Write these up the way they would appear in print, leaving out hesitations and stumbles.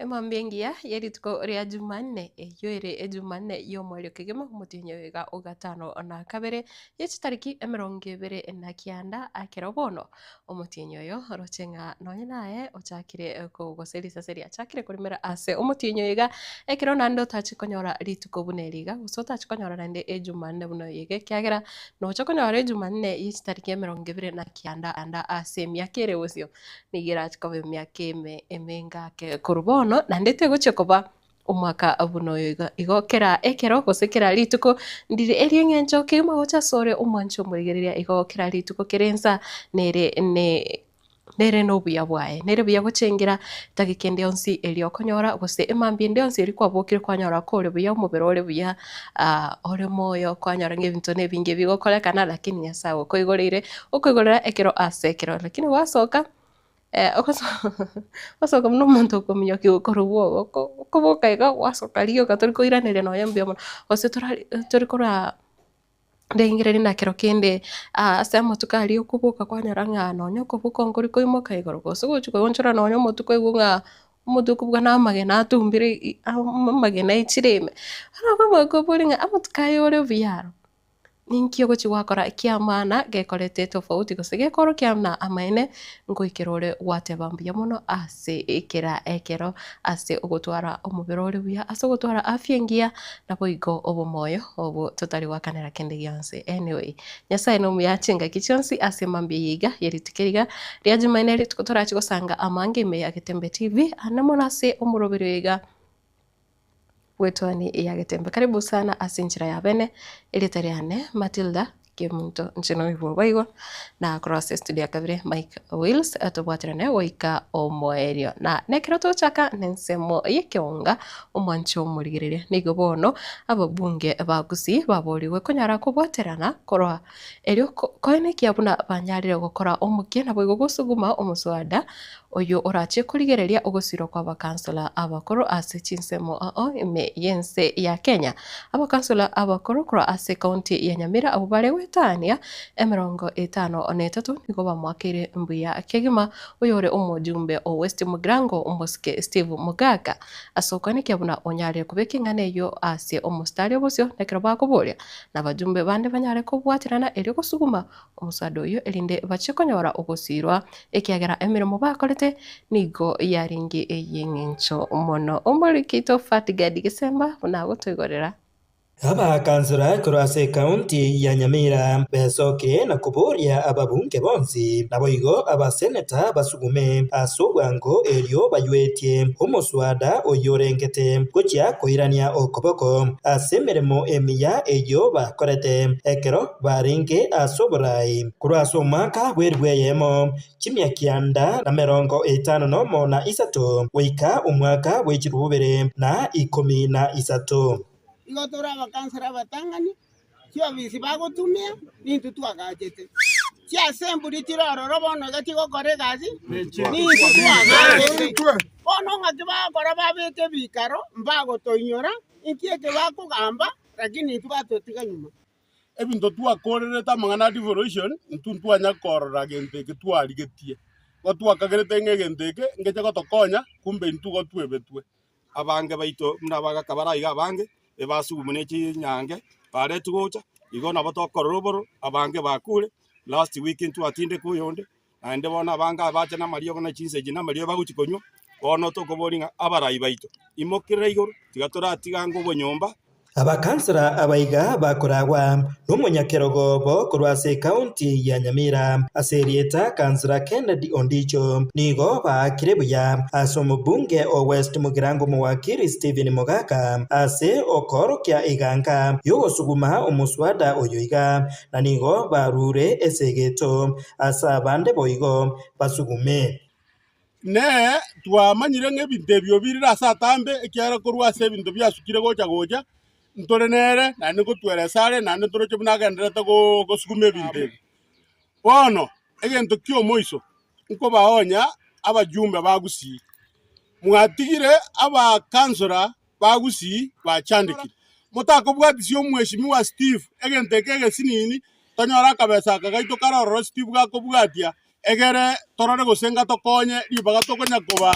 Emambengia yerituko ria Jumanne eyoire Jumanne y'omweri kigima mutinyo wega ogatano na kabere yechi tariki 29 akero bono omutinyo yo rochenga nonye naye ochakire kugoserisa seria achakire kurimera ase omutinyo wega ekero nando tachikonyora rituko buneriga gusota chikonyora nande Jumanne buno yege kyagera no chokonyora Jumanne yechi tariki 29 anda ase miakere osio nigira chikobe miakeme emenga ke kurubono na ndete goche koba umwaka abuno igokera ekero gosekera rituko ndire eriengenjo kima gocha sore umwancho murigereria igokera rituko kerensa nere no buya bwae nere buya gochengira tagikende onsi eliokonyora gose emambinde onsi eri kwabokire kwanyora kore buya umubero ore buya ore moyo kwanyora ngebinto nebinge bigokorekana lakini nyasawo koigorera ekero asekero lakini wasoka wasoka muno muntu ukomenya kigukora ubwo kuboka iga wasoka riyo gatori koiranire no yambia muno ose tori kora ndengire na kero kende ase motukari okubuka kwanyara ng'ano nyokubuka ngori koimoka igoro gose gochuka gonchora no nyomotuko igunga umuduku bwa namagena atumbire amagena ichireme arako mwako boringa amutukayo ore biyaro ninkio gochi wakora kiamana gekorete tofauti gose gekoro kiamna amaene ngoikerore watebambia muno ase ekero ase ogotwara omubero ore buya ase ogotwara afya ngia na boigo obomoyo obo totari wakanera kende gionse anyway nyasaye no muyachenga kichonsi ase mambia yiga yeritikeriga ria Jumanne ritukotora chigosanga amange me yagetembe TV anamona ase omurobero yiga wetwani ya Getembe. Karibu sana asinchira ya bene ilitariane Matilda Kimunto nchino hivyo baigo na cross studio kabire Mike Wills atobwatirane waika omoerio na nekero tochaka nensemo yekionga omwancho murigereria nigo bono ababunge bagusi baboriwe konyara kubwaterana korwa erio koine kiabuna banyarire gukora omukie na boigo gusuguma omuswada oyo orache kurigereria ogosiro kwa bakansula abakoro ase chinsemo ime yense ya Kenya abakansula abakoro kora ase county ya Nyamira abubare wetania 53 nigo bamwakire mbuya kegima oyore omujumbe o West Mugrango omuske Steve Mugaga asokane kyabuna onyare kubekingane yo ase omustari obosyo nekero bakuboria na bajumbe bande banyare kubwatirana eri gusuguma omusado oyo elinde bachikonyora ogosirwa ekiagera emirimo bakorete nigo yaringi eyingincho mono omorikito Fatigadi Gisemba nago twigorera abakansura kurase kaunti ya Nyamira besoke na kuboria ababunge bonsi naboigo abaseneta basugume asubwango elio baywetie umuswada oyorengete kuchia koirania okoboko asemeremo emiya eyo bakorete ekero baringe asoborai kurasa omwaka bwerweyemo chimia kianda na 50 na isato wika omwaka wechirubere na 13 igotora abakansera batangani kio bisi bagotumia nintu twagachete cia semburi tirororo bono gatigokore gazi nintu twagachete bono ngati bakora babete bikaro mbagotoinyora inkieke bakugamba lakini tubatotiga nyuma ebinto twakorere tamangana devolution ntwanya korora genteke twarigetie gotwakagerete ngegenteke ngeche gotokonya kumbe ntugo twebetwe abange baito mnabaga kabaraiga abange ebasugumune chinyange baretu gocha igona batokoroboro abange bakure last weekend twatinde kuyonde ande bona abanga abacha na mario bona chinseji na mario baguchikonywa ono tokoboringa abarai baito imokire igoro tigatora tigango bonyomba abakansera abaiga bakoragwa n'umunyakerogobo kurwase kaunti ya Nyamira aserieta kansera Kennedy Ondicho nigo bakirebuya asomubunge o West Mugirango muwakiri Stephen Mugaga ase okoro kya iganga yogosuguma omuswada oyoiga na nigo barure esegeto asa bande boigo basugume ne twamanyire ng'ebinto ebyo birira satambe ekiara korwase ebinto byasukire gocha ntorenere na niko tweresare na ntoroche bunagenderete gosuguma ebinto bono egento kio moiso nko baonya abajumbe bagusi mwatigire abakansura bagusi bachandikire mutakobwatisio omweshimiwa Steve egento kege sinini tonyora kabesa kagaito karoro Steve gakobwatia egere torore gusenga tokonye ribaga tokonya kuba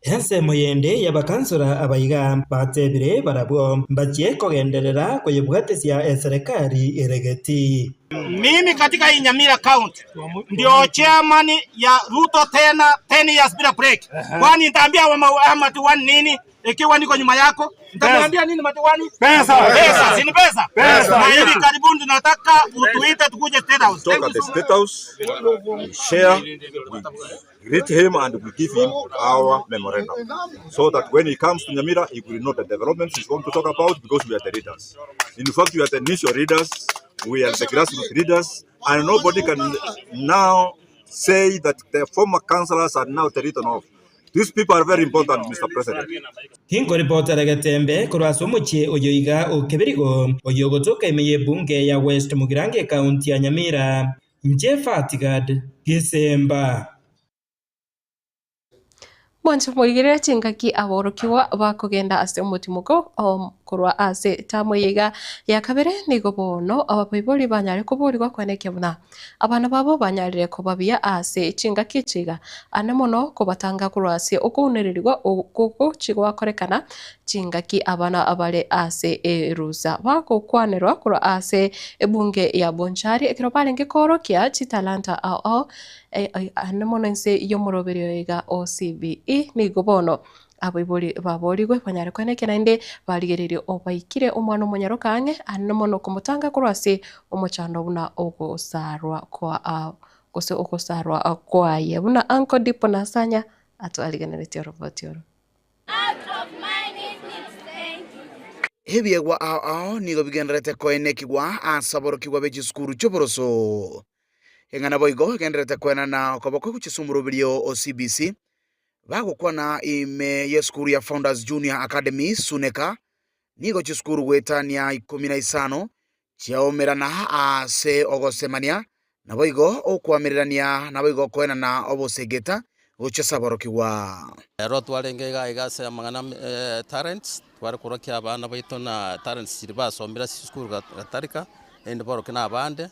Ense moyende y'abakansura abaiga batebire barabwo mbachie kogenderera kuyebwatesia serikali eregeti. Mimi katika hii Nyamira County ndio chairman ya Ruto tena 10 years bila break. Kwani nitaambia madiwani nini ikiwa niko nyuma yako? Nitamwambia nini madiwani? Pesa, si ni pesa? Na hivi karibuni tunataka utuite tukuje State House. Talk at the State House, we share, we greet him and we give him our memorandum. So that when he comes to Nyamira, he will know the developments he's going to talk about because we are the leaders. In fact, we are the initial leaders, we are the grassroots leaders, and nobody can now say that the former councillors are now the written off. These people are very important, Mr. President. Hingo ripota regetembe kurwaso muche oyoiga okebirigo oyogotoka imeye bunge ya West Mugirange County ya Nyamira. Mjefatigad Gisemba. Mwanzo moigire chingaki aborokiwa bakugenda ase omutimuko kurwa ase tamoyiga ya kabere nigo bono abapaiboli banyare kuburirwa kwenekia buna abana babo banyarire kubabia ase chingaki chiga anamono kubatanga kurwa ase okunererirwa okuko chigwa korekana chingaki abana abale ase eruza bakokwanerwa kurwa ase ebunge ya Bonchari ekiro balenge korokia chitalanta ao anamono nse yomoroberio ega OCBE nigo bono abaiboli baborigwe banyare kwenekera inde barigererio obaikire omwana omonyarokange anomono kumutanga kurwase omochando buna ogosarwa kwa gose ogosarwa kwa ye buna Uncle Dipo Nasanya atwaligeneretio robotio Hebiegwa ao nigo bigenderete koenekigwa asaborokigwa beji skuru choboroso engana boigo genderete koenana okoboko kuchisumurubirio OCBC bagukwana ime yeskuru ya Founders Junior Academy Suneka nigo chiskuru gwetania 15 chiaomerana ase ogosemania naboigo okwamirania naboigo koenana obosegeta gochesaborokigwa ero twarengega igase amangana talents twari kurokia abana baito na talents basomera skuru gatarika ende borokina abande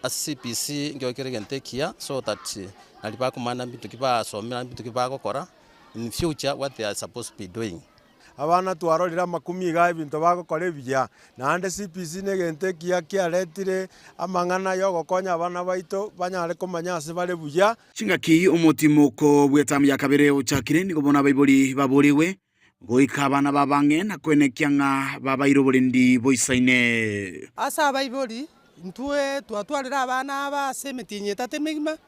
CPC ngiokere gentekia so that naliba kumana bintu kibasomera bintu kibagokora in future what they are supposed to be doing. Abana twarorira makumi ga bintu bagokora bya nande CPC negentekia kiaretire amangana yogokonya abana baito banyare kumanya ase bare buya chingaki omutimuko bwetam ya kabere ochakire nigo bona baiboli baboriwe goika abana babange na kwenekianga babairo borendi boisaine asa baiboli ntue twatwarira abana aba semetinye tatemigma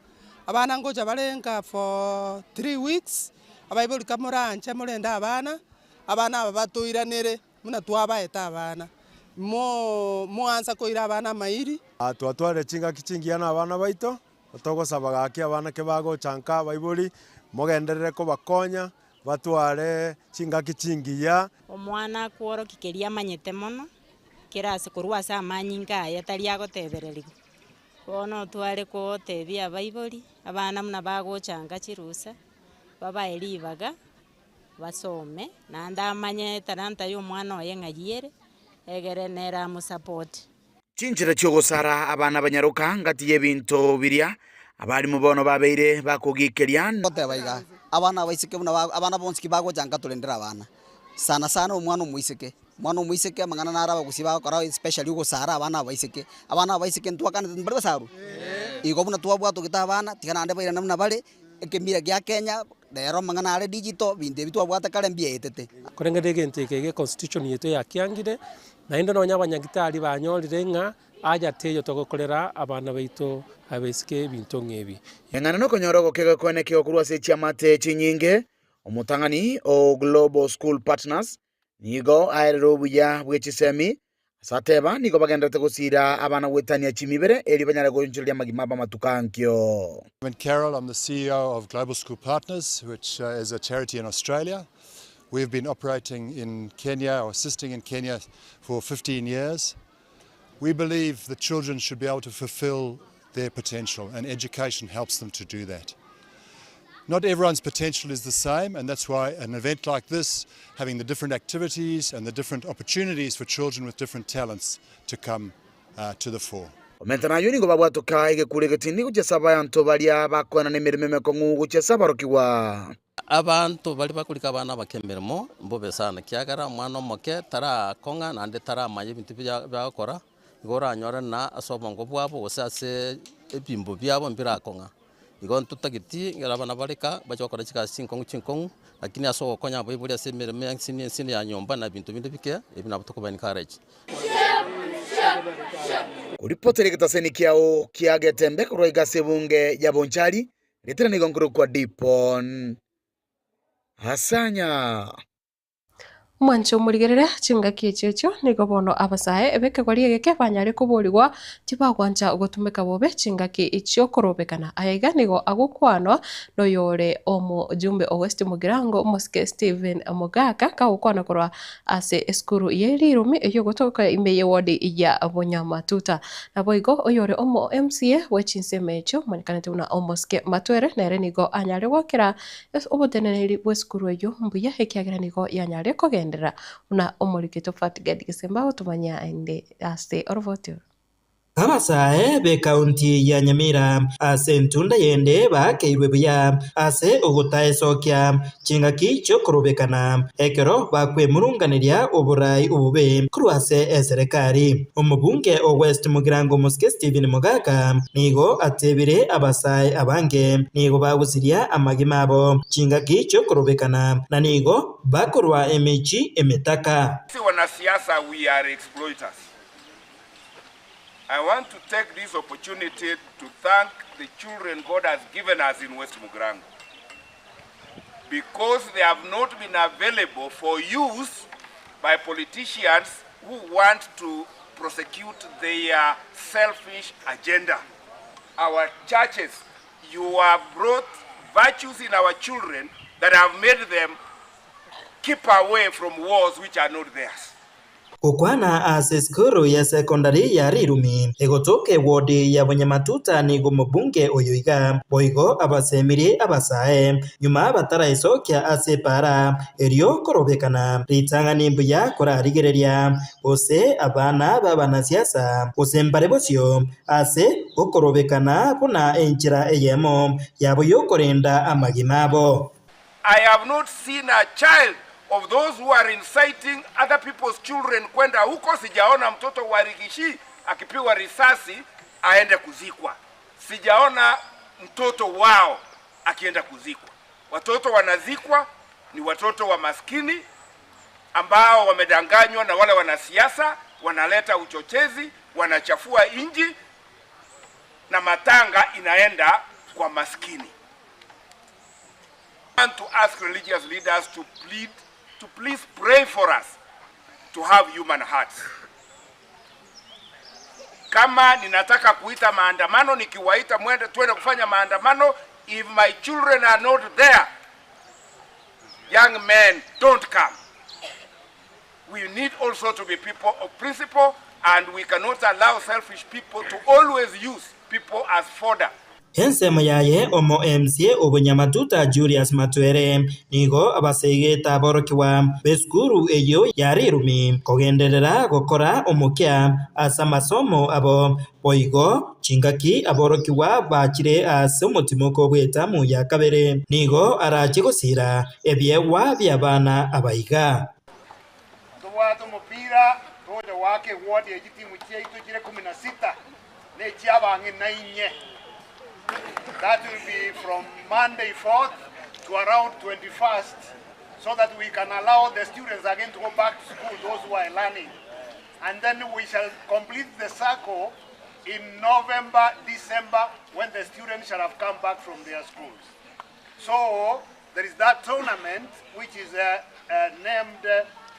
abana ngoja barenga for 3 weeks abaiboli kamoranje morenda abana aba batuiranire muna twabaeta abana mo ansa koira abana mairi twatware chinga kichingiana abana baito otogosaba gaki abana ke bagochanka baiboli mogenderere ko bakonya batware chinga kichingiya omwana kworo kikeria manyete mono kirase kurwa sa manyinga yatari agotebereri kono tware ko tebia baiboli abana muna bagochanga chirusa baba elibaga basome nanda manye taranta yo mwana oyengagiere egere nera mu support chinjira cyogosara abana banyaruka ngati yebinto biria abari mu bono babeire bakugikeria otebaiga abana baisike abana bonski bagochanga tulendera abana sana umwana muiseke mangana naraba gusiba kora especially ugosara abana baisike ntwakana mbere basaru igo buna twabwa tugita abana tigana ande baira namna bare ekemira gya Kenya dero mangana ale digital binde bitu abwata kale mbia etete kurengere genteke constitution yetu ya kiangire na indo no nyabanyagitari banyorire nga aja teyo togokorera abana baito abesike binto ngebi yangana no konyorogo kege kweneke okurwa se chamate chinyinge omutangani o Global School Partners nigo airobuya bwechisemi sateba nigo bagendete gusira abana wetania chimibere eri banyara gonjulya magimaba matukankyo. I'm Carol, I'm the CEO of Global School Partners, which is a charity in Australia. We've been operating in Kenya or assisting in Kenya for 15 years. We believe that children should be able to fulfill their potential and education helps them to do that. Not everyone's potential is the same, and that's why an event like this, having the different activities and the different opportunities for children with different talents to come to the fore. Omentana yoni go babwatoka igekure getindi guchesa bantu baria bakona nemirimo mekongu guchesa barokiwa abantu bali bakulika abana bakemeremo mbobe sana kiagara mwana omoke tara konga nande tara manye bintu byakora igora nyora na asobongo bwabo osase ebimbo byabo mbira konga igon tutagiti ngarabana bareka bachokora chika cinkongu lakini aso konya boibuli asemeremo yansini ya nyomba na bintu binde bike ebina butuko ba encourage Kuripoteri kitaseni kiao kiagetembe kuroiga sebunge ya Bonchari litera nigonguru kwa Dipon Hasanya Mwancho murigerera chingaki echecho nigo bono abasae ebeke kwari egeke banyare kuburirwa tibagwanja ugotumeka bobe chingaki icho korobekana ayaiga nigo agukwanwa no yore omo jumbe o West Mugirango Moske Steven Mogaka ka ukwana korwa ase eskuru yeri rumi eyo gotoka imeye wodi ya Bonyamatuta naboigo oyore omo MCA wechinsemecho manikana tuna Omoske Matwere nere nigo anyare gwakira oboteneneri bweskuru eyo mbuya hekiagira nigo yanyare kogenda una omoriketo fatigadi kisemba utumanya ende ase orvotio Abasae be county ya Nyamira ase ntunda yende bakeirwe buya ase ogutaesokya chingaki cyo korobekana ekero bakwe murunganiria oburai ubube kurwase eserikali omubunge o West Mugirango Moske Steven Mogaka nigo atebire abasae abange nigo bagusiria amagimabo chingaki cyo korobekana na nigo bakorwa emechi emetaka. Si wanasiasa we are exploiters. I want to take this opportunity to thank the children God has given us in West Mugirango, because they have not been available for use by politicians who want to prosecute their selfish agenda. Our churches, you have brought virtues in our children that have made them keep away from wars which are not theirs. Kukwana ase skuru ya sekondari ya Rirumi egotoke wodi ya Bonyamatuta nigo mubunge oyoiga boigo abasemiri abasae nyuma bataraisokia ase para erio korobekana ritangani mbuya korarigereria ose abana babana siasa osembare bosio ase okorobekana puna enchira eyemo yabo yokorenda amagimabo. I have not seen a child of those who are inciting other people's children kwenda huko. Sijaona mtoto wa Rigishi akipigwa risasi aende kuzikwa. Sijaona mtoto wao akienda kuzikwa. Watoto wanazikwa ni watoto wa maskini ambao wamedanganywa na wale wanasiasa, wanaleta uchochezi, wanachafua inji na matanga inaenda kwa maskini. I want to ask religious leaders to please pray for us to have human hearts. Kama ninataka kuita maandamano, nikiwaita mwende twende kufanya maandamano, if my children are not there, young men, don't come. We need also to be people of principle, and we cannot allow selfish people to always use people as fodder. Ensemo yaye omo MCA Obonyamatuta Julius Matwere nigo abasegeta borokiwa beskuru eyo yarirumi kogenderera gokora omukya asa masomo abo boigo chingaki aborokiwa bakire ase omutimoko bwetamu ya kabere nigo arache gosira ebyewa byabana abaiga tuwatu mupira toje wake wodi egitimu cyeitu kire 16 ne cyabange nainye. That will be from Monday 4th to around 21st, so that we can allow the students again to go back to school, those who are learning. And then we shall complete the circle in November, December, when the students shall have come back from their schools. So there is that tournament, which is named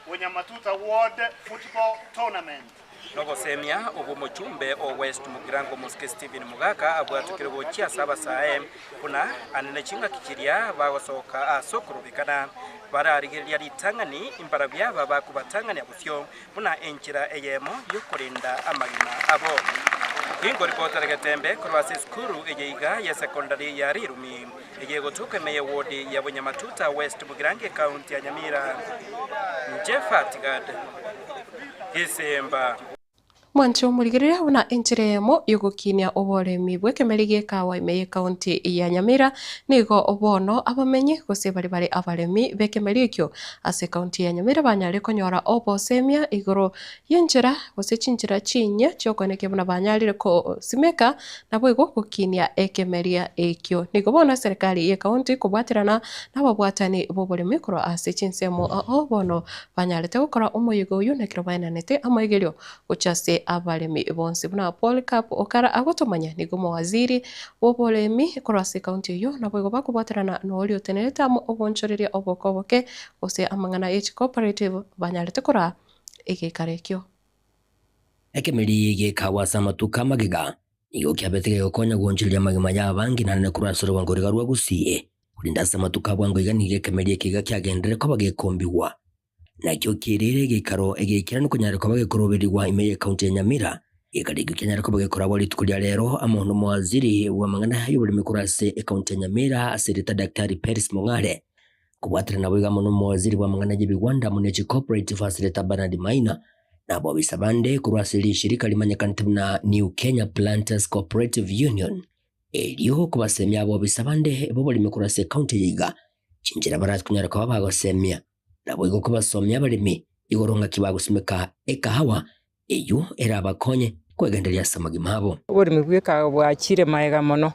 Bonyamatuta World Football Tournament. Nogosemia obomochumbe o West Mugirango Moske Steven Mogaka abwatukire gochia saba sae kuna anene chinga kikiria bagosoka asokorobekana bararigeria litangani imbarabya baba kubatangani abusyo muna enchira eyemo yokorinda amagina abo Ingo reporter Gatembe kurwase skuru ejeiga ya secondary ya Rirumi ejegotuke meye wodi ya Bonyamatuta West Mugirango County ya Nyamira Jeff Atigad Isemba mwancho murigirira una enchiremo yugukinia oboremi bwekemeri gikawa ime county ya Nyamira nigo obono abamenyi gose bari abaremi bekemeri ekyo ase county ya Nyamira banyare konyora obosemia igoro yenjira gose chinjira chinye chyokoneke buna banyarire ko simeka nabo igo gukinia ekemeria ekyo nigo bono serikali ya county kubwatirana n'ababwatani boboremi koro ase chinsemo obono banyarete gukora umuyigo uyu nekiro bayananete amayigerio uchase abaremi bonse buna Polycarp Okara agotomanya nigo mawaziri w'oboremi korase county yo nabo igo bakubwatirana n'oli otenereta mu obonchoreria obokoboke ose amangana H cooperative banyarete kora egekarekyo ekemeri gikawa samatuka magiga nigo kiabetege gokonya gwonchiria magima ya bangi na nekurasoro wangoriga rwa gusie kulinda samatuka bwango iganire kemeri kiga kyagendere ko bagekombiwa nakyo kirire gikaro egekira no kunyara ko bagekoroberirwa imeye county ya Nyamira ikarigyo kenyara ko bagekora boli tukulia lero amono mwaziri wa mangana y'uburimi kurase county ya Nyamira aserita Daktari Peris Mongare kubwatira nabo igamono mwaziri wa mangana y'ibigwanda munechi cooperative aserita Bernard Maina nabo bisabande kurwasili shirika limanyekana na New Kenya Planters Cooperative Union elio kubasemya abo bisabande bo boli kurase county yiga chinjira barat kunyara ko bagosemya nabo igo kubasomya abarimi igoronga kibagusimeka ekahawa eyo era abakonye kwegenderia samagimabo uburimi bw'ikawa bwakire maega mono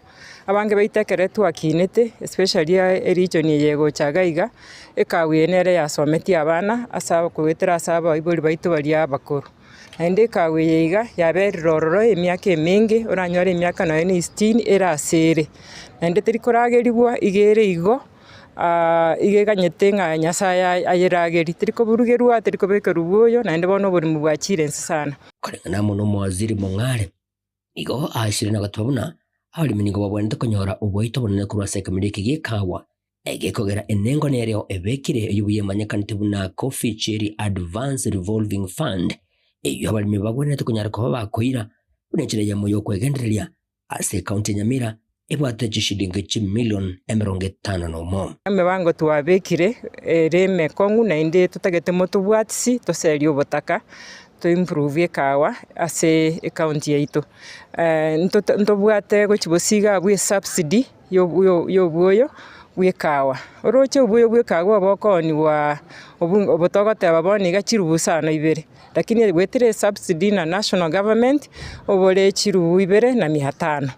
abange baitekere twakinete especially region yego chagaiga ikawa yenere yasometi abana asaba kwetera asaba ibuli baitu bali abakuru ende ikawa yiga yaberororo emyaka emingi oranyore emyaka 16 era sere ende terikorageriwa igere igo igeganyete nga Nyasaye ayirageri tiriko burugerwa tiriko bekerubuyo na ndebono buri mu bwakire sana korengana muno mwaziri Mongare igo ashire na gatubuna ali minigo babwende konyora uboito bonene kurwase kamirike gikawa egekogera enengo nereo ebekire yubuye manyakanite buna Coffee Cherry Advance Revolving Fund eyo abali bagwene tukonyara ko bakoira bunekire ya moyo kwegendereria ase county Nyamira ibwate jishilingi $1,50,000 no mo ame bango twabekire reme kongu na inde tutagete moto bwatsi toserio botaka to improve ikawa ase county yaitu nto bwate go chibosiga bwe subsidy yo bwoyo bw'ikawa oroche ubuyo bw'ikawa bokoni wa obotogote ababoni gachirubusa na ibere lakini gwetire subsidy na national government obole chirubu ibere na 500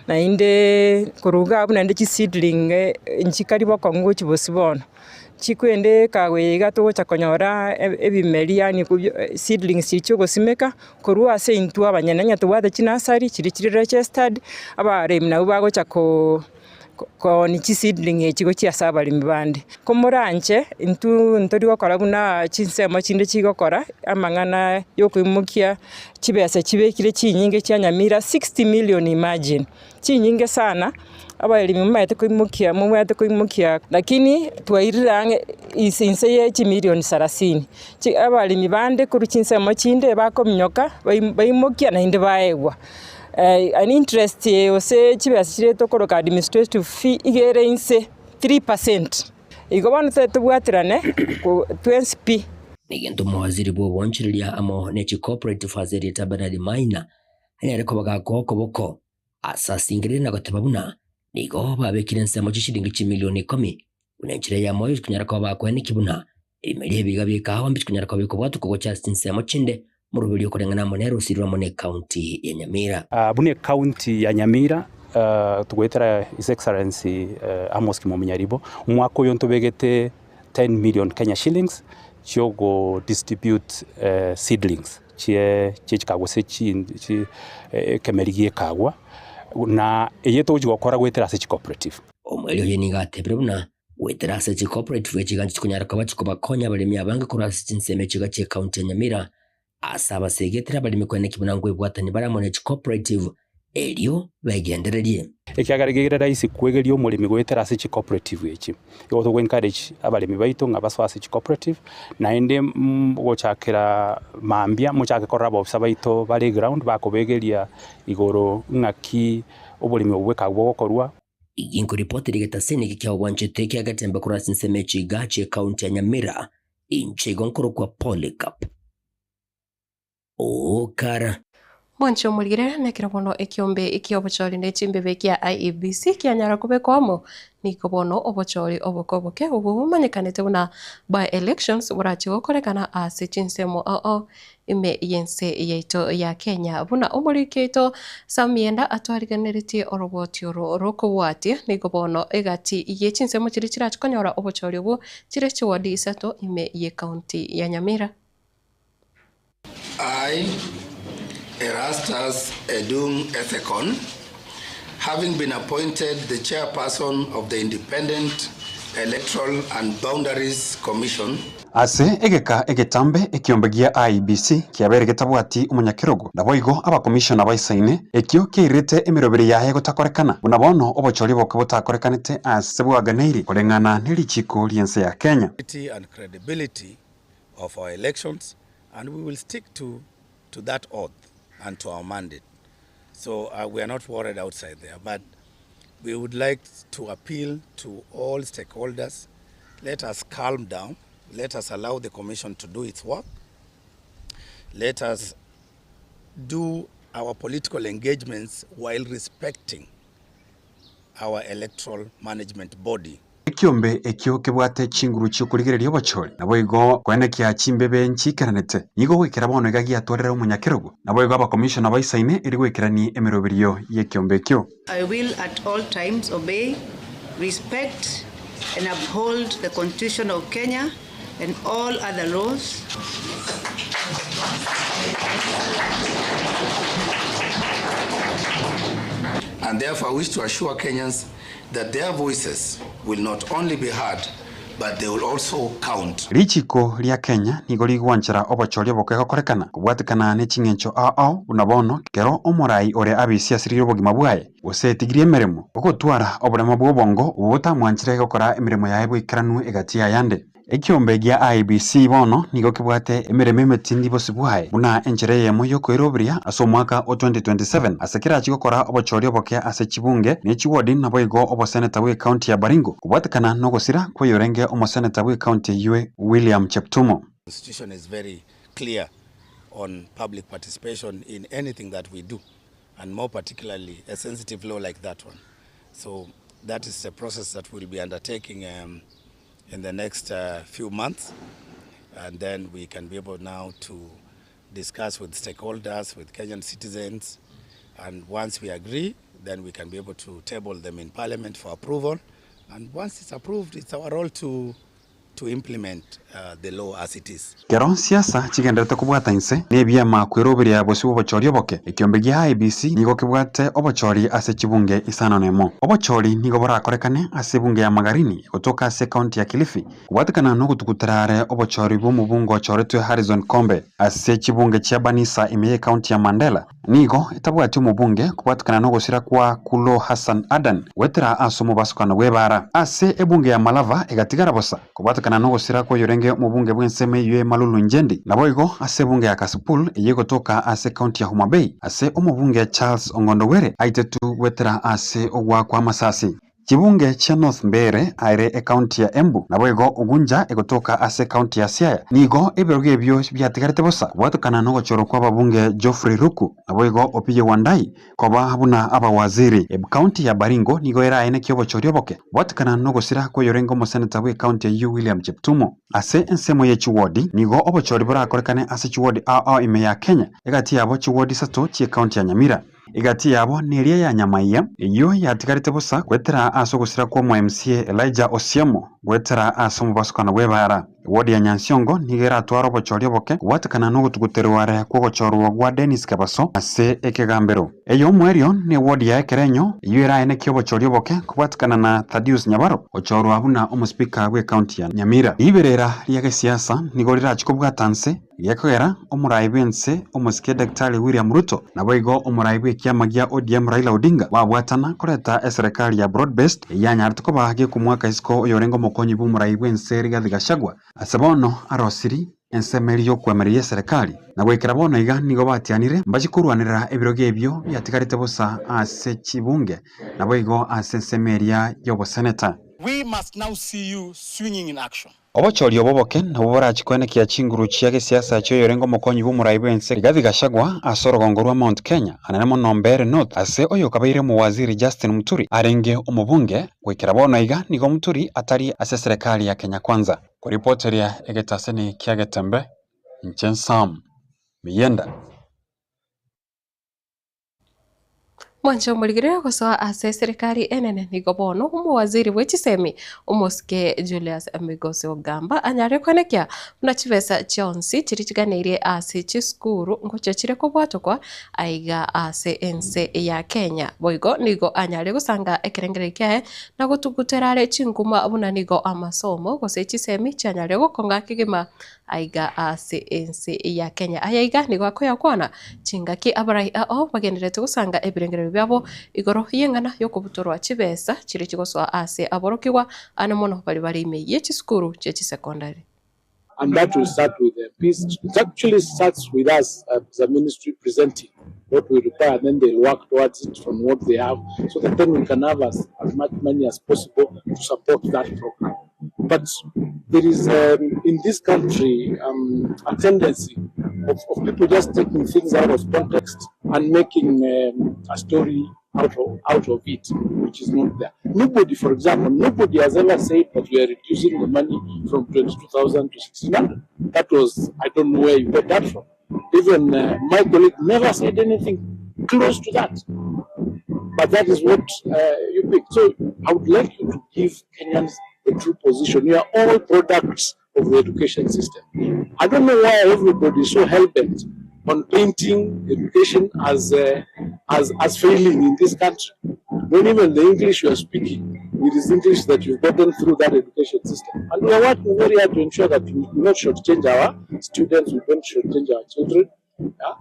na inde kuruga abu nande chi seedling nchikari bokongo chibosibona chikwende kawe gato chakonyora ebimeri yani seedlings chicho gosimeka korwa ase intu abanyananya tubade chinasari chiri registered abaremi nabo bago chako ko ni chi seedling echigo chiasaba limibande komoranche intu ntori gokora buna chinsemo chinde chigokora amangana yokuimukia chibese chibekire chinyinge cha Nyamira 60 million imagine chinyinge sana abalimi mumate kuimukia lakini twairange isinse ye chi million 30 chi abalimi bande kuru chinsemo chinde bakomnyoka baimukia na inde baegwa an interest ose chibasire tokoroka administrative fee igere inse 3% igobana tetubwatirane ku 20p nigento mwaziri bwo bonchiriria amo nechi cooperative hazerita Bernard Maina ene ko bagakoko boko asasingire na gatebabuna nigo babekire nsemo chishilingi chimilioni 10 unenchire ya moyo kunyara ko bakwene kibuna imeli biga bikawa mbi kunyara ko bikobwatu ko cha nsemo chinde murubiri kurengana monero sirwa mone county ya Nyamira bune county ya Nyamira tugwetera His Excellency Amos Kimunyaribo umwako yo ntobegete 10 million Kenya shillings cyogo distribute seedlings chikagwa sechi kemerigie kagwa na eyeto ujigokora gwetera sechi cooperative omwelio yeniga tebrebuna gwetera sechi cooperative echiganji kunyara ko bakonya balemi abanga kurasi chinseme chiga che county ya Nyamira asaba segetera balimi kwene kibunango ibwatani baramone cooperative elio bagendererie ekiagarigera raisi kwegerio mulimi gwetera ase cooperative echi igo to encourage abalimi baito ngabaso ase cooperative na ende gochakera mambia muchake koraba obisa baito bale ground bakobegeria igoro ngaki obulimi obweka gwokorwa iginko report rigeta sene kya wanchete kya gatemba kurasi nsemechi gache county ya Nyamira inche gonkoro kwa Polycarp Okara Mwancho mulire nekira bono ekiombe ekiobochori nechimbebe kia IEBC kianyara kubekwamo niko bono obochori obokoboke ubu bumanyekanete buna by elections burachi gokorekana ase chinsemo ime yense yeito ya Kenya buna omurikeito samienda atwariganiritie oroboti rokobwati niko bono egati ye chinsemo chiri chirachikonyora obochori ubu chire chiwadi isato ime ye county ya Nyamira. Erastus Edung Ethekon, having been appointed the chairperson of the Independent Electoral and Boundaries Commission. Ase egeka egetambe ekiombegia IEBC kiabere getabwati umunyakirogo naboigo abakomishona baisaine ekio kiirite emirobere yahe gotakorekana buna bono obochori boke botakorekanite ase bwaganeiri korengana nilichiko liense ya Kenya and credibility of our elections, and we will stick to that oath and to our mandate. So we are not worried outside there, but we would like to appeal to all stakeholders. Let us calm down. Let us allow the commission to do its work. Let us do our political engagements while respecting our electoral management body. Ekiombe ekio kebwate chinguru cyukurigereria obochori naboigo kwenekia chimbebe nchikeranete nigo gwikira bono igagia twarera umunyakirogo naboigo abakomishona baisaine iri gwikirani emiroberio yekiombe ekio. I will at all times obey, respect and uphold the Constitution of Kenya and all other laws. And therefore I wish to assure Kenyans that their voices will not only be heard, but they will also count. Richiko ria Kenya nigo rigwanchara obochori bokega korekana kubwatikana ne chingencho unabono kero omorai ore abisi asiriro bogima bwaye osetigirie meremo okotwara oburema bwobongo ubota mwanchire gokora emiremo yae bwikiranu egati yande. Ekiombe gia IEBC bono nigo kibwate emireme metindi bosibwaye buna enchere yemo yokoirobiria aso mwaka o 2027 asekira chigokora obochori oboke ase chibunge ne chiwodi naboigo oboseneta bwe county ya Baringo kubwatikana no gosira koyorenge omoseneta bwe county yue William Cheptumo. The constitution is very clear on public participation in anything that we do, and more particularly a sensitive law like that one. So that is a process that we'll be undertaking in the next few months, and then we can be able now to discuss with stakeholders, with Kenyan citizens, and once we agree, then we can be able to table them in Parliament for approval, and once it's approved, it's our role to implement the law as it is. Kero siasa chigenderete kubwata inse nebia makwiroberia bosi obochori oboke ekiombe gia IEBC nigo kibwate obochori ase chibunge isano nemo obochori nigo borakorekane ase bunge ya Magarini kutoka ase county ya Kilifi kubwatikana no gutukutarare obochori bw'omubungo choretwe Harrison Kombe ase chibunge chia Banisa imeye county ya Mandela nigo etabwate omubunge kubwatikana no gusira kwa Kulo Hassan Adan wetera asomo basukana webara ase ebunge ya Malava egatigara bosa kubwatikana no gusira ko yorenge mubunge bwenseme yue Malulu Njendi naboigo ase bunge ya Kasipul yego toka ase county ya Homa Bay ase omubunge Charles Ongondowere aitetu wetera ase ogwa kwa Masasi chibunge cha North Mbere aire county ya Embu naboigo Ugunja egotoka ase county ya Siaya nigo eberoge byo byatigarete bosa kubwatukana no gochoro kwa babunge Geoffrey Ruku naboigo Opiye Wandai koba habuna abawaziri county ya Baringo nigo era ene kyobochori boke kubwatukana no gosira ko yorengo moseneta we county ya William Cheptumo ase ensemo ye chiwodi nigo obochori borakorekane ase chiwodi ime ya Kenya egati yabo chiwodi sato chi county ya Nyamira igati yabo neria ya Nyamaiya iyo yatigarite bosa kwetera aso gusira kwa MCA Elijah Osiemo gwetera aso mubasukana webara wodi ya Nyansiongo nigera twaro bochori boke watakana no gutuguterware kwa gochorwa gwa Dennis Kabaso ase ekegambero eyo mwerio ne wodi ya Kerenyo iyo era ene kyo bochori boke kubatakana na Thaddeus Nyabaro ochorwa abuna omuspika we county ya Nyamira iberera ya siasa nigorira chikobwa tanse yakogera omurai bense omusike Dr. William Ruto naboigo omurai bwe kiamagia ODM Raila Odinga wabwatana koreta serikali ya broad based yanyartuko bahage kumwaka isiko yorengo mokonyi bumurai bwense Rigathi Gachagua asabono arosiri ensemerio kwemeria serikali na gwekera bono iga nigo batianire mbachikuruanira ebiroge ebyo byatigarite bosa ase chibunge naboigo ase ensemeria yobo senator. We must now see you swinging in action. obochori oboboke nabo barachikwene chinguru chia gisiasa chio yorengo mokonyi b'umurai bwense Rigathi Gachagua asorogongo rwa Mount Kenya anene mono Mbeere North ase oyo kabaire mu waziri Justin Muturi arenge omubunge gwikira bono iga nigo Muturi atari ase serikali ya Kenya Kwanza. Kuripoteria egetaseni kiagetembe Nchensam Miyenda Mwancho muligirira kusoa ase serikali enene nigo bono umuwaziri w'echisemi umuske Julius Migos Ogamba anyare kwenekia muna chivesa chionsi chirichiganirie ase chiskuru ngocho chire kubwatokwa aiga ase ense ya Kenya boigo nigo anyare gusanga ekerengere kiae na gutuguterare chinguma buna nigo amasomo gose chisemi chanyare gukonga kigima aiga ase ense ya Kenya ayaiga nigo akoya kwana chingaki abarai ao bagenderete gusanga ebirengere byabo igoro yengana yokubutorwa chibesa chiri chigoswa ase aborokirwa ane mono bari imeye chiskuru chechi secondary. And that will start with the peace. It actually starts with us as a ministry presenting what we require, and then they'll work towards it from what they have, so that then we can have as much money as possible to support that program. But there is, in this country, a tendency of people just taking things out of context and making a story out of it, which is not there. Nobody, for example, nobody has ever said that we are reducing the money from 22,000 to 1,600. That was, I don't know where you got that from. Even my colleague never said anything close to that. But that is what you pick. So I would like you to give Kenyans the true position. You are all products of the education system. I don't know why everybody is so hell-bent on painting education as failing in this country. When even the English you are speaking, it is English that you've gotten through that education system. And we are working very hard to ensure that we do not shortchange our students, we don't shortchange our children,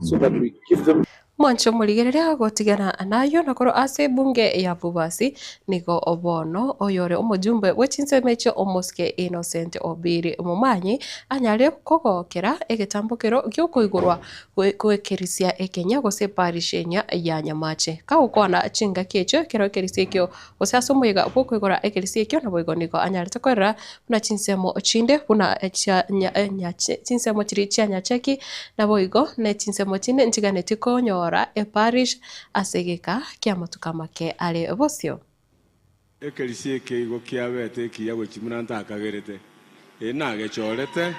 so that we give them. Mwancho muligerera gotigana anayo nakoro ase bunge ya Bubasi nigo obono oyore omujumbe w'echinsemecho omuske Innocent Obiri Mumanyi anyare kogokera egetambukiro gy'okuigurwa kwekirisia ekenya gose parishenya ya Nyamache kagukwana chinga kiecho kero kerisia kyo gose asomoyega okuigura ekirisia kyo na boigo nigo anyare tokorera buna chinsemo chinde buna chinsemo chiri chia Nyacheki na boigo ne chinsemo chine nchiganeti konyo e parish asegeka kia matuka make ale bosio ekerisie ke igo kia bete kia gwechimuna ntakagerete na gechorete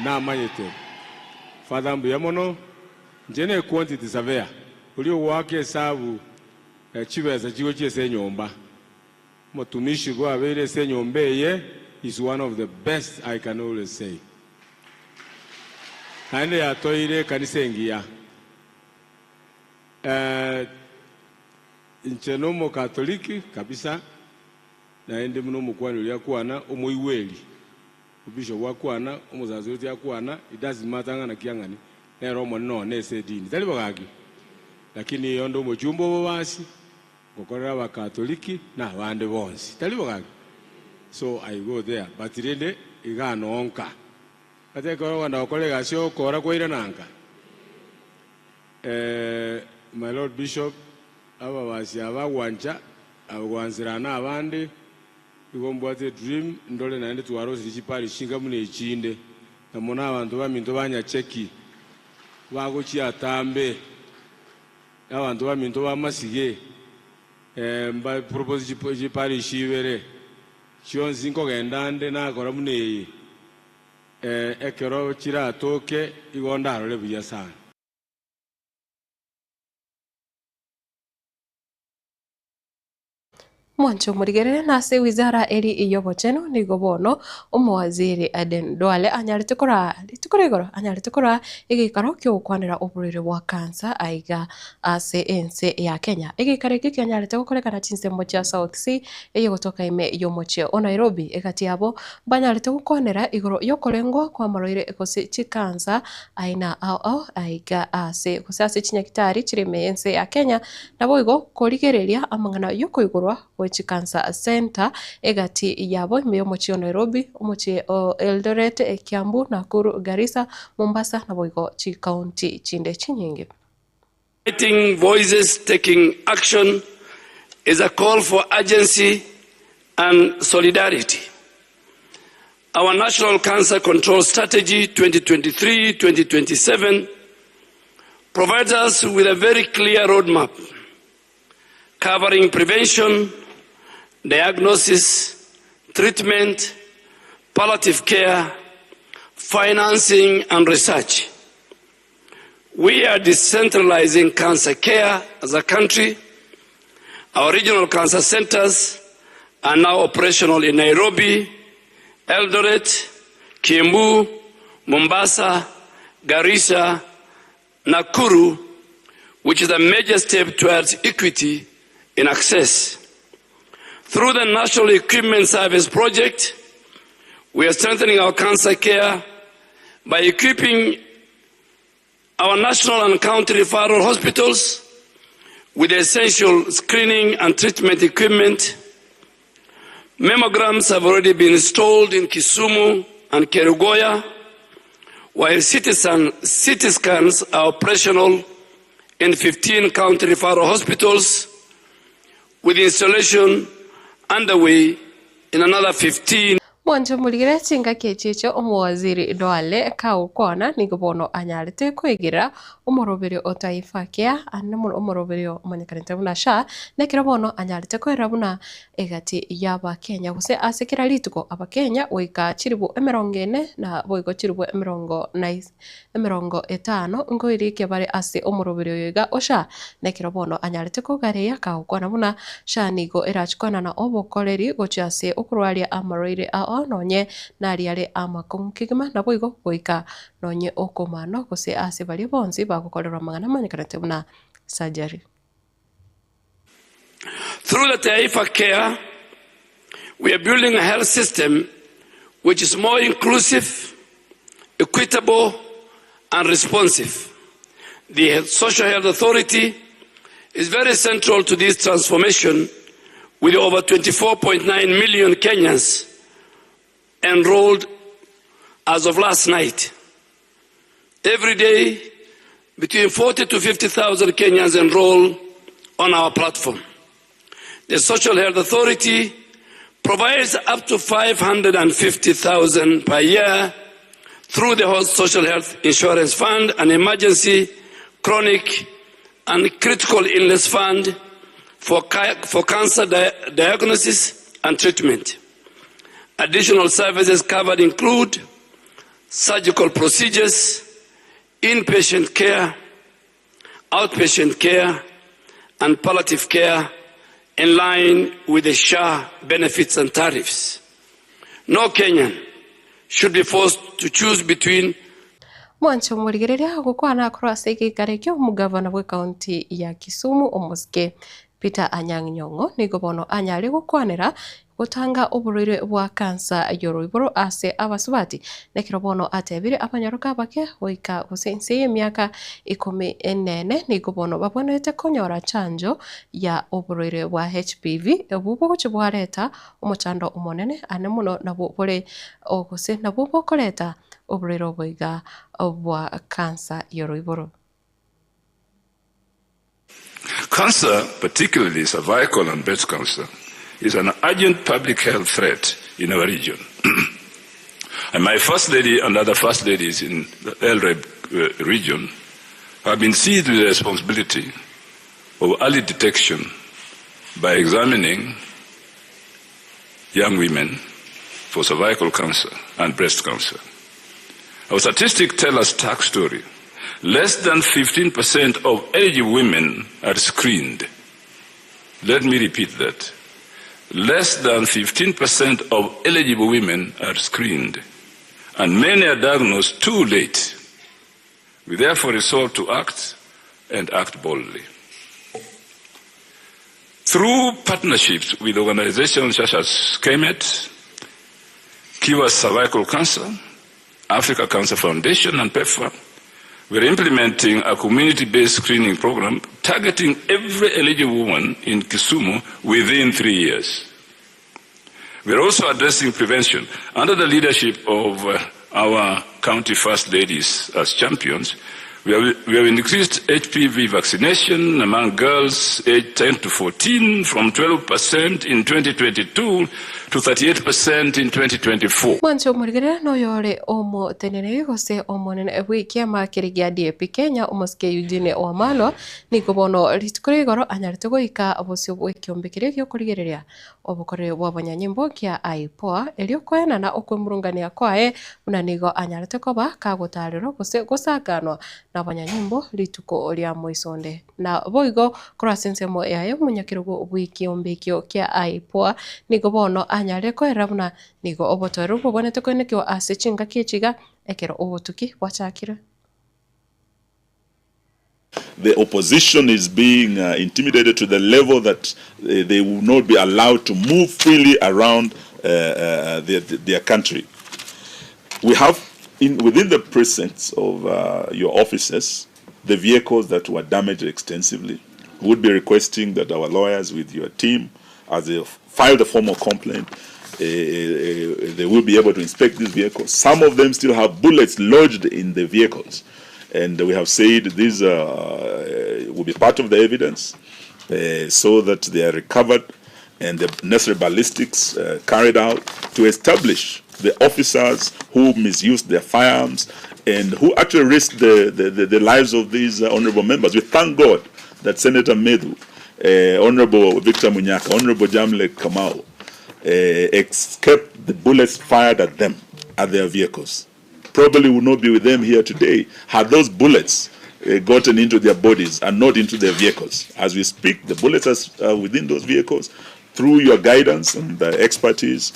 na manyete father mbuya mono njene quantity savea uli wake sabu chibeza chigo chese nyomba motumishi go abere se nyombeye is one of the best I can always say ande ya toire kanisengia Nchenomo Katoliki kabisa na ende muno mukwano lya kwana omuiweli ubisho wakwana omuzazi oti akwana it doesn't matter na kiangani na romo no nese dini tali bagagi lakini yondo mujumbo bobasi gokorera ba Katoliki na bande bonsi tali bagagi so I go there but rende igano onka ate ko wana kolega sio kora koira nanka my Lord Bishop aba basi abagwanja abagwanzirana abandi igombwate dream ndole naende tuwarozi lichipali shinga mune ichinde na mona abantu baminto banyacheki bago chiatambe abantu baminto bamasige mba propose chipali shivere chionzi nkogendande nakora mune ekero chira toke igonda arole buya sana. Mwancho murigerere nase wizara eri iyobocheno nigo bono umuwaziri Aden Duale anyarite kora anyarite kora igikaro kyo kwanira oburire bwa kansa aiga ase ense ya Kenya igikare kiki anyarite gukorekana chinsemo cha South Sea eyo gotoka ime yomoche o Nairobi egati yabo banyarite gukwanira igoro yokorengwa kwa maroire ekose chikansa aina ao aiga ase kusase chinyakitari chirime ense ya Kenya nabo igo korigereria amangana yokoigurwa Cancer Center egati yabo imeyomochi Nairobi omochi Eldoret Kiambu Nakuru Garissa Mombasa na boigo chi county chinde chinyingi. Uniting voices taking action is a call for urgency and solidarity. our National Cancer Control Strategy 2023-2027 provides us with a very clear roadmap covering prevention, diagnosis, treatment, palliative care, financing, and research. We are decentralizing cancer care as a country. Our regional cancer centers are now operational in Nairobi, Eldoret, Kiambu, Mombasa, Garissa, Nakuru, which is a major step towards equity in access. Through the National Equipment Service Project, we are strengthening our cancer care by equipping our national and county referral hospitals with essential screening and treatment equipment. Mammograms have already been installed in Kisumu and Kerugoya, while CT scans are operational in 15 county referral hospitals, with installation underway in another 15. Mwanjo muligire chinga kechicho omwaziri Duale kaukona nigobono anyalite kwegira omoroberio otaifa kia anamul omoroberio omanyakarente buna sha nekira bono anyalite kwera buna egati yaba Kenya guse asekira lituko abakenya oika chiribu 40 na boigo chiribu 50 ngoirike bare ase omoroberio yega osha nekira bono anyalite kogareya kaukona buna sha nigo erachikwana na obokoleri gochase okurwaria amaroire a nonye nariare amakongkigima na boigo boika nonye okomano gose ase bali bonzi bagukorerwa magana manyakarate buna surgery. Through the Taifa Care, we are building a health system which is more inclusive, equitable, and responsive. The Social Health Authority is very central to this transformation, with over 24.9 million Kenyans enrolled as of last night. Every day, between 40 to 50,000 Kenyans enroll on our platform. The Social Health Authority provides up to 550,000 per year through the Social Health Insurance Fund, an emergency, chronic, and critical illness fund for cancer diagnosis and treatment. Additional services covered include surgical procedures, inpatient care, outpatient care, and palliative care in line with the SHA benefits and tariffs. No Kenyan should be forced to choose between Mwancho murigereria gukwana akora sege karekyo mugavana bwe county ya Kisumu omuske Peter Anyang' Nyong'o nigobono anyari gukwanira gutanga oburire bwa kansa yoroiboro ase abasubati nekirobono atebire abanyaruka bake oika gusense emyaka 14 nigobono babonete konyora chanjo ya oburire bwa HPV obubo kuchibwareta omuchando umonene anemuno nabo bore oguse nabo bokoreta oburire obuiga obwa kansa yoroiboro. Cancer, particularly cervical and breast cancer, is an urgent public health threat in our region. And my First Lady and other First Ladies in the LREB region have been seized with the responsibility of early detection by examining young women for cervical cancer and breast cancer. Our statistics tell a stark story. Less than 15% of eligible women are screened. Let me repeat that. Less than 15% of eligible women are screened, and many are diagnosed too late. We therefore resolve to act and act boldly. Through partnerships with organizations such as KMET, Kiwa's Cervical Cancer, Africa Cancer Foundation, and PEPFAR, we're implementing a community-based screening program targeting every eligible woman in Kisumu within 3 years. We're also addressing prevention. Under the leadership of our county first ladies as champions, We have increased HPV vaccination among girls aged 10 to 14 from 12% in 2022 to 38% in 2024. Mwancho murigere no yore omo tenene gose omo nene wikia makirigia DAP Kenya omoske Eugene Wamalwa ni gobono ritukore goro anyarite goika obosio bwekiombekire gyo kurigereria obukore bwabanyanyimbo kia aipoa elio kwena na okwemurungania kwae unanigo anyarite koba kagotariro gose gosaganwa na banyanyimbo rituko ria moisonde na boigo kurasensemo yayo munyakirugo bwikiombekio kia aipoa ni gobono anyare ko erabuna nigo obotoro bobonete ko nekyo asechinga kichiga ekero obotuki bwachakire. The opposition is being intimidated to the level that they will not be allowed to move freely around their country. We have within the precincts of your offices the vehicles that were damaged extensively. We would be requesting that our lawyers with your team, as they file the formal complaint, they will be able to inspect these vehicles. Some of them still have bullets lodged in the vehicles. And we have said these will be part of the evidence so that they are recovered and the necessary ballistics carried out to establish the officers who misused their firearms and who actually risked the lives of these honorable members. We thank God that Senator Medu, Honorable Victor Munyaka, Honorable Jamle Kamau escaped the bullets fired at them at their vehicles. Probably would not be with them here today had those bullets gotten into their bodies and not into their vehicles. As we speak, the bullets are within those vehicles. Through your guidance and the expertise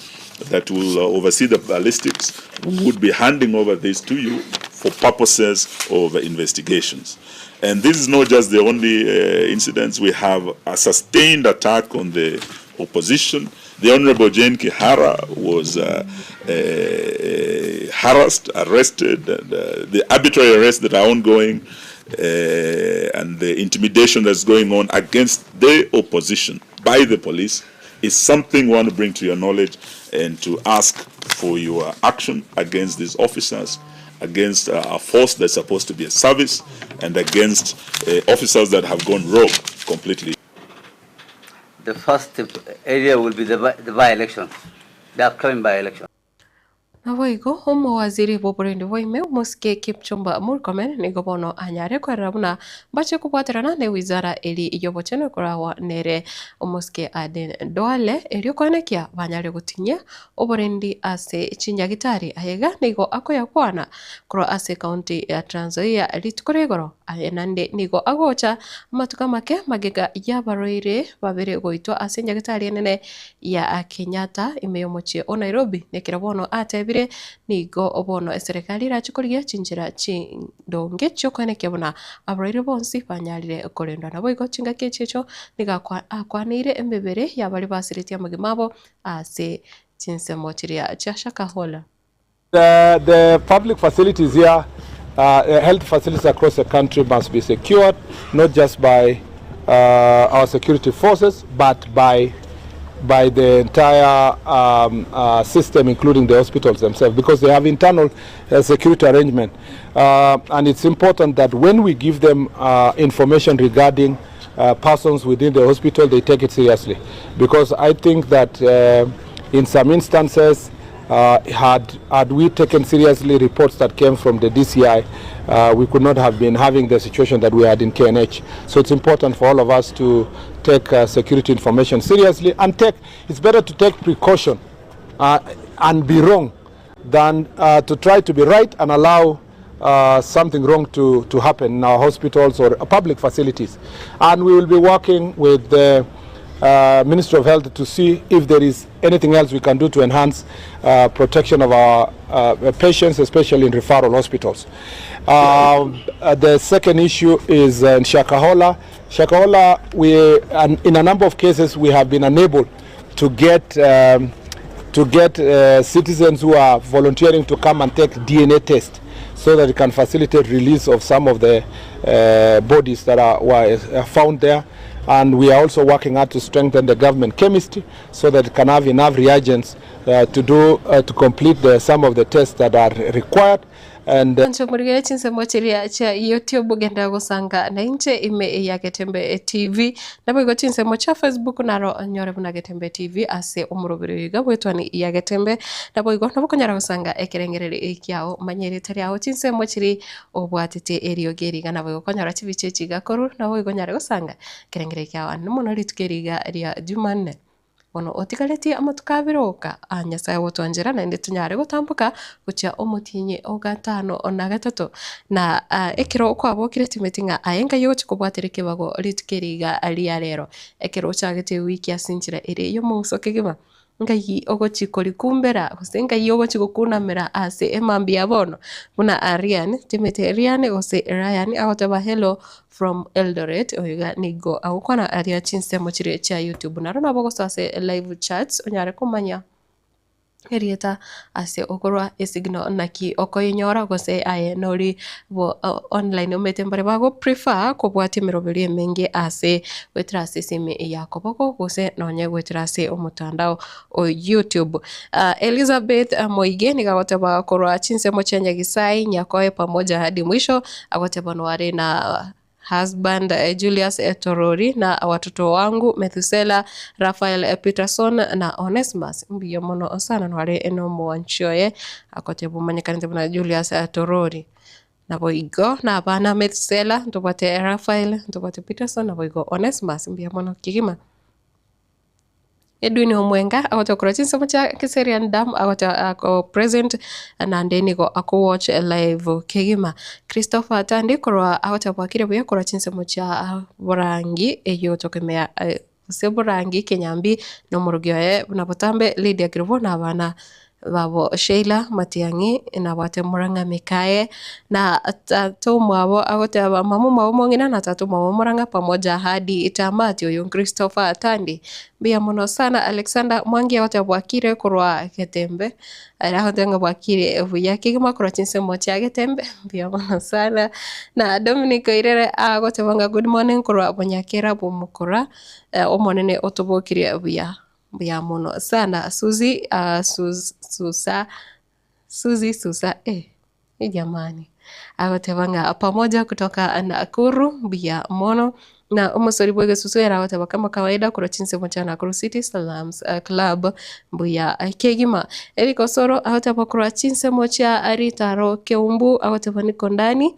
that will oversee the ballistics, we would be handing over this to you for purposes of investigations. And this is not just the only incidents. We have a sustained attack on the opposition. The Honorable Jane Kihara was harassed, arrested, and the arbitrary arrests that are ongoing and the intimidation that's going on against the opposition by the police is something we want to bring to your knowledge and to ask for your action against these officers, against a force that's supposed to be a service, and against officers that have gone rogue completely. The first area will be the by-elections, the upcoming by-elections. Na voigo homo waziri boborende voime moske Kipchumba Murkomen ni gobono anyare kwa rabuna bache kubwaterana ne wizara eli iyobochene kurawa nere moske Aden Duale elio konekia banyare gutinya oborendi ase chinyagitari ayega nigo akoya kwana kuro ase county ya Trans Nzoia litkoregoro ayenande nigo agocha matuka make magega yabaroire babere goitwa ase nyagitari nene ya Kenyatta imeyomochie o Nairobi nekirabono atebire nigo obono serikali rachukuriye chinjira chindonge chokone kebona abaroire bonsi banyarire korenda nabo igo chinga kechecho niga akwanire embebere yabali basiritia magimabo ase chinsemo chiria chashaka hola. The public facilities here, health facilities across the country must be secured, not just by our security forces, but by the entire system, including the hospitals themselves, because they have internal security arrangement. And it's important that when we give them information regarding persons within the hospital, they take it seriously. Because I think that in some instances, had we taken seriously reports that came from the DCI, we could not have been having the situation that we had in KNH. So it's important for all of us to take security information seriously and it's better to take precaution and be wrong than to try to be right and allow something wrong to happen in our hospitals or public facilities. And we will be working with the Ministry of Health to see if there is anything else we can do to enhance protection of our patients, especially in referral hospitals. The second issue is in Shakahola. Shakahola, in a number of cases, we have been unable to get citizens who are volunteering to come and take DNA tests so that it can facilitate release of some of the bodies that were found there. And we are also working hard to strengthen the government chemistry so that it can have enough reagents to complete some of the tests that are required. And Nchomurigere chinse mochiria cha YouTube genda gusanga na inche ime ya Getembe TV nabo igo chinse mocha Facebook naro nyore buna Getembe TV ase umurubiri iga bwetwani ya Getembe nabo igo nabo konyara gusanga ekerengerere ikiao manyere tari aho chinse mochiri obwatete erio geriga nabo igo konyara chibiche chigakoru nabo igo nyara gusanga kerengere ikiao numuno ritukeriga ria Jumanne ono otigaleti amatukabiroka anyasaye wotwanjira na ndi tunyare gutambuka gucia omutinye ogatano ona gatatu na ekiro kwabo kireti metinga ayenga yochi kubwatire kibago ritukeriga alia rero ekiro chagete wiki asinjira ire yo munso kigima ngai ogochi kori kumbera kusenga yogochi gukunamira ase emambi abono muna Ariane timete Ariane ose Ryan agotaba hello from Eldoret oiga nigo agukwana aria chinse mochire cha YouTube narona bogo ase live chats onyare kumanya erieta ase okorwa esigno naki okoyinyora gose aye nori bo online umete bago prefer kubwati mirobiri menge ase wetrase sime yakoboko gose nonye wetrase omutandao o YouTube. Elizabeth Moigeni gawataba korwa chinse mochenya gisai nyakoe pamoja hadi mwisho agoteba nware na husband Julius Torori na watoto wangu Methusela Rafael Peterson na Onesmus mbiyo mono sana nware eno mwanchoye akotebu manyekanite na Julius Torori na boigo na bana Methusela ntobate Rafael ntobate Peterson na boigo Onesmus mbiyo mono kigima Edwin Omwenga agoto kurachinsa mocha Kiserian Dam agoto ako present na ndeni go ako watch live kegima Christopher Atandi korwa agoto bakire buya kurachinsa mocha Burangi eyo tokemea Burangi Kenyambi no murugyoye na botambe Lydia Grivo na bana babo Sheila Matiangi na bate Muranga Mikae na tatu mwabo agote mamu mwabo mongina na tatu mwabo Muranga pamoja hadi itamati oyo Christopher Atandi bia mono sana Alexander Mwangi agote bwakire kurwa Getembe arahotenga bwakire vuya kigima kurwa chinse mocha Getembe bia mono sana na Dominic Irere agote banga good morning kurwa bonyakera bomukora omonene otobokire vuya bia mono sana Suzy Susa jamani agotebanga pamoja kutoka Nakuru bia mono na umusori bwege Susu era agoteba kama kawaida kuro chinse mocha Nakuru City Salams Club buya kegima Eriko Soro agoteba kuro chinse mocha Aritaro Keumbu agoteba niko ndani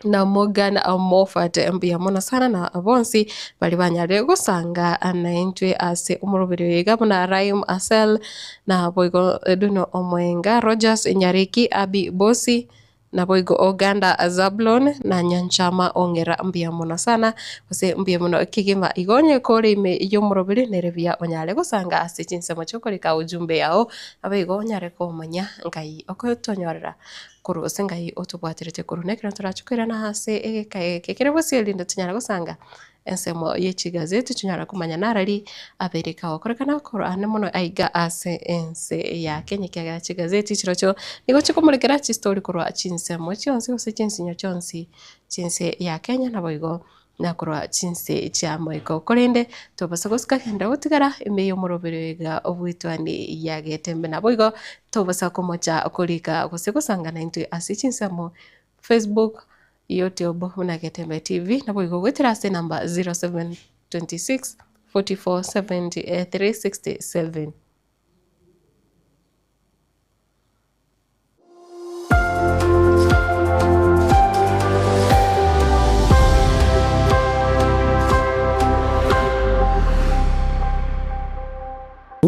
na Morgan Moffat mbia mona sana na Bonsi bali banyare gusanga anaintwe ase umurubiri wega na Raim Asel na boigo Duno Omwenga Rogers Nyariki Abi Bosi na boigo Oganda Zablon na Nyanchama Ongera mbia mona sana ose mbia mona kigima igonye kore ime yomurubiri nerevia onyale gusanga ase chinse mochoko lika ujumbe yao abigo nyare ko manya ngai okotonyorera kuru sengai otubwatirete kuru nekira turachukira na hase kekere bosiyeli ndatunyara gusanga ensemo yechi gazeti tunyara kumanya narari abereka okorekana kuru anemono aiga ase ense ya Kenya kya gazeti chirocho nigo chikomurekera chi story kuru chinsemo chonsi ose chinsinyo chonsi chinse ya Kenya na boigo nakurwa chinse cha moiko korende tobasa gusika kenda utigara imeyo murobirega obwitwani ya Getembe na boigo tobasa komocha okolika gusanga into asichinsamo Facebook YouTube na Getembe TV na boigo gwetira se number 0726 44 70 367.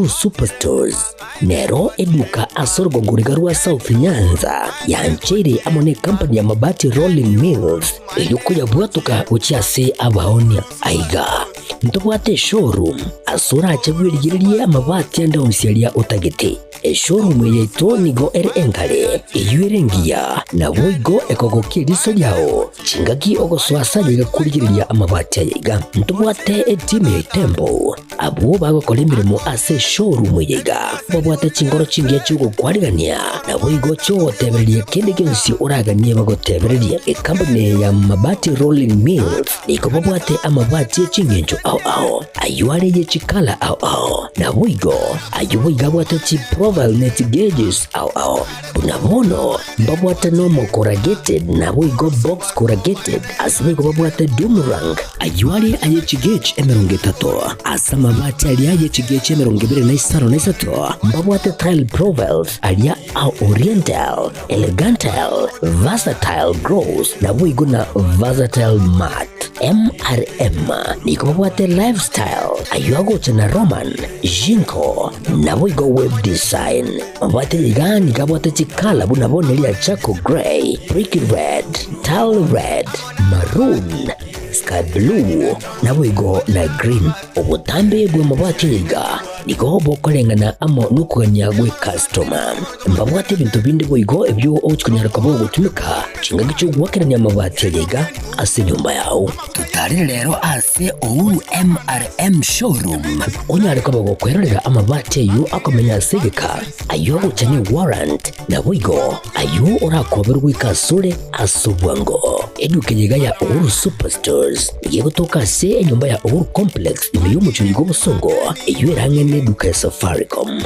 Superstores Nero eduka asorgo nguriga rwa South Nyanza yanchere amone company ya mabati Rolling Mills eyuko yabwatuka uchiase abaonia aiga ntobwate showroom asura achagwirigirie amabati anda usialia utagete showroom yeto nigo engale eyuerengia na boigo ekogokiriso yao chingaki ogoswasa yiga kurigiriria amabati aiga ntobwate team Tembo abo bagokora imirimo ase showroom yiga babwate chingoro chingia chugo kwarigania na boigo cho tebererie kende gensi uraganie bagotebererie company ya mabati Rolling Mills niko babwate amabati chingenjo au ayuare ye chikala au na boigo ayuiga bwate chi Provel net gauges ao bunabono babwate normal corrugated na boigo box corrugated asibigo babwate Dumarang ayuari ayechigage emerongetato asama bati alia ayechigage emerongibere na isaro na isato babwate tile Provels alia au oriental elegantal versatile grows na boigo na versatile mat MRM niko babwate lifestyle ayuago chana Roman Jinko na boigo web design babwate ligani kabwate chikala bunabone lia Chaco Grey, Brick Red, Tile Red, Maroon, Sky Blue, na wigo na Green. Obutambe gwe mabwate liga niko bokolengana amo nukuganya gwe customer. Mbabwate bintu bindi wigo ebyo ochikunyara kabo gutumika chinga gicho gwakeranya mabwate liga ase nyumba yao. Tutari lero ase Ouru MRM showroom. Onyare kabo gokwerera amabwate yu akomenya segeka ayo guchani warrant na wigo ayo orakoberwa ikasure asubwango edukejega ya Ouru Superstores igiye gutoka se enyumba ya Ouru Complex imeyo mucyo gobusongo iyo erangene duka ya Safaricom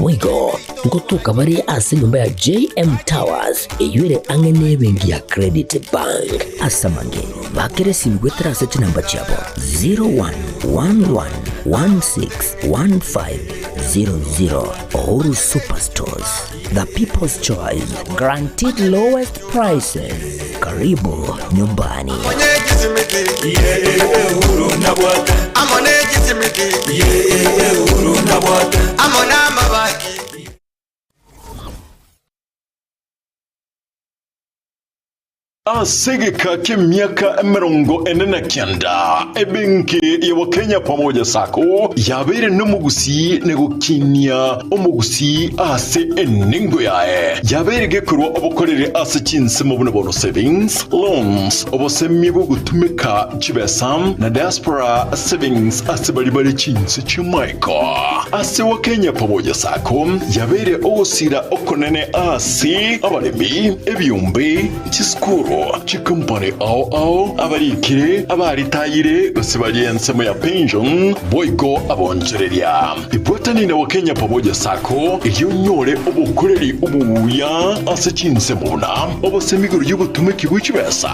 wigo ngotoka bari ase nyumba ya JM Towers iyo ere angene bengi ya Credit Bank asamange bakere simgwetera se namba chabo 0111161500 Ouru Superstores, the people's choice, guaranteed lowest prices. Karibu nyumbani. Asegeka k'emyaka 49 ebenki ya Kenya pamoja sako yabere n'umugusi negukinia umugusi ase eningo yae yabere gekurwa obukorere ase kinse mu buno savings loans obosemi bwo gutumika chibesam na diaspora savings ase bali kinse chimaiko ase wa Kenya pamoja sako yabere ogosira okonene ase abalemi ebyumbe chiskuru chikumpane ao abarikire abaritayire basibaliensemo ya pension boyko abonjereria ibotani na Kenya pamoja sako iyo nyore obukoreri ubuya ase kinse muna obosemigoro y'ubutumiki bw'ikibesa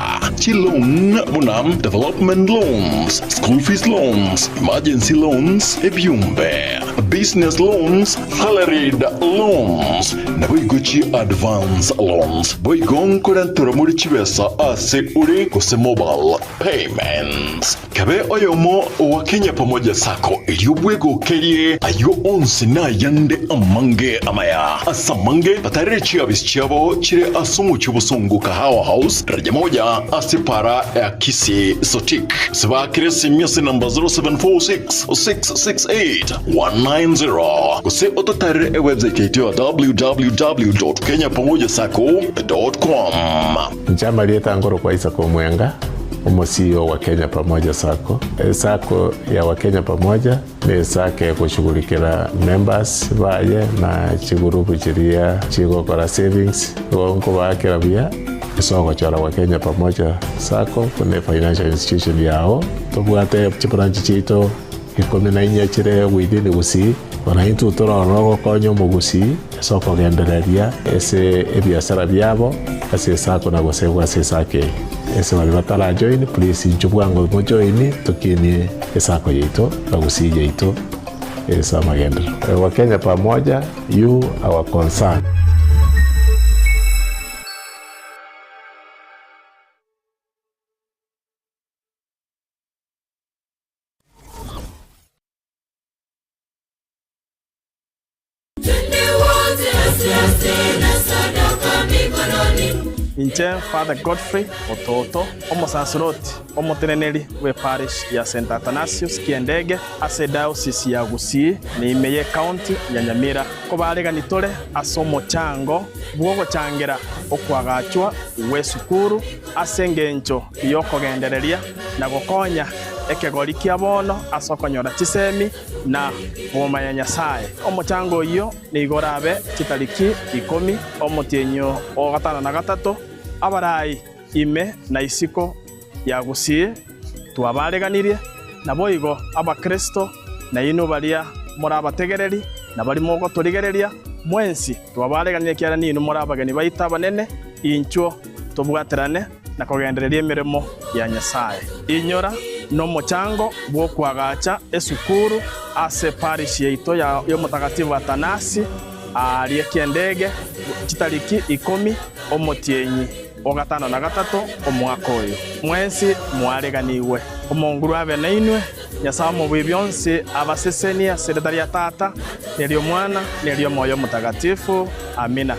loan muna development loans school fees loans emergency loans ebyumbe business loans salaried loans na boygochi advance loans boygon korantora muri kibesa ase uri kuse mobile payments kabe oyomo wa Kenya pamoja sako iliyobwego kerie ayo onsi na yande amange amaya asamange batarechi abisichabo chire asumu chubusongo kahawa house raja moja asipara ya kisi sotik siba kiresi miasi namba 0746-668-190 kuse ototare website yetu www.kenyapamojasako.com. Njama lieta ngoro kwa Isako Mwenga, CEO wa Kenya Pamoja Sako. Sako ya Wakenya Pamoja ni sake kushughulikira members baye na chigurupu chiria chigokora savings wonko bakira bia isoko chara Wakenya Pamoja Sako kune financial institution yao tobwate chibranchi chito ikome na inya chire within gusi wanaintu toro konyo mugusi soko gendereria ese ebiasara byabo ase sako na gosegwa ase sake ese walibatala join please njubwango mo join tukini esako yeito bagusi yeito esa magendo Wakenya Pamoja you our concern. Inche Father Godfrey Ototo omusaceroti omuteneneri we parish ya St. Athanasius Kiendege ase diocese ya Gusii ni Imeye county ya Nyamira ko bareganitore ase omochango bwogochangira okwagachwa wesukuru ase engencho yokogendereria na gokonya ekegori kia bono asokonyora chisemi na boma ya Nyasaye omochango iyo ni igorabe chitariki 10 omotienyo o gatano na gatatu abarai ime na isiko ya Gusii twabareganirie na boigo abakristo na ino baria muri abategereri na bari mogo turigereria mwensi twabaregania kiara nino morabagani baita banene incho tobwaterane na kugendereria emirimo ya Nyasaye inyora no mochango bwo kwagacha esukuru ase parish yaito ya Mutagatifu Atanasi arie Kiendege chitariki 10 omotienyi ogatano na gatatu omwaka oyo mwensi mwareganiwe omonguru abenainwe Nyasaye mu byonse abasesenia sekretari ya tata nelio mwana nelio moyo mutagatifu amina.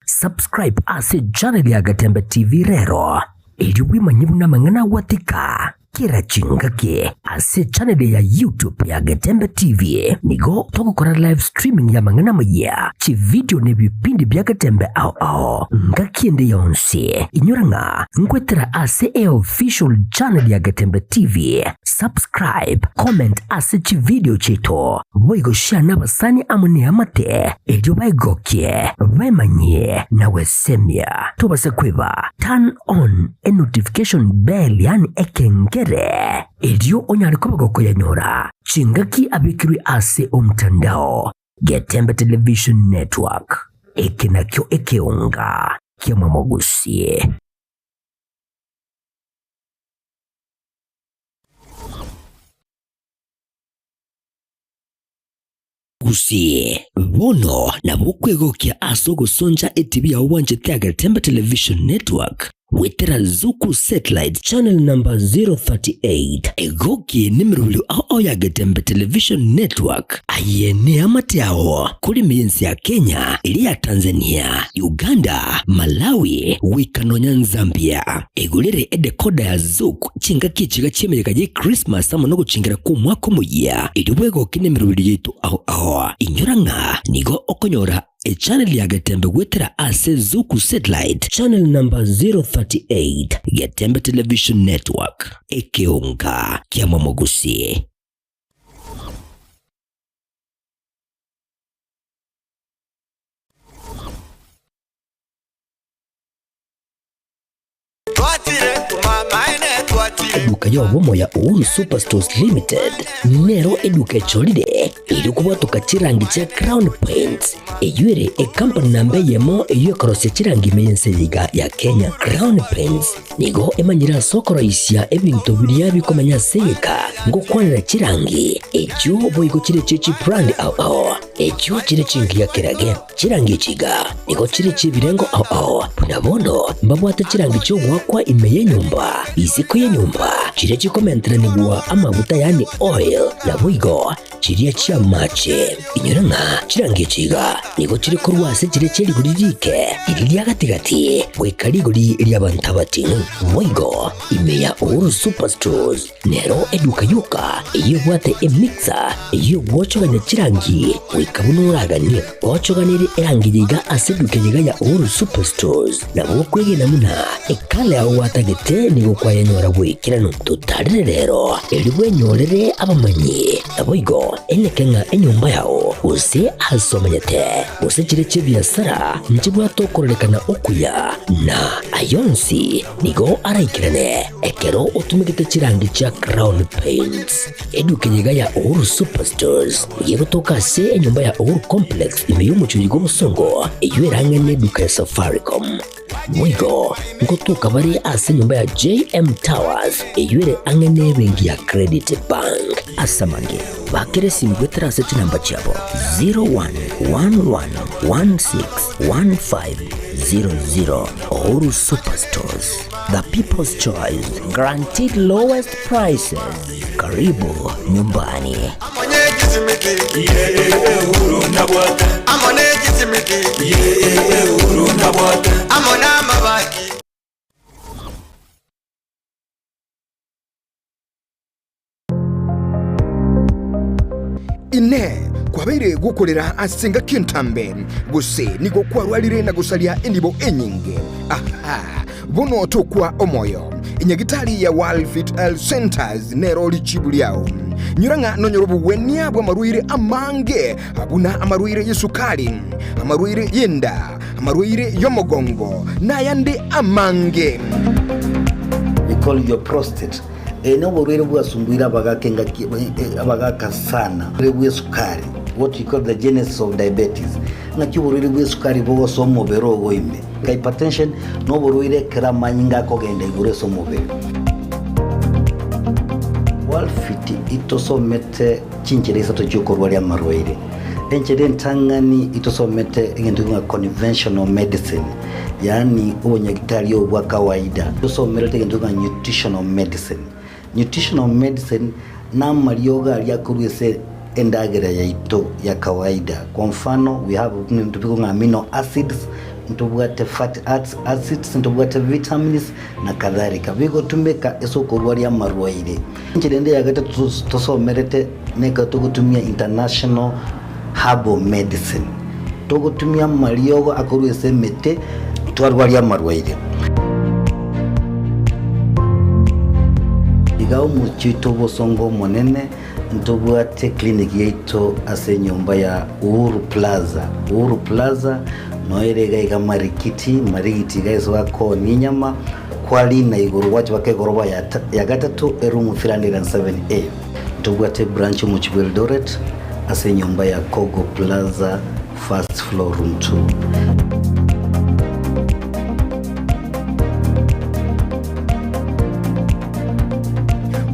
Subscribe ase channel ya Gatembe TV rero ili wimanyibu na mangana watika kira chingake ase channel ya YouTube ya Gatembe TV nigo toko kora live streaming ya mangana maya chi video ne bipindi bya Gatembe ao ngakiende yonse inyoranga ngwetera ase official channel ya Gatembe TV. Subscribe, comment ase chi video cheto boigo share na basani amune amate ejo baigokie bemanye na wesemia tobase kweba turn on a notification bell yani ekengere ejo onyari kobagoko yanyora chingaki abikiri ase omtandao Gatembe Television Network ekenakyo ekeonga kiamamogusie. Gusie bono na bukwegokia asogo sonja etibi ya uwanje tia Gatembe Television Network wetera Zuku Satellite Channel number 038 egoki nimero ao ya Gatembe Television Network ayene amatiao kuri miensi ya Kenya ili ya Tanzania, Uganda, Malawi, Wikanonya, Zambia egulere edekoda ya Zuku chinga kichiga chimereka je Christmas ama no chingira ku mwaka muya edwego kinemero yetu ao inyoranga nigo okonyora a channel ya Gatembe wetera ase Zuku Satellite Channel number 038 Gatembe Television Network ekeonga kiamamogusie. Eduka yo bomo ya Uhuru Superstores Limited nero eduka cholide ili kubwatuka chirangi cha Crown Paints eyure e company nambe yemo eyo korose chirangi meyense liga ya Kenya. Crown Paints nigo emanyira sokoro isia ebintu biriya bikomanya seka ngo kwanira chirangi ejo boygo chire chichi brand ao ejo chire chingi ya kirage chirangi chiga nigo chire chibirengo ao punabono mbabwata chirangi cyo gwakwa imeye nyumba iziko ye nyumba chire chikomentra nigwa amavuta yani oil na boygo chiriya chia mache inyoranga chirangi chiga nigo chire korwase chire chiri guririke iriya gatigati wekarigori iriya bantabati boygo imeya Uhuru Superstores nero eduka yuka iyo bwate emixer iyo bwochoganya chirangi wekabunuragani bwochoganire erangijiga aseduke jiga ya Uhuru Superstores na bokwege namuna ekale aho watagete nigo kwa yanyora wekirano tutarire rero elibwe nyorere abamanyi aboigo enekenga enyumba yao use asomanyete use chire chibiasara njibwa tokorekana okuya na ayonsi nigo araikirane ekero utumikite chirangi cha Crown Paints eduke jiga ya Uhuru Superstores yego toka se enyumba ya Uhuru Complex imeyumucho yigo musongo eywerangene duka ya Safaricom mwigo ngotuka bari ase nyumba ya JM Towers eyure angene bengi ya Credit Bank asamange bakere simbwetera ase chinamba chabo 0111161500 Uhuru Superstores, the people's choice, guaranteed lowest prices. Karibu nyumbani. Ine kwabeire gukorera asenga kintambe guse nigo kwarwalire na gusalia endibo enyinge aha bono tokwa omoyo inyagitali ya World Fit Health Centers nero lichibuliao nyuranga nonyorobu wenia bwa marwire amange abuna amarwire yesukali amarwire yenda amarwire yomogongo na yandi amange. We call your prostate. No borwire bwa sumbwira bagakenga abagaka sana bwe sukari, what we call the genesis of diabetes. Ngaki borwire bwe sukari bo somo bero goime. Hypertension no borwire kera manyinga ko genda igure somo bero. Walfiti itosomete chinchereza to jokorwa ya marwaire. Enchede ntangani itosomete ngendu nga conventional medicine. Yani unyagitari wa kawaida. Itosomete ngendu nga nutritional medicine. Nutritional medicine na marioga aliakuruese endagera ya ito ya kawaida. Kwa mfano we have amino acids, ntubwate fatty acids, ntubwate vitamins na kadhalika. Bigo tumeka eso kurwari ya marwaire. Nchidende ya gata tusomerete neka tugutumia international herbal medicine. Tugutumia marioga akuruese mete tuarwari ya marwaire. Igao muchito bosongo monene ntubwate clinic yeito ase nyumba ya Uhuru Plaza. Uhuru Plaza noerega iga marikiti guys wako ninyama kwali na iguru wachi wake goroba ya gatatu erumu 307A. Ntubwate branch mu Eldoret ase nyumba ya Kogo Plaza first floor room 2.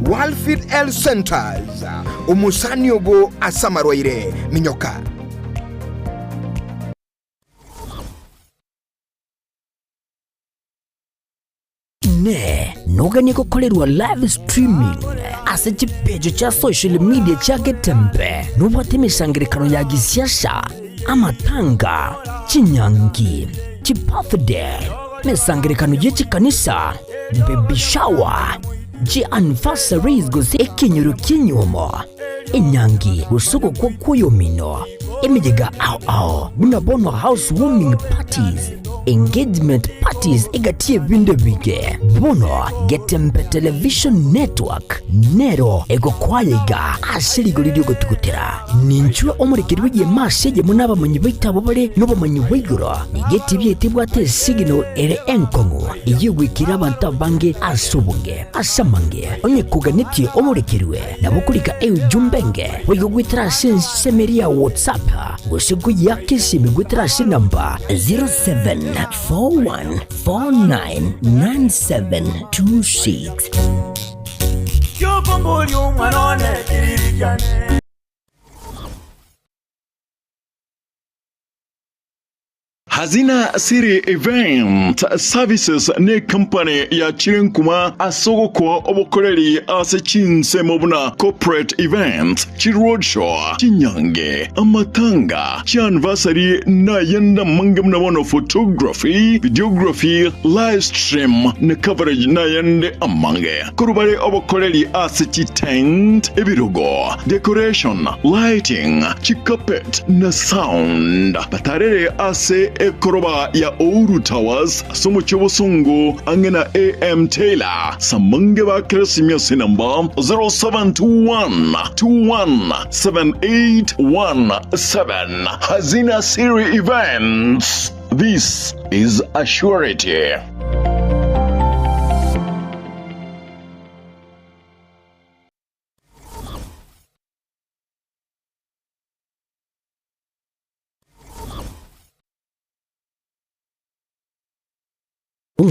Walfit L Centers umusani obo asamarwaire minyoka. Ne noganye gukorerwa live streaming ase chipejo cha social media cha Getembe nubwate imisangirikano ya gisiasha amatanga chinyangi chibirthday misangirikano yechikanisa baby shower anniversaries gose ekinyuru kinyomo inyangi usuko kwa kuyomino imijiga ao bunabono housewarming parties engagement parties egatie binde bige bono Getembe television network nero ego kwaiga ashirigo lidio gotugutera ninchwe omurikirwe ye masege munaba manyi baitabo bare no bamanyi baigura igeti byetibwate signal ere enkongo iyigwikira abantu bange asubunge asamange onye kuganitie omurikirwe nabukulika jumbenge wigwitira semeria WhatsApp gosigu yakisi migwitira namba 0741499726. Yo bombolio mwanone kiririgane. Hazina Siri Event Services ne company ya Chirinkuma asogoko obokoreri ase chinse mobuna corporate event chiroadshow chinyange amatanga anniversary na yenda mangamna mono photography videography live stream ne coverage na yende amange kurubare obokoreri ase tent ebirogo decoration lighting carpet na sound batarere ase ekoroba ya Ouru Towers somo chobosungu angena AM Taylor samange ba Kresimia number 0721217817. Hazina Siri Events, this is a surety.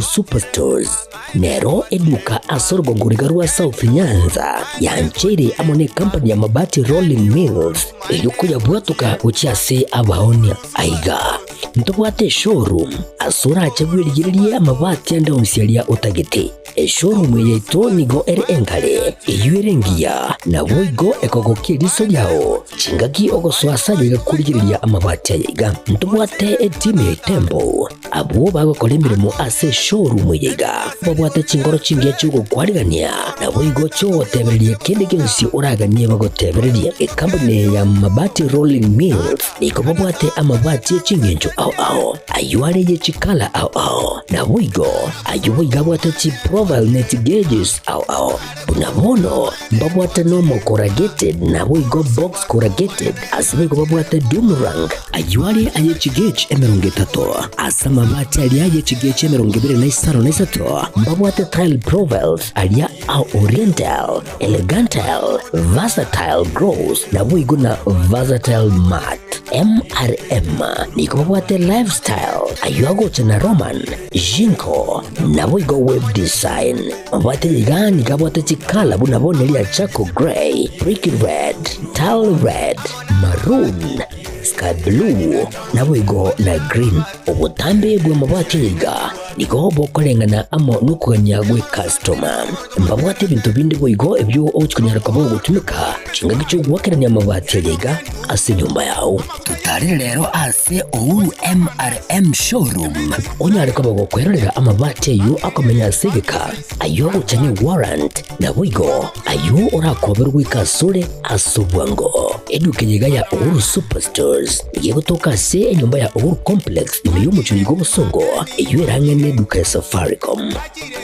Superstores nero eduka asorgo ngurigarwa South Nyanza yanchere amone company ya mabati Rolling Mills eyuko yabwatuka uchiase abaonia aiga ntobwate showroom asura achabwirigiriye amabati andonsialia utagete showroom yeto nigo engale eyuerengia na boigo ekogokiriso yao chingaki ogoswasa yiga kurigiriya amabati aiga ntobwate etime tembo abo bagokora emirimo ase showroom yega babwate chingoro chingia chugo kwarigania na boigo chotebererie kende gionsi uraganie bagotebererie ekambuni ya mabati rolling mills niko babwate amabati chingenjo ao ayuare ye chikala ao na boigo ayuiga bwate chi profile net gauges ao unamono babwate normal corrugated na boigo box corrugated asibigo babwate Dumarang ayuare aye chigage emerongetato asa mabati alia aye chigage emerongibere na isaro na isato babwate tile profiles alia au oriental elegantal versatile gross na boigo na versatile mat MRM niko babwate lifestyle ayuago chana Roman Jinko na boigo web design babwate yigani kabwate chikala bunabone lia Chaco Grey, Brick Red, Tile Red, Maroon, Sky Blue na boigo na Green obutambe bwe mabwate yiga niko bokolengana amo nukuganya gwe customer mbabwate bintu bindi boigo ebyo ochikunyara kabo gutumika chinga gicho gwakeranya mabwate yiga ase nyumba yao tutari rero ase Ouru MRM showroom onyare kabo gukwerera amabwate yu akomenya sigika ayo uchanye warrant na boigo ayo urakoberwa ikasure asubwango eduke yiga ya Ouru Superstores yego toka se nyumba ya Ouru Complex imiyo muchuligo busongo iyo irangene duka ya Safaricom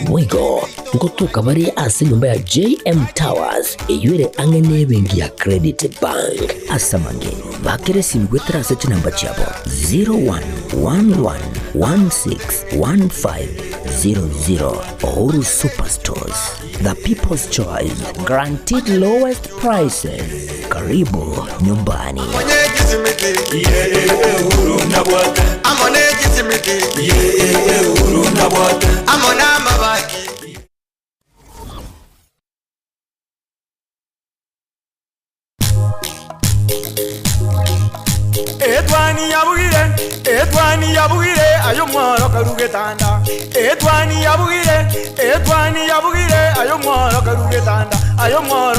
boigo ngotoka bari ase nyumba ya JM Towers iyo ire angene bengi ya Credit Bank asamange bakere simgwetera ase namba chabo 0111161500 Ouru Superstores, the people's choice, guaranteed lowest prices. Karibu nyumbani. Etwani yabugire ayo mworo karugetanda etwani yabugire ayo mworo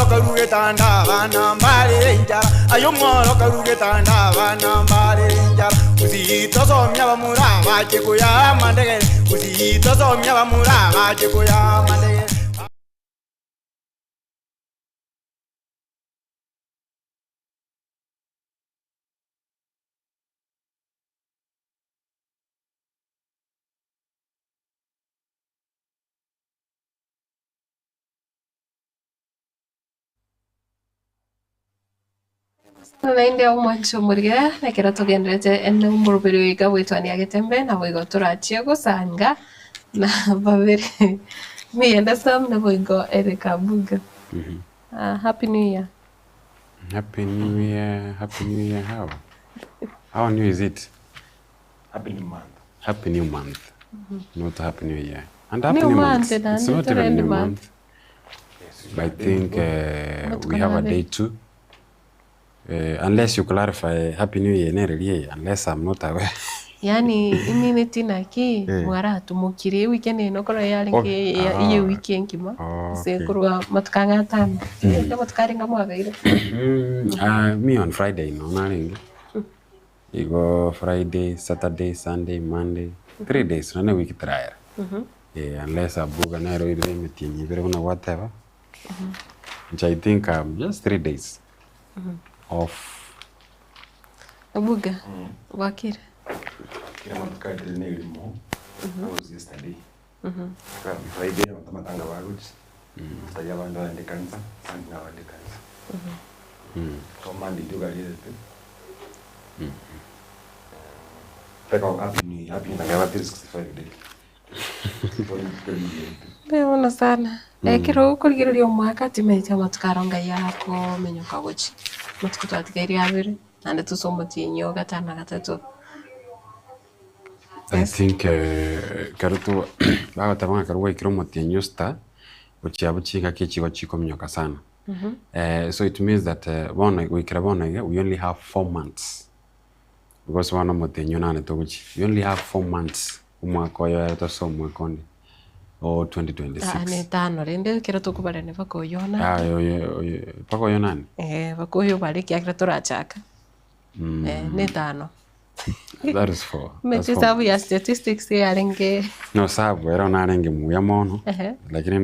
karugetanda bana mbare njara ayo mworo karugetanda bana mbare njara uzito somya bamura baje kuya mandege uzito somya bamura baje kuya mandege. Nainde omwancho muriga nekera tugendete ene umurubiri wiga witwania Getembe na boigo turachie gusanga na babere mienda sam na boigo Erika Buga. Happy New Year. Happy New Year. How new is it? Happy New Month. Happy New Month. Not Happy New Year. And Happy New Month. It's not even New Month. But I think we have a day too. Unless you clarify Happy New Year, unless I'm not aware. Yani immunity na ki mwara tumukire weekend no kora yalinge iye weekend kima se kurwa matukanga tano ndio matukaringa mwagaire me on Friday no nalinge you go Friday, Saturday, Sunday, Monday 3 days na week trial unless abuga na ro ile meeting vile kuna whatever which I think just 3 days off abuga wakira kila matukaje ni ilimo was yesterday Friday na matanga baruts tayari bando ande kanisa sana wande kanisa so Monday do gari peka happy na gaba 365 day Beona sana kiro ukurigiria umwaka timeja matukaronga yako menyoka gochi matukutwatigairia abiri ande tusomotinyo gatana gatatu. I think karuto baga tabanga karuwa ikromotia nyosta uchiabu chinga kichigo chiko mnyoka sana. So it means that we only have 4 months because one motenyo nane toguchi we only have 4 months umwaka yo to mwakondi or 2026 ne tano rende kira tukubarene bakoyona bakoyona bakoyo bari kya kira turachaka ne tano That is for. Mechi sabu ya statistics ya renge. No sabu era na renge mu ya mono. Lakini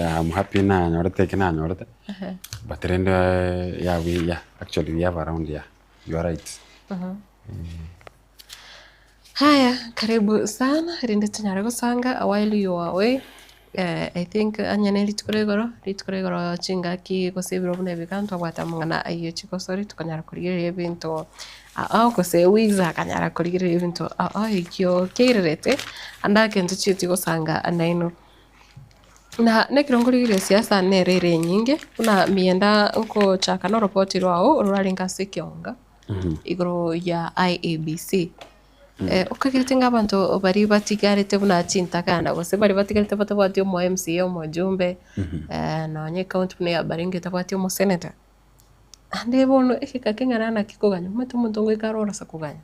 I'm happy na nyorete kina nyorete. But rende actually we have around here. You are right. Haya, karibu sana. Rende tunyara gusanga while you are away. I think anyane litukuregoro chinga ki gusibiro bune bikanto gwata mungana ayo chiko sorry tukanyara kurigirira ebintu kose wiza kanyara kurigirira ebintu ikyo keirerete andake ntuchiti gusanga anaino na nekirongorigire siasa nerere nyinge kuna mienda nko chaka no report rwao ruraringa sekionga igoro ya IEBC ukagirite ngabantu bari batigarite buna chintakana gose bari batigarite batabwati mu MCA mu jumbe na nye count bune ya baringe tabwati mu senator ande bono ekikakengana na kikoganya mutu muntu ngo ikarora sakuganya.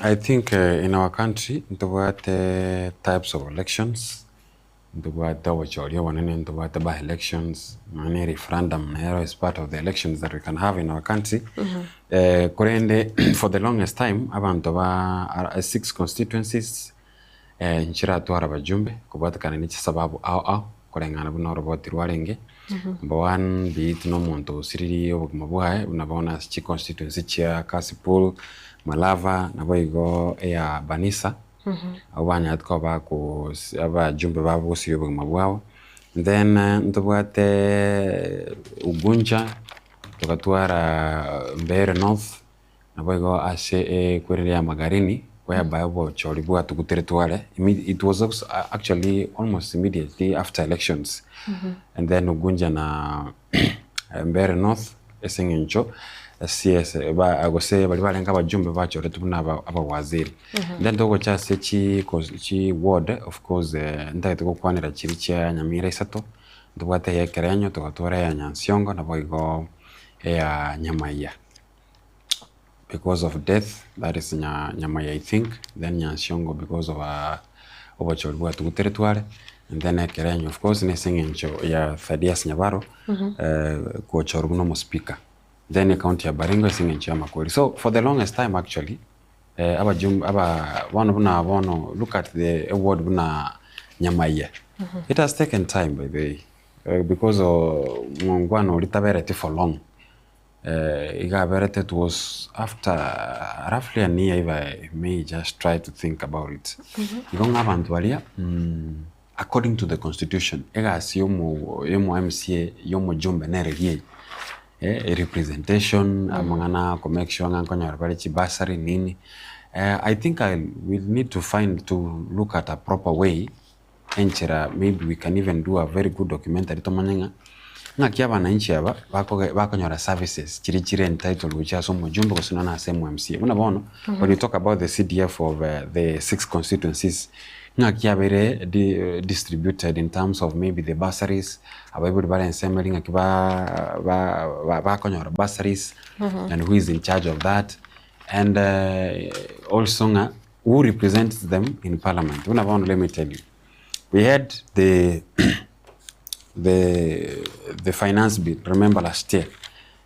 I think in our country ntobwate types of elections ntobwate wachori wanene ntobwate by elections many referendum na is part of the elections that we can have in our country. Kurende for the longest time abantu ba 6 constituencies nchira twara bajumbe kubata kana ni sababu kurengana buno roboti rwarenge mbawan bit no muntu siriri obugmabuhaye unabona chi constituency chia Kasipul Malava naboigo ya Banisa abanya atko ba ku abajumbe babo siyo obugmabwao then ntobwate Ugunja tukatwara Mbeere North naboigo ase kwerere ya Magarini whereby chori bwa tukuteretwale. It was actually almost immediately after elections. And then Ugunja na Mbeere North esengencho CS ba agose bali balenga bajumbe bachore tubuna aba waziri. Then togo cha chi ward of course ndaye tukukwanira chiri cha Nyamira isato ndubwate ya Kerenyo tukatwara ya Nyansiongo naboigo ya Nyamaiya. Because of death, that is Nyamaiya, I think. Then Nyansiongo because of obachorwa to territory. And then Kerenyo, of course, nesengencho ya Thadias Nyabaro, kuochorwa no speaker. Then a county ya Baringo sengencho ya Makori. So for the longest time, actually, look at the award buna Nyamaiya. It has taken time, by the way, because of Mongwano ritaberete for long. It was after roughly a year, if I may just try to think about it. According to the constitution, yomo MCA, yomo jumbe neregie, representation, amangana connection, ankonya rabarichi basari nini. I think I will need to look at a proper way. Maybe we can even do a very good documentary to ngakia bananchi aba bakonyora services chirichire entitled which are some jumbo kusuna same MCA unabono when you talk about the CDF of the 6 constituencies ngakia bere distributed in terms of maybe the bursaries abaibu bare ensemble ngakiba bakonyora bursaries and who is in charge of that and also who represents them in parliament unabono. Let me tell you, we had the finance bill, remember last year.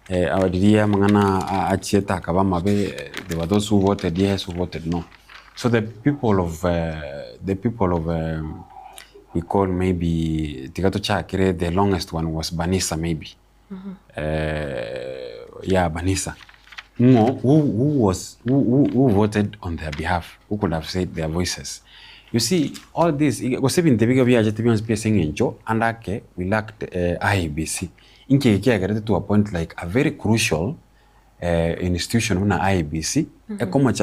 Our dear Mangana Achieta Kabamabe, there were those who voted yes, who voted no. So the people of we call maybe Tigato Chakire, the longest one was Banisa, maybe. Banisa. No, who voted on their behalf? Who could have said their voices? You see, all this, we lacked IEBC. Inke to a point like a very crucial institution IEBC.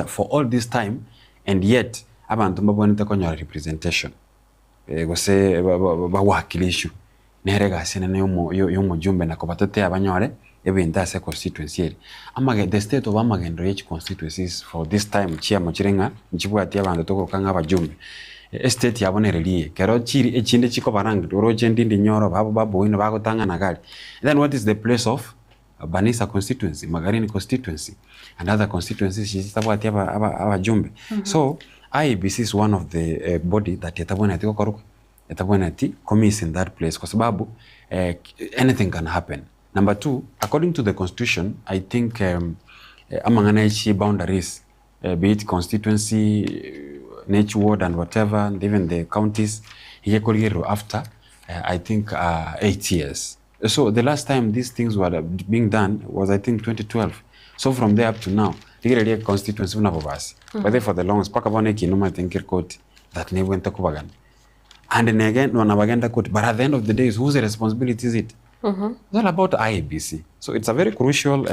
For all this time, and yet, abantu mbaboneta konyo representation. Gose bawakilishu. Nerega sene yomo jumbe na kobatete abanyore ebinta se constituency. The state of Amagen reach constituencies for this time chia mochirenga nchibwati abantu toko kanga abajumbe. Estate yabone relie kero chiri echinde chiko barang roje ndindi nyoro babo ino bago tanga nagali. Then what is the place of Banisa constituency, Magarini constituency, and other constituencies chitabwati abajumbe. So IEBC is one of the body that yatabone atiko koruko yatabone ati commits in that place kwa sababu anything can happen. Number 2, according to the constitution, I think amangana ichi boundaries be it constituency, nature ward and whatever, and even the counties, after, I think, 8 years. So the last time these things were being done was, I think, 2012. So from there up to now, the constituency of us. But then for the longest, that never went to Kubagan. And then again, but at the end of the day, whose responsibility is it? It's all about IEBC. So it's a very crucial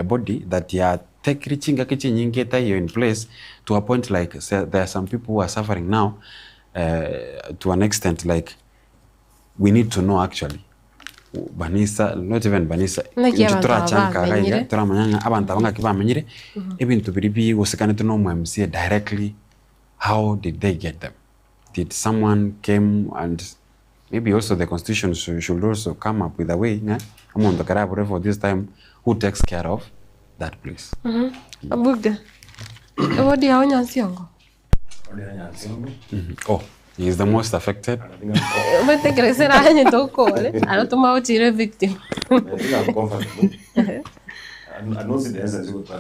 body that you are reaching in place to a point like there are some people who are suffering now to an extent like we need to know actually. Banisa, not even Banisa. Directly, how did they get them? Did someone came and maybe also the constitution should also come up with a way, for this time, who takes care of that place? Oh, he is the most affected. But the Gresera and Toko, I don't know how to victim. I know the essence of the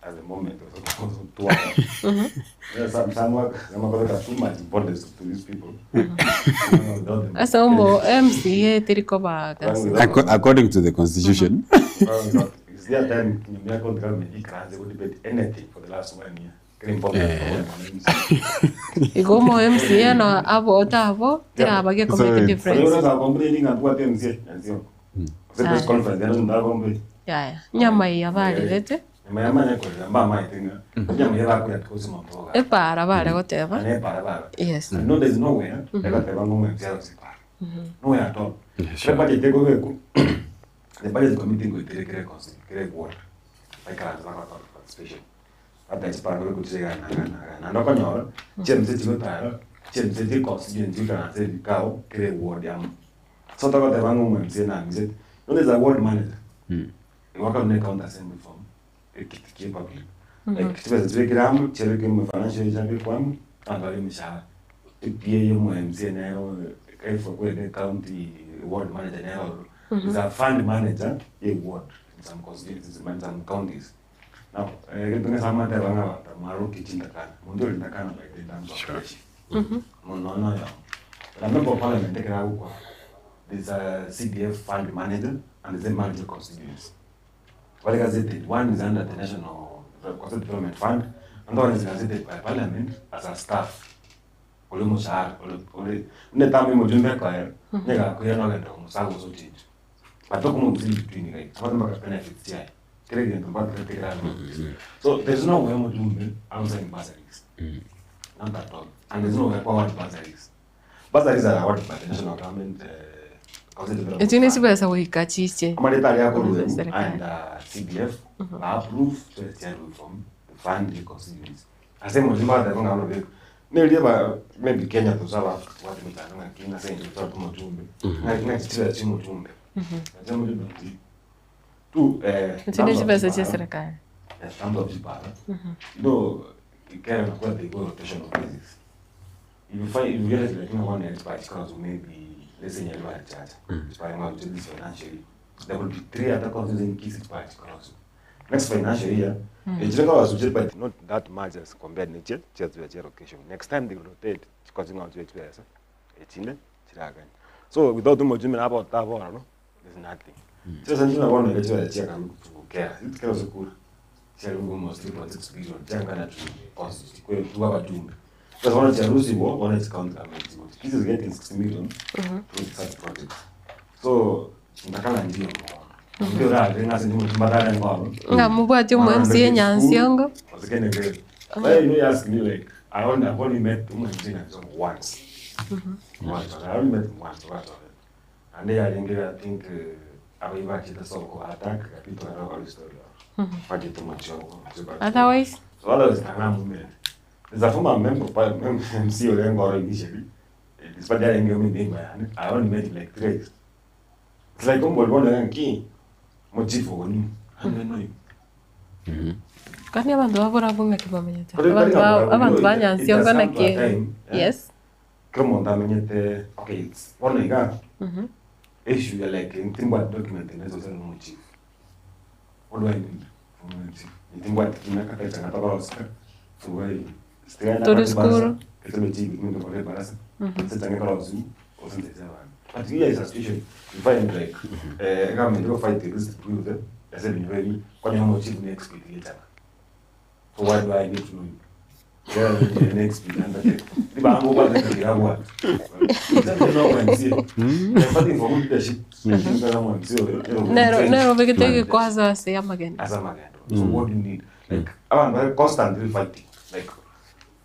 at the moment. Some too much importance to these people. According to the constitution. It's their time in the government, they would debate anything for the last 1 year. Igomo MCA no abo otavo tira abage community difference. Yeah, nyama ya bali lete. Para bale whatever. Yes. No, there's nowhere. Nowhere at all. The budget committee will create water. I can't participation. At the part of the and no conor, James James constituency can say cow, create water. So talk about the one woman saying, no, there's a ward manager. You work on the counter assembly form. Keep public. Like, it's very gram, cherry financial example, and very Michelle. The PA for the county ward manager now. Is a fund manager, a ward in some constituencies and some counties. Now, everything is a matter of Maroki Chintakan, Mundur in the Canada, like the terms of operation. No. But I'm not for parliament, take a there's a CDF fund manager and there's a manager constituency. What I said, one is under the National Development Fund, and the one is gazetted by parliament as a staff. So there's no way Mujumbe outside bursaries. Not at all. And there's no way powered bursaries. Bursaries are awarded by the national government. It's in a way, Kachiche. And CDF approve to from the fund the constituencies. I say Mujumbe, maybe Kenya to solve what we are Kenya saying to talk to Mujumbe. Next to Mujumbe. Two, no, you can't afford the rotation of basis. If you find, if you realize that one expert because maybe let's say you're at charge, out to this financially, there will be 3 other causes in key experts. Next financial year, the general was rejected, but not that much as compared to the location. Next time they rotate, causing out to experience. So without the Mojim about that one, there's nothing. Just until I want to get check and care. It's kind of cool. Shall we almost 3.6 billion? Jankana to have a doom. Because one of the Rusi war, one is counter. This is getting 60 million to such projects. So, in the calendar, Namubati umwemzie Nyansiongo. You ask me like I only met once. I only met once. And they I think I the so attack people are story. Otherwise, so otherwise there's a former member of MC Olengo initially. Despite that I only met like 3. It's like one key. Motivo woni hano kani abantu babura bunga kibamenyete abantu banyansiongo na ke yes como ndamenyete okay it's one iga issue like in timba document in social motive what do I need from motive Nitingwa kinaka tanga tabaroska. Fuwai. Tuliskuru. Keseme chibi mimi ndo kwa barasa. Sasa ngeka rozu. Osenteza bana. But here is a situation you find like government go fight this with them. I said in very kwa nyamo chibi next week later. So why do I need to know you? Yeah, the next week and that. The bango was the yawa. That's no one see. Fighting for leadership. Nero vekitege kwaza ase amagendo. As amagendo. So what do you need? Like abantu constantly fighting. Like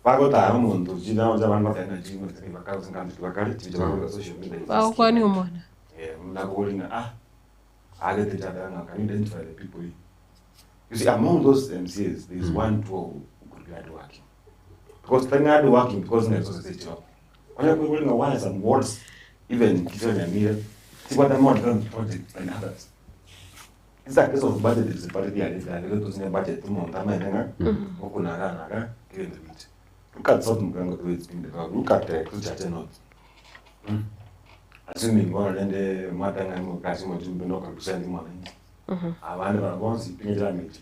bagota umuntu jina uza abantu batanga jina tani bakauza ngambi bakali tibyo bakora social media. Ba kwani umona. Mnagolinga agete jadanga can identify the people. You see among those MCs there is 1-2 who could be hard working. Because they're hard working because they're society job. When you're going to wire some words, even Kiswahili and Mira, see what I'm more different projects than others. It's a case of budget is a party idea. They go to the budget to Montana and Okunaga, getting the beat. Look at something going to it in the look at the church notes. Assuming one and the matter and Casimo to be no representing money. I wonder once you pay damage.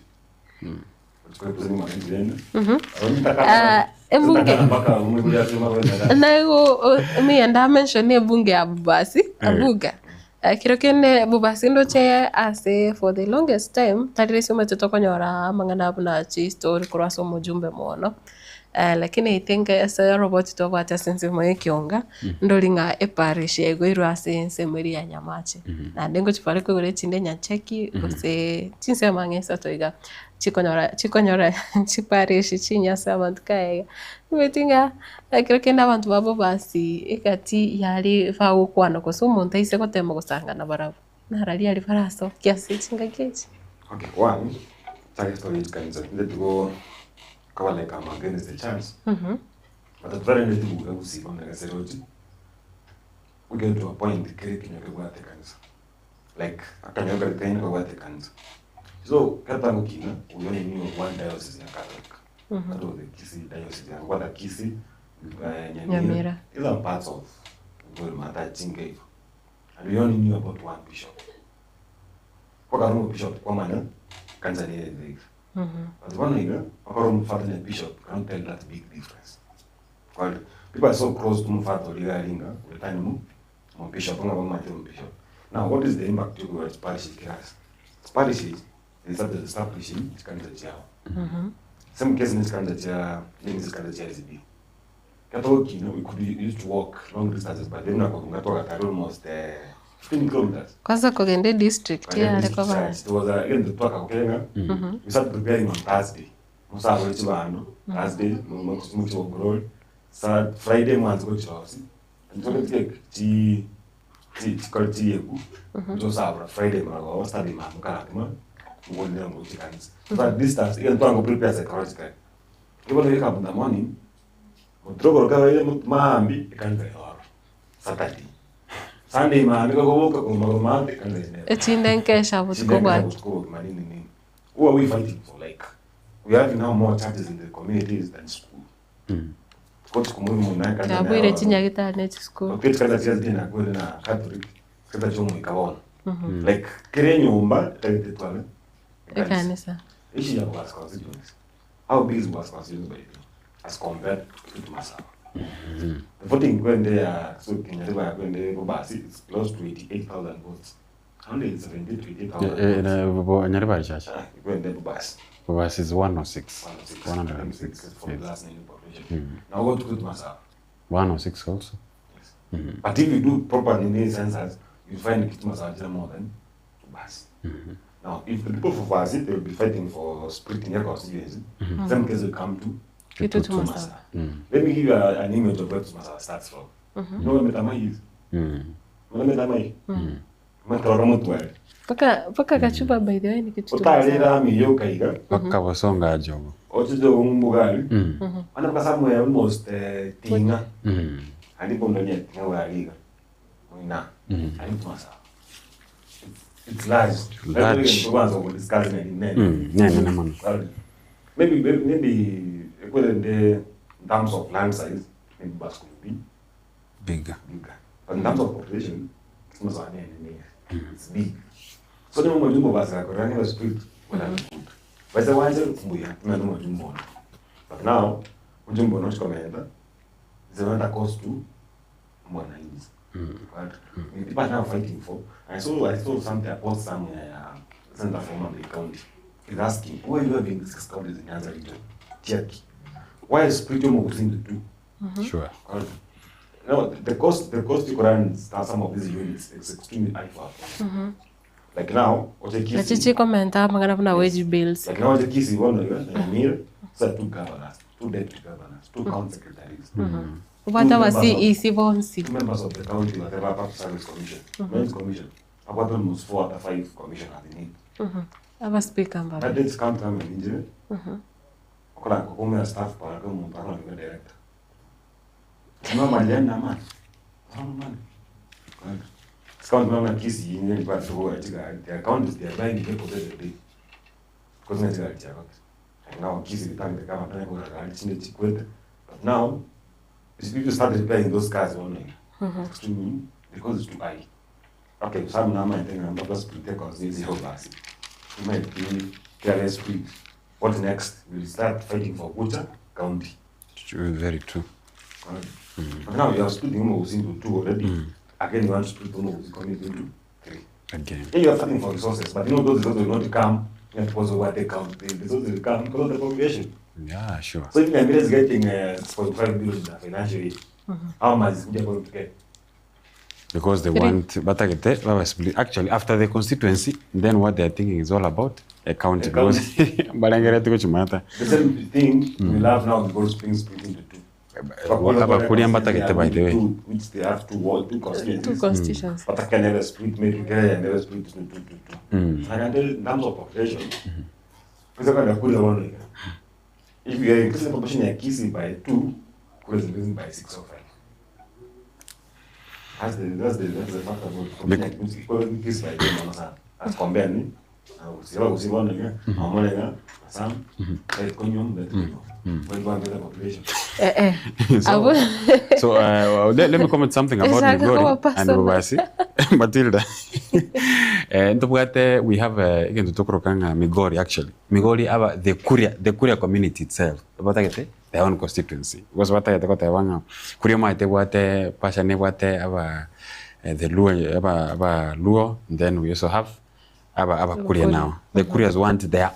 Nago mi anda mention ne bunge ya Bubasi abuga kirokene Bubasi ndo che ase for the longest time tarisi umetoka konyora mangana buna chi story kurasa mujumbe mono lakini I think esa robot to bata sense moye kionga ndolinga eparish yego irase semeri ya nyamache na ndengo chipare ko ure chinde nyacheki ose chinse mangesa toiga chikonyora chiparish chinya sabantu kaega wetinga creo que n'abantu babo basi ekati yali fawo kwana ko so monta ise ko temo gusangana barabo narali ali faraso kiasi chinga kechi. Okay, one target story kinds of let go kawa like I'm against the chance. But the very next thing we see on the research, we get to a point creating a good cancer. Like a canyoga kind of what cancer. So Katamukina, we only knew one diocese in Catholic. That was the Kisi diocese. And what a Kisi, Nyamira, these are parts of Mata Chingave. And we only knew about one bishop. Pokarumu Bishop, Kwamana, Kanzania. But one nigga, Akarum Father and Bishop can't tell that big difference. Well, people are so close to Mufato Ligaringa, with time, Bishop, Bishop. Now, what is the impact to towards parishes? Parishes is that establishing this kind of jail. Some cases in this kind of jail, this kind of jail is big. Catholic, we could used to walk long distances, but then I got almost 15 kilometers. Kwanza kogende district ya lekova. It was again the talk of Kenya. We started preparing on Thursday. Musa walichi bano. Thursday, mucho grol. Friday months go church. And so we take tea yeku. Sabra Friday marago study ma mukaratima. Wonde ngo chikans. But distance again to prepare psychological. People wake up in the morning. Mudrogo kawaida maambi ikanza yoro. Saturday. Sunday ma niko kuvuka kumagomate kanene. Echinde nkesha butukobwa. Who are we fighting for? Like we have now more churches in the communities than school. Coach kumuhimu na kanene. Tabwire chinya kita net school. Okay, tukanda chiazi tena kweli na Catholic. Kata chomo ikabona. Like kire nyumba tete twale. Ekanisa. Ishi ya was constituents. How big is was constituents by as compared to Masaba? The voting when they are so when they go back, it's close to 88,000 votes. 170 to 88,000. Nyaribari church. When they go back. Bubasi is 106. 106 for the last name population. Now go to Masaba. 106 also. Yes. But if you do proper in census, you find Masaba more than Bubasi. Now, if the people for Bubasi, they will be fighting for splitting their constituency. Some cases will come to Masaba. Let me give you an image of where Masaba starts from. You know where Metamai is? Where Metamai? Metamai. Paka kachuba by the way ni kitu. Utalira miyo kaiga. Paka wasonga ajogo. Ochizo umbugali. Anapasa mwe almost tinga. Alipo ndonye tinga wa liga. Mwina. Alipo Masaba. It's large. Large. We'll discuss it. Maybe equivalent in terms of land size, maybe Bas could be bigger. But in terms of population, it's not it's big. So the moment you Bas are running a street, well, good. Basi wanje kumbuya tumeenda mjumbo. But now mjumbo not komenda. Zinaenda cost to mwananchi. But people are now fighting for. I saw something about somewhere Senator from the county. He's asking, why are you having 6 counties in Nyanza region? Check. Why is split between the two? Sure. No, the cost to run some of these units is extremely high for us. Like now, Chichi komenta magana na wage bills. Like now, the case is one here, so 2 governors, 2 deputy governors, 2 county secretaries. What was CEC bonsi? 2 members of the county, whatever public service commission, men's commission. About almost 4 or 5 commissioners they need. Aba speaker mbaba. That dates come in engineer. Okula kukume staff para kama mpaka na director. Kama maliana man. Man. Account mama kisi yini kwa sababu the account is there buying the day. Because na tiga tiga. Now kisi bitanga kama tena kwa gari chini chikwete. But now these people started replying those cars online. Because it's too high. Okay, some now might think I'm not supposed to take us easy over. You might be careless free. What next? We'll start fighting for Bucha County. True, very true. But now you have split Imo into 2 already. Again, you want to split Imo into 3. Again. Yeah, you are fighting for resources, but you know those resources will not come because of what they count. The resources will come because of the population. Yeah, sure. So if the America is getting 45 billion financially, how much is Bucha going to get? Because they want, but actually after the constituency, then what they're thinking is all about a county. The same thing we have now because being split into 2. By the way. Which they have 2 constituencies. 2 constitutions. But I can never split, maybe can never split into 2. And I tell in terms of population, because I can one. If you are increasing the population in Kisi by 2, because increasing by 6 or 5. That's the fact about increase by 10 as compared So let me comment something about Migori and Bobasi. Matilda. We have again to talk about Migori actually. Migori have the Kuria community itself. Their own constituency. Because what I got a Kuria might what Pashane what the Luo, then we also have Kuria now. The Kurias want their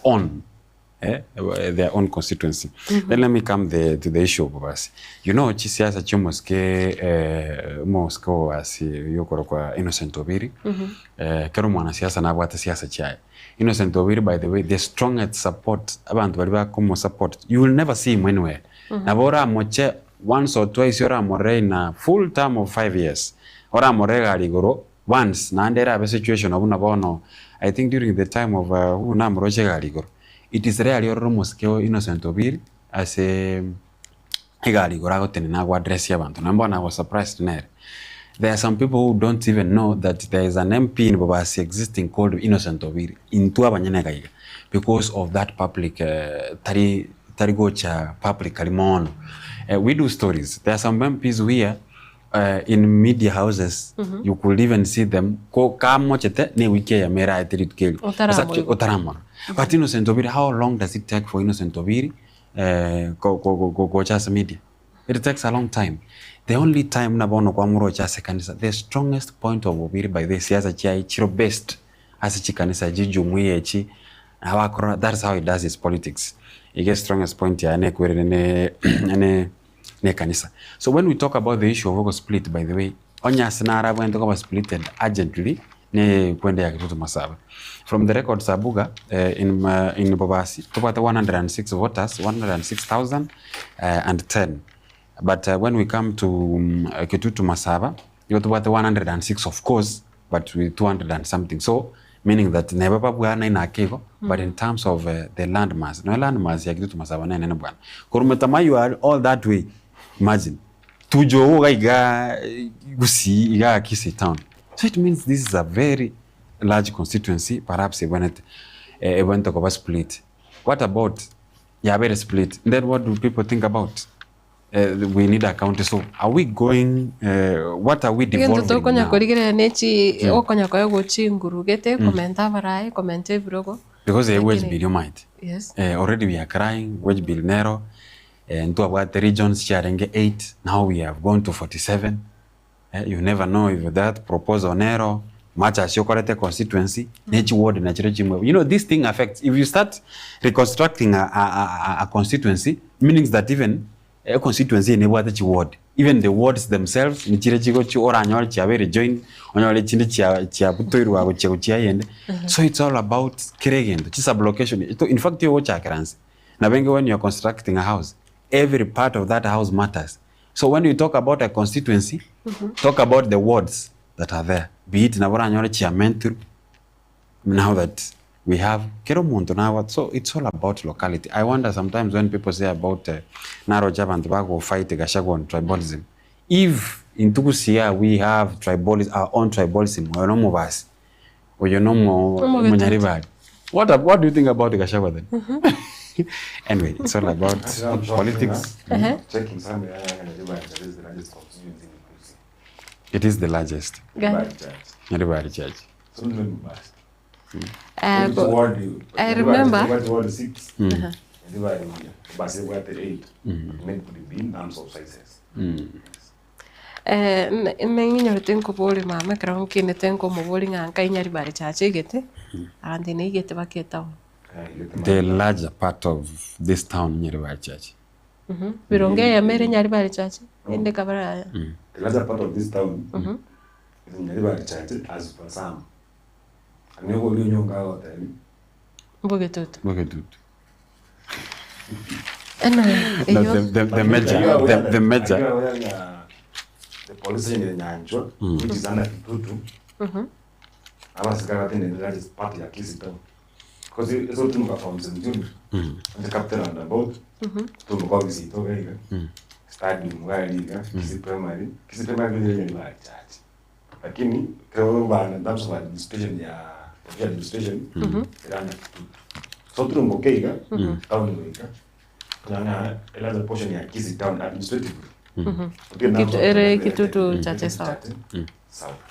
own constituency. Then let me come to the issue of us. You know, Chisiasa Chumoske Moscow as Yokoro kwa Innocent Obiri. Kero mwana siasa na wata siasa chai. Innocent Obiri, by the way, the strongest support abantu baliba como support. You will never see him anywhere. Nabora moche once or twice yora more na full term of 5 years. Ora morega ligoro once na ndera a situation of unabono. I think during the time of unamroje ligoro. It is rarely almost keo Innocent Obiri as a igaligoro agotene na address yabantu. Nambona I was surprised nere. There are some people who don't even know that there is an MP in Bobasi existing called Innocent Obiri in Tuabanyanaga because of that public Tarigocha public Kalimono. We do stories. There are some MPs here in media houses. You could even see them ko kamochete ne wiki ya mera etirikeli. Otaramo. But Innocent Obiri, how long does it take for Innocent Obiri go just media? It takes a long time. The only time nabono kwa muro chase kanisa, the strongest point of Obiri by the siasa chai chiro best as chikanisa jiju mwiyechi na wakora. That's how he does his politics. He gets strongest point ya ne kwere ne kanisa. So when we talk about the issue of Ogo split, by the way, onya sinara when talk about splitted urgently ne kwende ya Kitutu Masaba. From the records Abuga in Bobasi, about 106 voters, 106,010. But when we come to Kitutu Masaba, you got about 106, of course, but with 200 and something. So, meaning that Nebaba Buana in Akego, but in terms of the landmass, no landmass, Kitutu Masaba, and Buana. Kurumetama, you are all that way. Imagine. Tujo, Iga, Gusi, Iga, Kisi town. So it means this is a very large constituency, perhaps when it went to a split. What about Yabere split? Then what do people think about? We need a county. So are we going, what are we devolving now? because a wage bill you might. Yes. Already we are crying, wage bill narrow. And to about the regions sharing 8, now we have gone to 47. You never know if that proposal narrow, much as your correct constituency, nature ward and nature. You know, this thing affects, if you start reconstructing a constituency, meaning that even a constituency in a ward, even the wards themselves, so it's all about creating the sublocation. In fact, you watch when you're constructing a house, every part of that house matters. So when you talk about a constituency, talk about the wards that are there. Be it now that we have Keromuntu now, so it's all about locality. I wonder sometimes when people say about Narok, Java and Tobago fight Gachagua on tribalism. If in Tukusia we have tribalism, our own tribalism, or no more of us, or you know more Munyaribari. What do you think about Gachagua then? Anyway, it's all about politics. Checking somewhere, is the largest constituency in Kusi. It is the largest. Nyaribari Church. I remember. Ward 6. Basi 8. Meant to be in terms of sizes. Menginyo tenko boli mama kran kine tenko mo boli nganka Nyaribari Church igete. Andi ne igete baketa. The larger part of this town, Nyaribari Church. Bironge ya mere Nyaribari Church. Ende kabara. The larger part of this town is Nyaribari Church as for some. And you go to Nyonga Hotel. Bogetut. The major. The policy in Nyanjo, which is under Kitutu. I was in the largest party at Kisito. Because it's all to from St. Jude. And the captain on the boat to go visit over studying where Kisi Primary is very large church. Lakini, Kawa in terms of administration, so through Mokega, town Wika, a larger portion of Kisi town administratively. Kitutu Church South.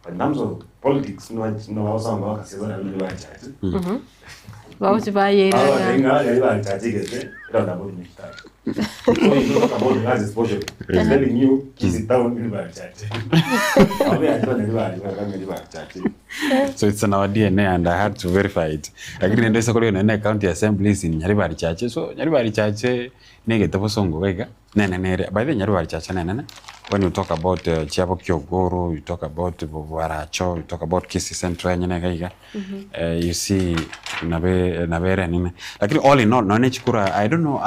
In terms of politics, no, some work as well as Wauchi ba ye na. Nyaribari Church igete, ila about me start. So you talk about the largest portion. It's telling you Kisi town Nyaribari Church. So it's in our DNA and I had to verify it. Lakini ndio soko leo na county assemblies in Nyaribari Church. So Nyaribari Church negete posongo wega. Nene by the Nyaribari Church nene. When you talk about Chiabo Kyogoro, you talk about Waracho, you talk about Kisi Central, you see Navere nene. Lakini all in all, Nonechikura, I don't know,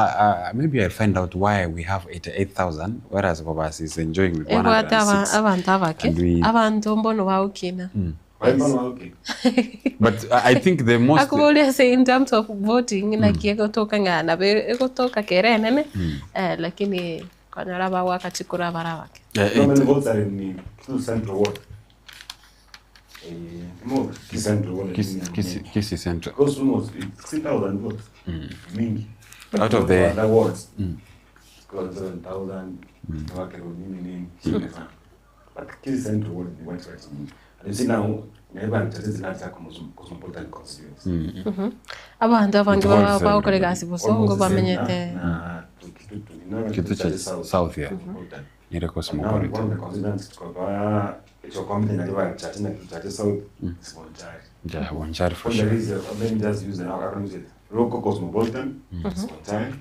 maybe I'll find out why we have 88,000, whereas Bobas is enjoying with 106. But I think the most... Akubolia say in terms of voting, like yegotoka ngana, yegotoka kerene, lakini kanyaraba wakachikura barawake. How many votes are in the central ward? More Kisi Central ward. Kisi Central. Close to almost 16,000 votes. Mingi. Out of the other wards. Close to 7,000. But Kisi Central ward is quite right. And you see now, Nyaribari Church is not a cosmopolitan constituency. Abantu abangi bakorega sibosongo bamenyete Kitutu South here. Nire cosmopolitan. One of the constituents it's your committee in Nyaribari Church and Kitutu South is Bonchari. Yeah, Bonchari for sure. sure. Let me just use the local cosmopolitan, Bonchari.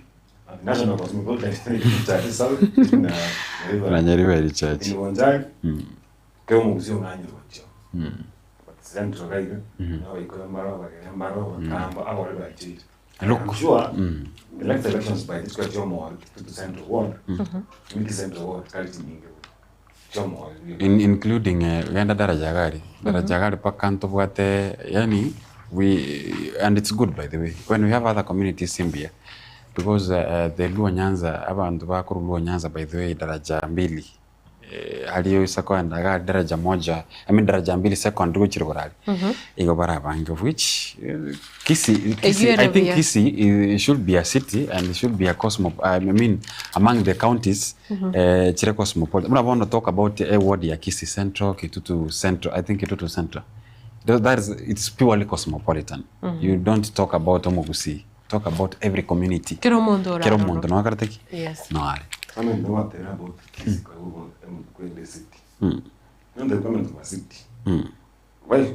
National cosmopolitan is Kitutu South in Nyaribari Church. In Bonchari, kama muzio ngani rocho. Central right, now we go Maro, Kamba, our right. Look, sure, the next elections by this question more to the central ward, make the central ward, including Ganda Darajagari. Darajagari Pakanto Wate, Yani, and it's good by the way, when we have other communities in here, because the Luo Nyanza, Abantu Bakuru Luo Nyanza, by the way, Daraja Mbili. Haliyo isako ndaga daraja moja daraja mbili secondary chirogorali iko barabanga of which Kisi I think Kisi should be a city and it should be a among the counties chire cosmopolitan. Muna want to talk about a ward ya Kisi Central, Kitutu Central, I think Kitutu Central It's purely cosmopolitan. You don't talk about Omogusi. Talk about every community. Kero mundo no akarteki. Yes. No are. I mean, no what about the city. No, the government of a city. Why?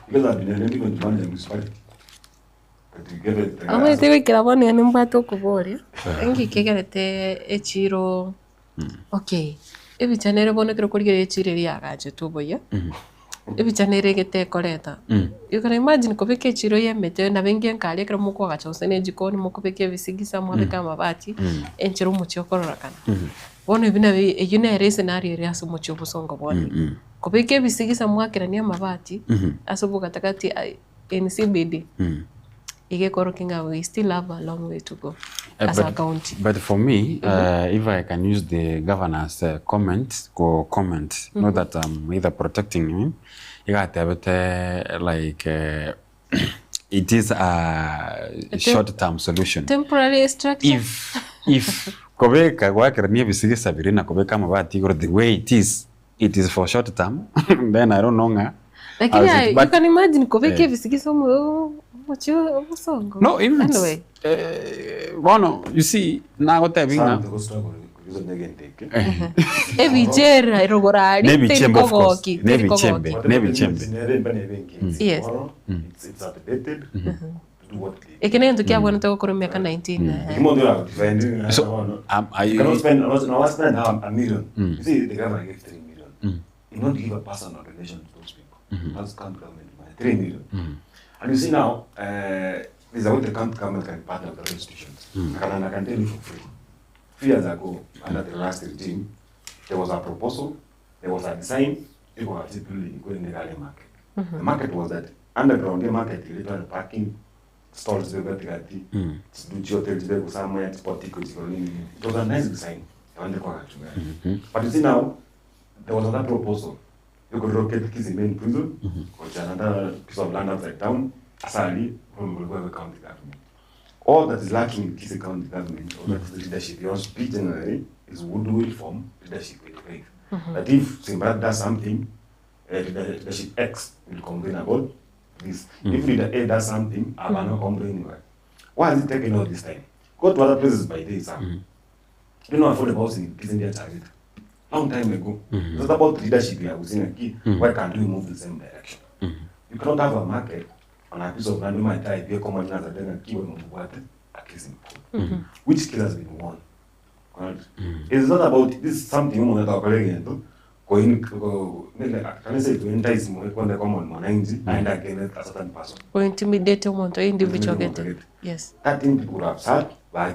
Because I've been even to manage a municipality. But you give it. Amo te wikira bone ni mbato kuboria. Engi kegerete echiro. Okay. Ebi chanere bone kero kurigere echire ria gaje tuboya. Ebi chanere gete koreta. You can imagine kopeke echiro yemete na bengi enkali kero muko gacha usene jikoni muko peke bisigisa mwabeka mabati enchiro muchyo kororakana. Bone bina yune re scenario ria so muchyo busongo bone. Kopeke bisigisa mwakirania mabati asubuka takati NCBD. We still have a long way to go as a county. But for me, if I can use the governor's comment, not that I'm either protecting him, you got like it is a short-term solution. Temporary structure. If Kobeka wakarania bisigisa birina Kobeka mabati or the way it is for short term, then I don't know. Like you can imagine Kobeke bisigisa no, even anyway. You see, now what I'm doing. Ebichera irogorari nebichembe. Yes. It's outdated. Ekene nduki abona to ko miaka 19. So you cannot spend a million. You see, the government gave 3 million. You don't give a personal donation to those people. That's county government money. 3 million. And you see now, there's a way the county government can partner with other institutions. I can tell you for free. 3 years ago, under the last regime, there was a proposal, there was a design, people were building in the Gale market. The market was that underground market, literally parking stalls, it was a nice design. But you see now, there was another proposal. You could locate the main prison, which is another piece of land outside town, Asali, from the county government. All that is lacking in Kisii County government, or that is the leadership, your speech generally, is would will form leadership with faith. That if Zimbabwe does something, leadership X will complain about this. If leader A does something, I will not complain anyway. Why is it taking all this time? Go to other places by days. You know, affordable housing is in their target. Long time ago. It's not about leadership here. Why can't we move in the same direction? You cannot have a market on a piece of land. You might type here, come another then and keep on water, at least in which skill has been won. It's not about this is something you want to can I say to entice more when they come on Monangi and again a certain person. Or intimidate to individual get. Yes. That thing people have said, I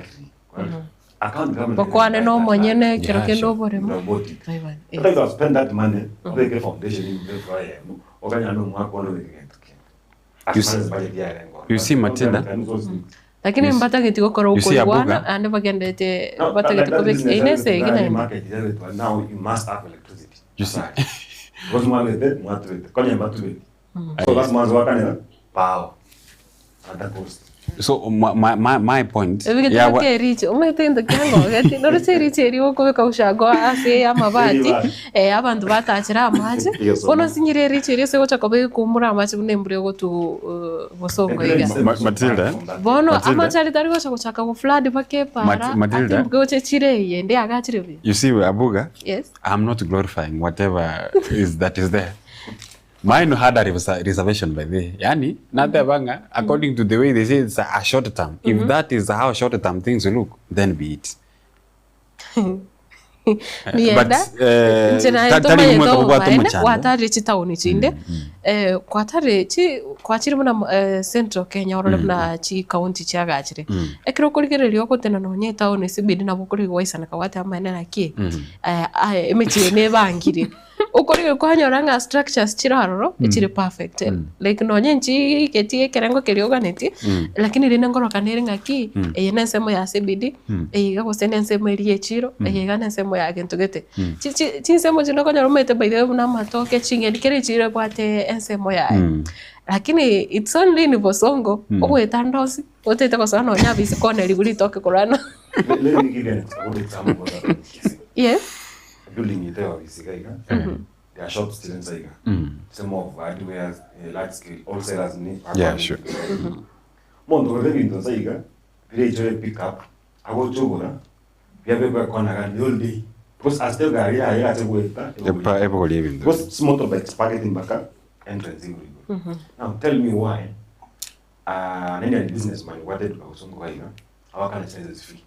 can't government. Bakwane no monyene kiroke no bore mo. If I spend that money, they get foundation in the fire. You see, Matilda. Lakini mbata getiko koro kuwana ande bagendete mbata getiko beki inese igina. Now you must have electricity. You see. Because one is dead, one is dead. Konya mbatu. So that's man's work and power. At that cost. So my point. Yeah, what reach? Umetenda kyango gati no reach eri ko ka ushago ase amabati abantu batachira amaje bono sinyire reach eri se gocha kobe kumura amaje bunembure go tu bosongo iga Matilda bono amachari tari gocha ko flood bake para Matilda gocha chire yende agachire. You see Abuga? Yes. I'm not glorifying whatever is there. Mine had a reservation by the yani banga according to the way they say it's a short term. If that is how short term things look, then be it. But watari chitauni chinde kwatari chi kwachiri muna central Kenya orole muna chi county cha gachire ekiro kuligererio ko tena no nyeta one sibidi na bukuri waisana kawate amana naki emechi ne bangire ukori kwanyoranga structures chiraro chiri perfect like no nyenchi ketie kerengo kerioganeti lakini rina ngoro kanere ngaki eyena nsemo ya CBD eyiga gusene nsemo eri echiro eyiga nsemo ya gento gete chi nsemo jino konyoro mete by the way na matoke chingeni kere chiro kwate nsemo ya lakini it's only ni bosongo ogweta ndosi otete ko sana nya bisi kone liguri toke korana. Let me give you an example. Yes. Building it there is there are shops still inside. Some of hardware, large scale, wholesalers. Yeah, sure. Mondo kwa hivi ndo saiga, vile ichoe pick up, ago chogora, vya beba kwa nagani all day. Because as the gari ya ate kueta. Epo kwa hivi ndo. Because motorbikes parked in baka entrance hivi. Now tell me why. Nani a businessman wanted to usongo kwa higa, awaka na charges fee.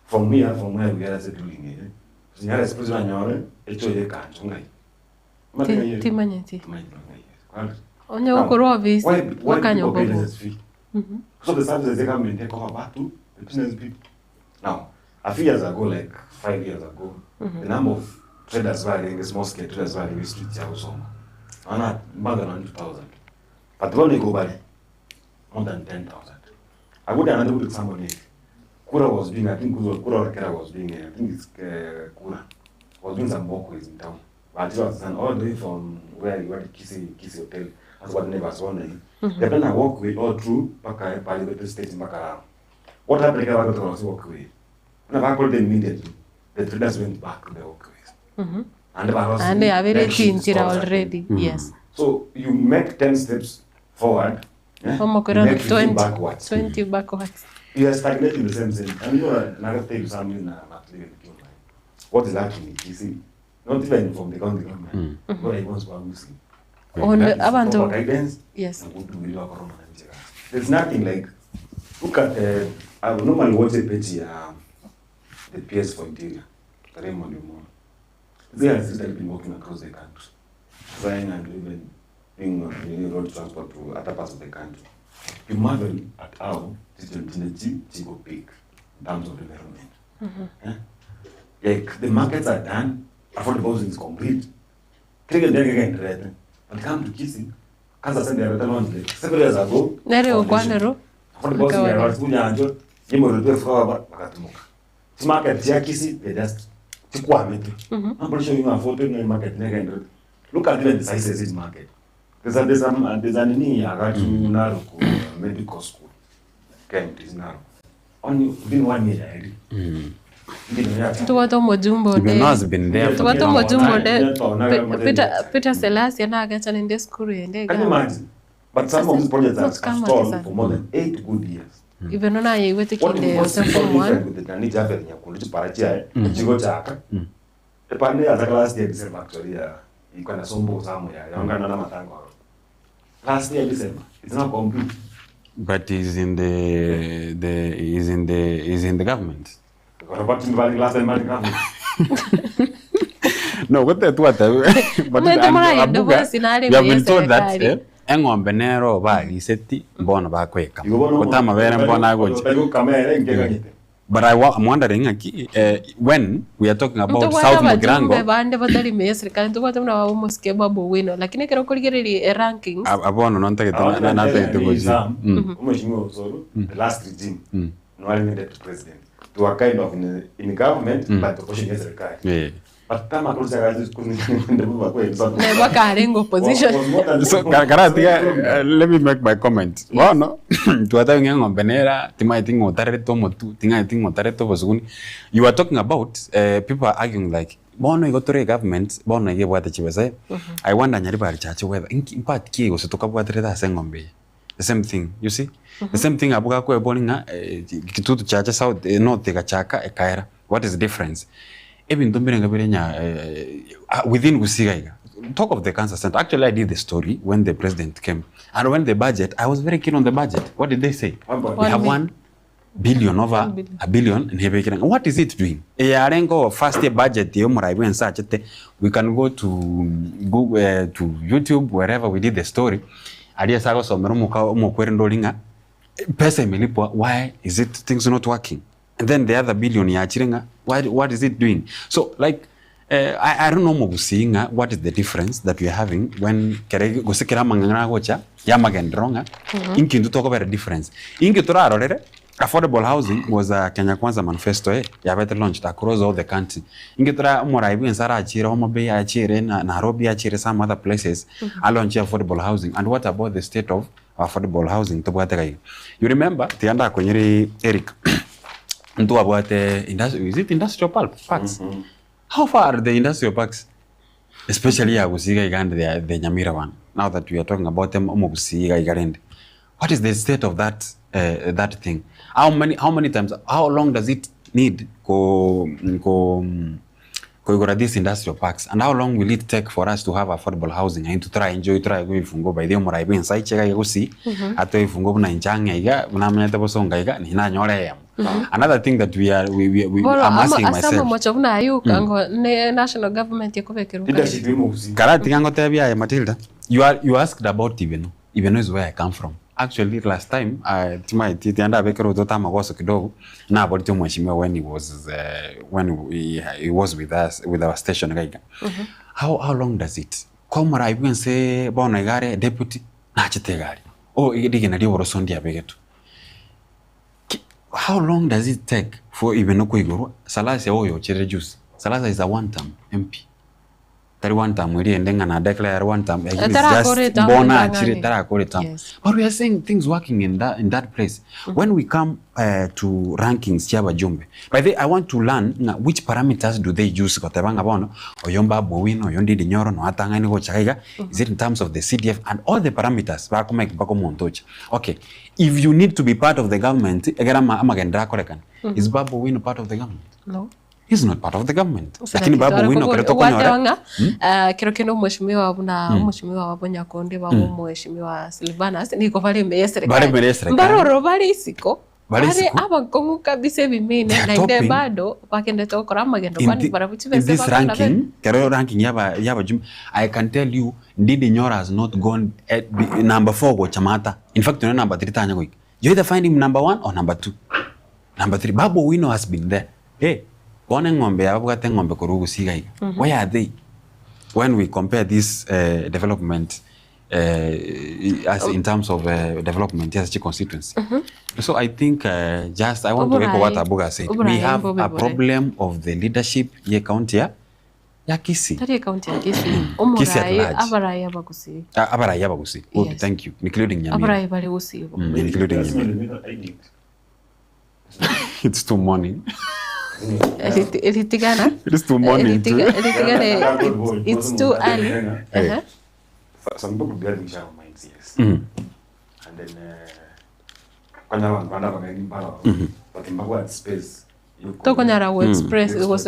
From where we are doing it. Sinyara express na nyore, echo ye kanchungai. Timanyeti. Onye ukuru office wakanya bobo. So the services they come and take over back to the business people. Now, a few years ago, like 5 years ago, the number of traders varying, small scale traders varying in streets are also more than 100,000. But when they go by, more than 10,000. I would another with somebody. Kura was doing, I think Kura Kera was doing, I think it's Kura was doing some walkways in town. But it was all the way from where you went to Kisi Hotel. That's what neighbors wanted. They've done a walkway all through Baka Parliament State in Bakara. What happened about the walkway? When I called them immediately, the traders went back to the walkways. And they are very changed already. Yes. So you make 10 steps forward, you make 15 backwards. 20 backwards. You are stagnating the same thing. And you are not tell you something what is happening, you see? Not even from the county government. What I want to see. On the guidance, yes. There's nothing like, look at I would normally watch a page the PS for Interior, Raymond Dumont. They have been working across the country, trying and even doing road transport to other parts of the country. You marvel at how this opportunity go big in terms of development. Like the markets are done, affordable housing is complete. Click again, right? But come to Kisi, Kansas and the other ones like several years ago. Nere Guanero. Affordable housing was Punyanjo, Yemo for Bakatumuka. This market, Kisi, they just took 1 meter. I'm pretty sure you have 14 market. Look at even the sizes of this market. There's an need to narrow medical school. Camp is narrow. Only within 1 year already. Tuwato mojumbo de. Has been there. Tuwato mojumbo de. Peter Selassie na agacha nende skuru yende. Can you imagine? But some of these projects are stalled for more than 8 good years. Even on I wait what the was form one. with the Kanija Venya Kulichi Parachia, Chigo Chaka. The Pande as a last year December actually, you can assemble somewhere, younger than Matango. Last year December, it's not complete. But he's in the government. Last time government. No, what that but we have been told that engombe nero bali seti mbona bakweka kutama bere mbona goje. But I'm wondering when we are talking about South Mugrango bande badali mesri kandi tuwa tumna wa muske babo wino lakini kero kuligeri rankings abono nonta na goje. Umeshimwa usoro the last regime no elected president to a kind of in government but opposition against the guy. Yeah. But kama kurusa gazi never carrying opposition. So let me make my comment. Bueno, tuata ngombe nera tima tingo tareto motu tinga tingo tareto bosuguni. You are talking about people are arguing like bono igotore government bono ige bwate chibese. I wonder nyari bari chache whether in part ki usitoka bwate da sengombe. The same thing, you see? The same thing abuga ko eboninga kitutu chache south north gachaka ekaira. What is the difference? Even within Gusigaiga, talk of the cancer center. Actually, I did the story when the president came. And when the budget, I was very keen on the budget. What did they say? We have 1 billion over a billion in Hebrew. What is it doing? First year budget, we can go to Google, to YouTube, wherever we did the story. Why is it things not working? And then the other billion what is it doing? So like I don't know what is the difference that we are having when gosekera mangana gocha yamagendronga inki talk about a difference. Inki turarorere affordable housing was a Kenya Kwanza manifesto ya better launched across all the country. Inki tura moraibu nsara achira Homa Bay achire na Nairobi achire some other places launch affordable housing. And what about the state of affordable housing? You remember tianda kwenyeri Eric is it industrial parks? How far are the industrial parks? especially Agusiga Igande, the Nyamira one. Now that we are talking about them, Omogusiga Igarende. What is the state of that thing? How many times? How long does it need go these industrial parks? And how long will it take for us to have affordable housing and to try go ifungo by the omorai bin sai chega gusi ato ifungo na injanga iga na mnyata bosonga iga ni na nyore yam. Another thing that we I'm asking myself. Asama mocha una ayuka ngo national government yakovekeruka. Leadership imuzi. Karati yango tebia ya Matilda. You asked about Ibeno. Ibeno is where I come from. Actually, last time, tianda bekero tota magoso kidogo na abolito mheshimiwa when he was with us with our station gaiga. How long does it? Komara even say bona igare deputy na chitegari. Oh, idige na dio rosondi abegetu. How long does it take for Ibeno kuigoro? Salasa oyo chere juice. Salasa is a one-term MP. That one time we didn't na declare one time. It's just bona chiri tarakore tam. But we are seeing things working in that place. When we come to rankings Chiaba Jumbe, by the I want to learn which parameters do they use kotebanga bono oyomba bowino oyondi dinyoro no atanga ni go chaiga. Is it in terms of the CDF and all the parameters ba ko make ba ko montocha. Okay, if you need to be part of the government egera amagendra korekan. Is Babu Wino part of the government? No. He's not part of the government. Lakini Babu Wino kereto konyora. Kero kino mheshimiwa abuna mheshimiwa wabonya konde wa mheshimiwa Silvanas niko vale mesere. Vale mesere. Mbaroro vale isiko. Vale abakongu kabisa bimine na inde bado bakende tokora magendo kwani barabuchi in this ranking, kero ranking yaba jum, I can tell you Ndidi Nyoro has not gone at number 4 go Chamata. In fact, no number 3 tanya go. You either find him number 1 or number 2. Number 3 Babu Wino has been there. Hey, why are they? When we compare this development as in terms of development as a constituency. So I think I want to echo what Abuga said. We have a problem of the leadership ye county ya Kisii. Tari county ya Kisii. Umurai abarai abagusi. Abarai abagusi. Okay, thank you. Including Nyamira. Abarai bali usi. Including Nyamira. It's too morning. Elitigana. It's too morning. It's too early. Some people build in our minds, yes. And then but in Bagua space. Tokonyara Express it was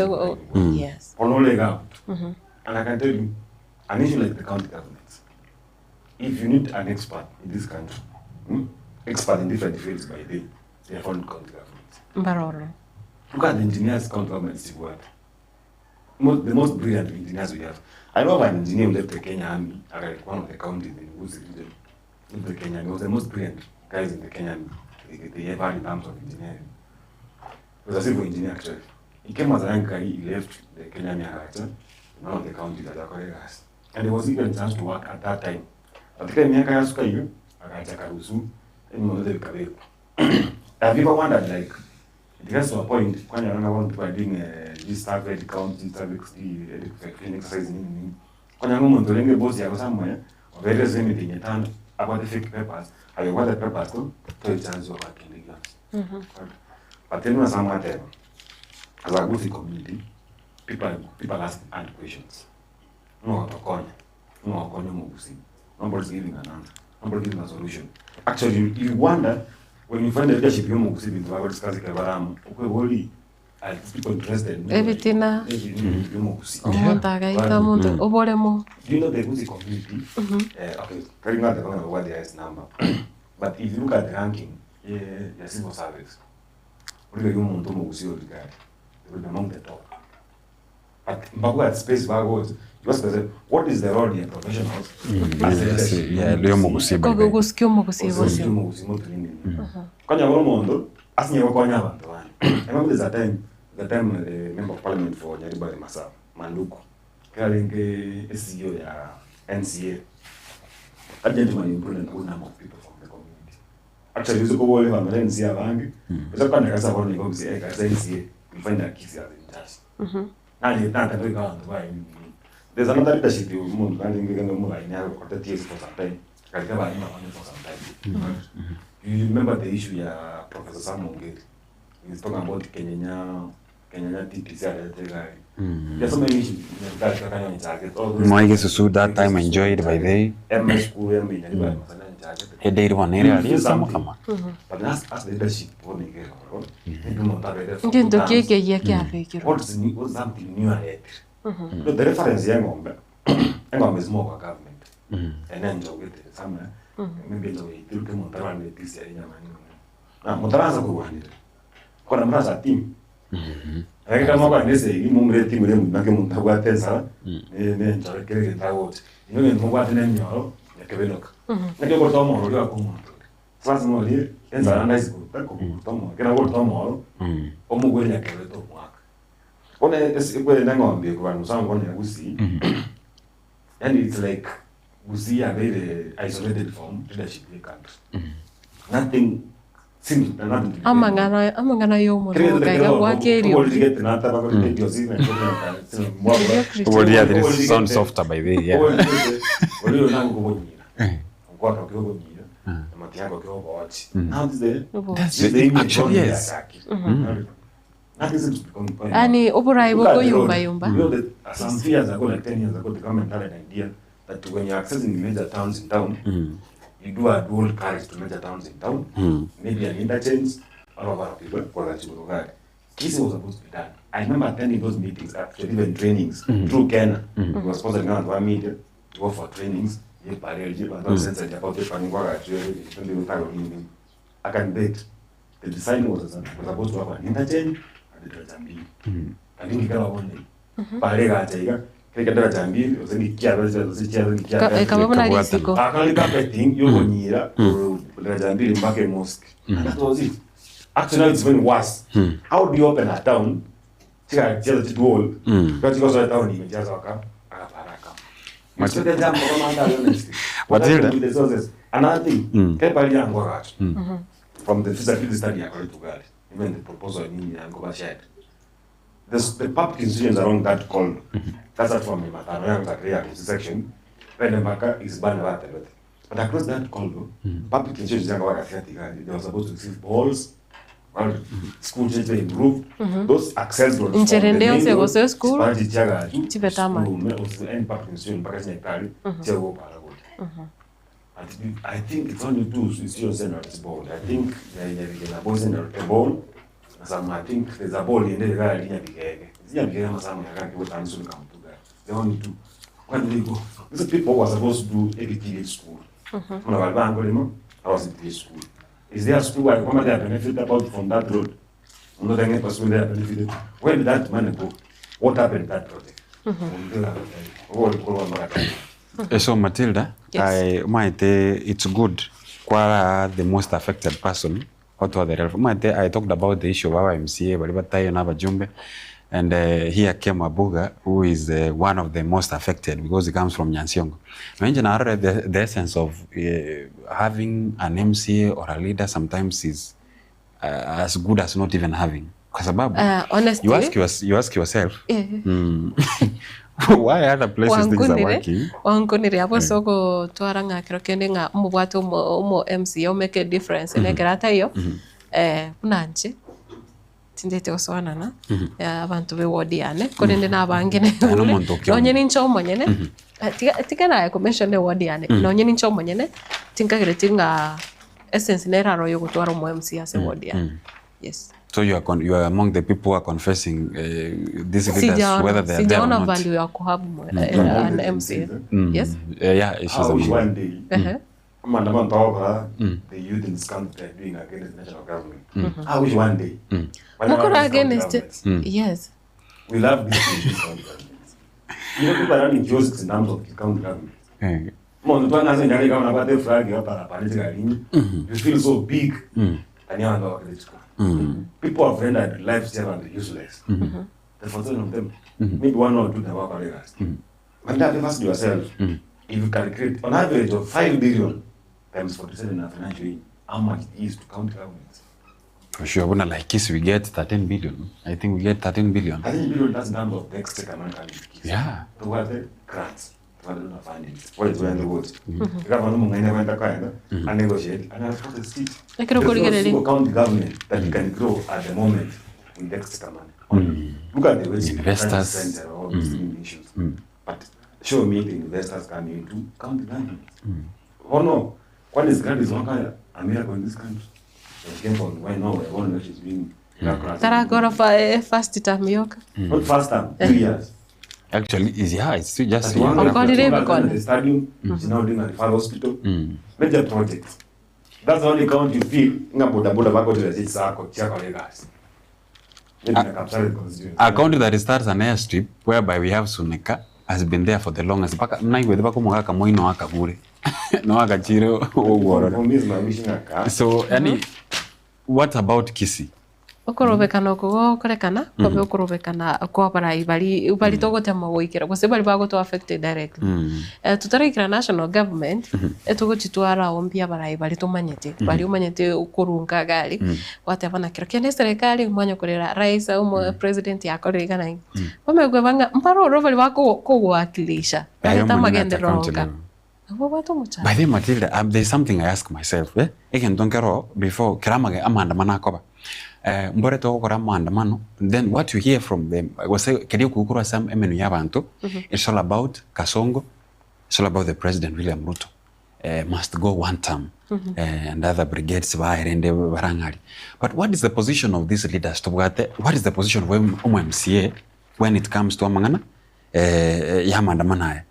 yes. And I can tell you, an issue like the county government, if you need an expert in this country, expert in different fields by day, they are found county government. Look at the engineers county government still work. The most brilliant engineers we have. I know of an engineer who left the Kenya Army, one of the counties in Wusi region, left the Kenya Army. He was the most brilliant guys in the Kenya Army. They ever in terms of engineering. He was a civil engineer actually. He came as a young guy, he left the Kenya Army in one of the counties that are colleagues. And there was even a chance to work at that time. But the Kenya Army was and have you ever wondered, like, it gets to a point when you're going to be doing this target counting, target exercise, when you're going to the boss, you're somewhere, or very same thing, about the fake papers. I want the papers to a chance of working the exams. But then, when some matter, as a good community, people ask questions. Nobody's giving an answer, nobody's giving a solution. Actually, you wonder. When you find the leadership, you must be able to discuss it. People interested. Everything. Do you know the Wusi community? Okay, carrying out what there is number. But if you look at the ranking, the civil service, what do you want to Wusi regard? They will be among the top. But Bagua at space Bagos. What is the role in professionals? I remember there's a time the member of parliament for Nyariba Masa, Manduku, carrying a CEO NCA. That gentleman employed a good number of people from the community. Actually, you go over and NCA Bank, but I can't say NCA, you find that kids are in charge. Now you can't go on to buy. There's another leadership you move, and you're going to move in for 30 years for some time. For some time. You remember the issue, Professor Samuel Gate. He's talking about Kenya Kenya TPC aletega. There's so many issues that can target all those. Moige susu that time enjoyed by they. MS school me na ba masana target. Hedairi wanere ali sama kama. But that's as leadership for me get. Ngendo keke yake afekiro. What's something new ahead. The reference ngombe. Ngombe is more government. And then job with somewhere. Maybe the way to montar one TPC ya nyamani. Na montaranza kuwanira. Kuna mraza team. Kama kwa ndese imumre timu ile mbake mutagwa tesa ne njare kere tawote niwe ngwa tene nyoro yakebenoka nake ko tomo ro ko muntu sasa mo ri enza anda isiku ko tomo kera ko tomo omugwe yakebe to mwaka one esikwe ngombe ko banu sango ne gusi and it's like gusi are very isolated from leadership in the country nothing amangana yomo kaiga gwakerio sound softer by the yeah actually yes ani oburai bwo yumba some years ago like 10 years ago the government had an idea that when you're accessing major towns in town you do a dual carriage to major towns in town, maybe an interchange, all of our people, for that you go. This was supposed to be done. I remember attending those meetings, actually even trainings, through Kenya. We were supposed to go to one meeting, go for trainings, I can bet the design was supposed to have an interchange and the Jambi. I think you got one day. Parega Jaiga. Kaya jambi usengi kia kama mna risiko akali carpeting yuko nyira la jambi mpaka mosque that was it. Actually now it's even worse. How do you open a town tika the wall but because the town imejaza waka akaparaka so the jambo kama anda honestly but another thing kaya pali yangu wakati from the feasibility study according to God even the proposal ni yangu ba shared. The public institutions around that called that's from the Matano section where the marker is banned about it. But across that corridor, public institutions they were supposed to receive balls, school change they improved, those access roads. Incherendeo was school. Tibetama. Any public institution, I think it's only two institutions that are board. I think the boys in the ball. I think there's a ball in the guy in the only two. When they go, these people were supposed to do ABTV school. I was in PH school. Is there a school where come there benefit about from that road? No, they benefited. Where did that money go? What happened to that project? So Matilda, yes. It's good. Kwa the most affected person. I talked about the issue of our MCA, and here came Abuga, who is one of the most affected because he comes from Nyansiongo. Imagine the essence of having an MCA or a leader sometimes is as good as not even having. Honestly, you ask yourself, why other places things are working? Wangunire abo soko twaranga kirokende nga mubwato umo MCA make a difference negerata iyo kunanje tindete oswana na abantu be ward yane kolende nabangene nonye nincho monyene tika na commission ne ward yane nonye nincho monyene tinkagire tinga essence neraro yo gutwara umo MCA se ward yane. Yes. So you are among the people who are confessing these leaders whether they are there or not. Value ya kuhabu an MCA. Yes. Yeah, she's a one day. The youth in this country are doing against the national government. I wish one day. Against it. Yes. We love these governments. You know, people are running kiosks in terms of the county government. You feel so big and you are people have rendered life servant useless. The fortune of them, maybe one or two that work on us. But that ask yourself, if you calculate on average of 5 billion times 47 in a financial year, how much it is to county governments? For sure, when like this we get 13 billion. I think we get 13 billion. 13 billion, that's the number of the extra American kids. Yeah. To what the grants. What do not find it? What is when the woods? The government went to kind and negotiate and have got the seat. There's no single county government that can grow at the moment with extra money. economy. Look at the way Investors. center all these issues. But show me the investors coming to county government. Oh no, what is grand is one kind of America in this country. Why now? One which is being Tara gora first term yoka. not first time, 2 years. Actually, it's still just One the stadium, is now doing a referral hospital. Major projects. That's the only county you feel. Nga boda boda bako to the sako chako Lagos. A county that starts an airstrip whereby we have Suneka has been there for the longest. Paka naiwe bako mwaka moino akabure. No akachiro ogoro. So what about Kisii? Okorobekana okugokorekana kobe okorobekana kwa barai bali togotema goikera gose bali bago to affected directly. Tutarekira national government etugotitwara ombia barai bali tumanyete bali umanyete ukurunga gali watebana kiro kene serikali umanya kurera rais au president yakorigana bamegwe banga mparo rovali bako kugwakilisha eta magende ronga. By the Matilda, there's something I ask myself. Again, don't care before Kiramage Amanda Manakoba. Mbore to okora maandamano, then what you hear from them was kedi kukura sam emenu yabantu. It's all about Kasongo. It's all about the President William Ruto. Must go one term. And other brigades and barangari. But what is the position of these leaders? What is the position of MCA when it comes to amangana yamandamana?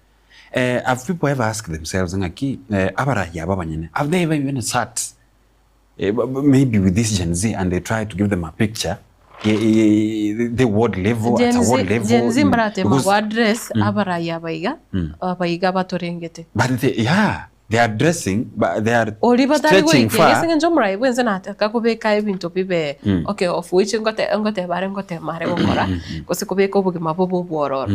Have people ever asked themselves, have they ever even sat maybe with this Gen Z and they try to give them a picture, the ward level, at a ward level? Gen Z mbrate ma address abaraya baiga batorengete. But they are dressing, but they are stretching far. Okay, of which ngote mare gukora gose kubeka ubugima bobo bwororo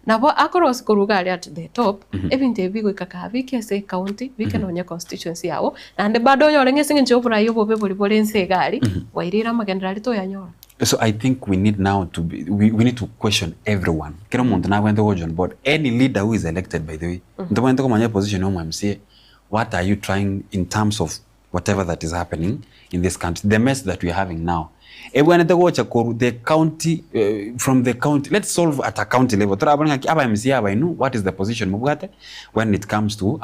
nabo across kurugali at the top ebinte bigo ikakabi kese county bikenonya constituency yawo and bado nyorenge singe njobura yobo bebuli bolense gali wairira magendera lito yanyora. So I think we need now to be, we need to question everyone. Kero muntu na wende on board. Any leader who is elected, by the way, ndo wende kumanya position of MCA. What are you trying in terms of whatever that is happening in this country? The mess that we are having now. The county, from the county, let's solve at a county level. What is the position when it comes to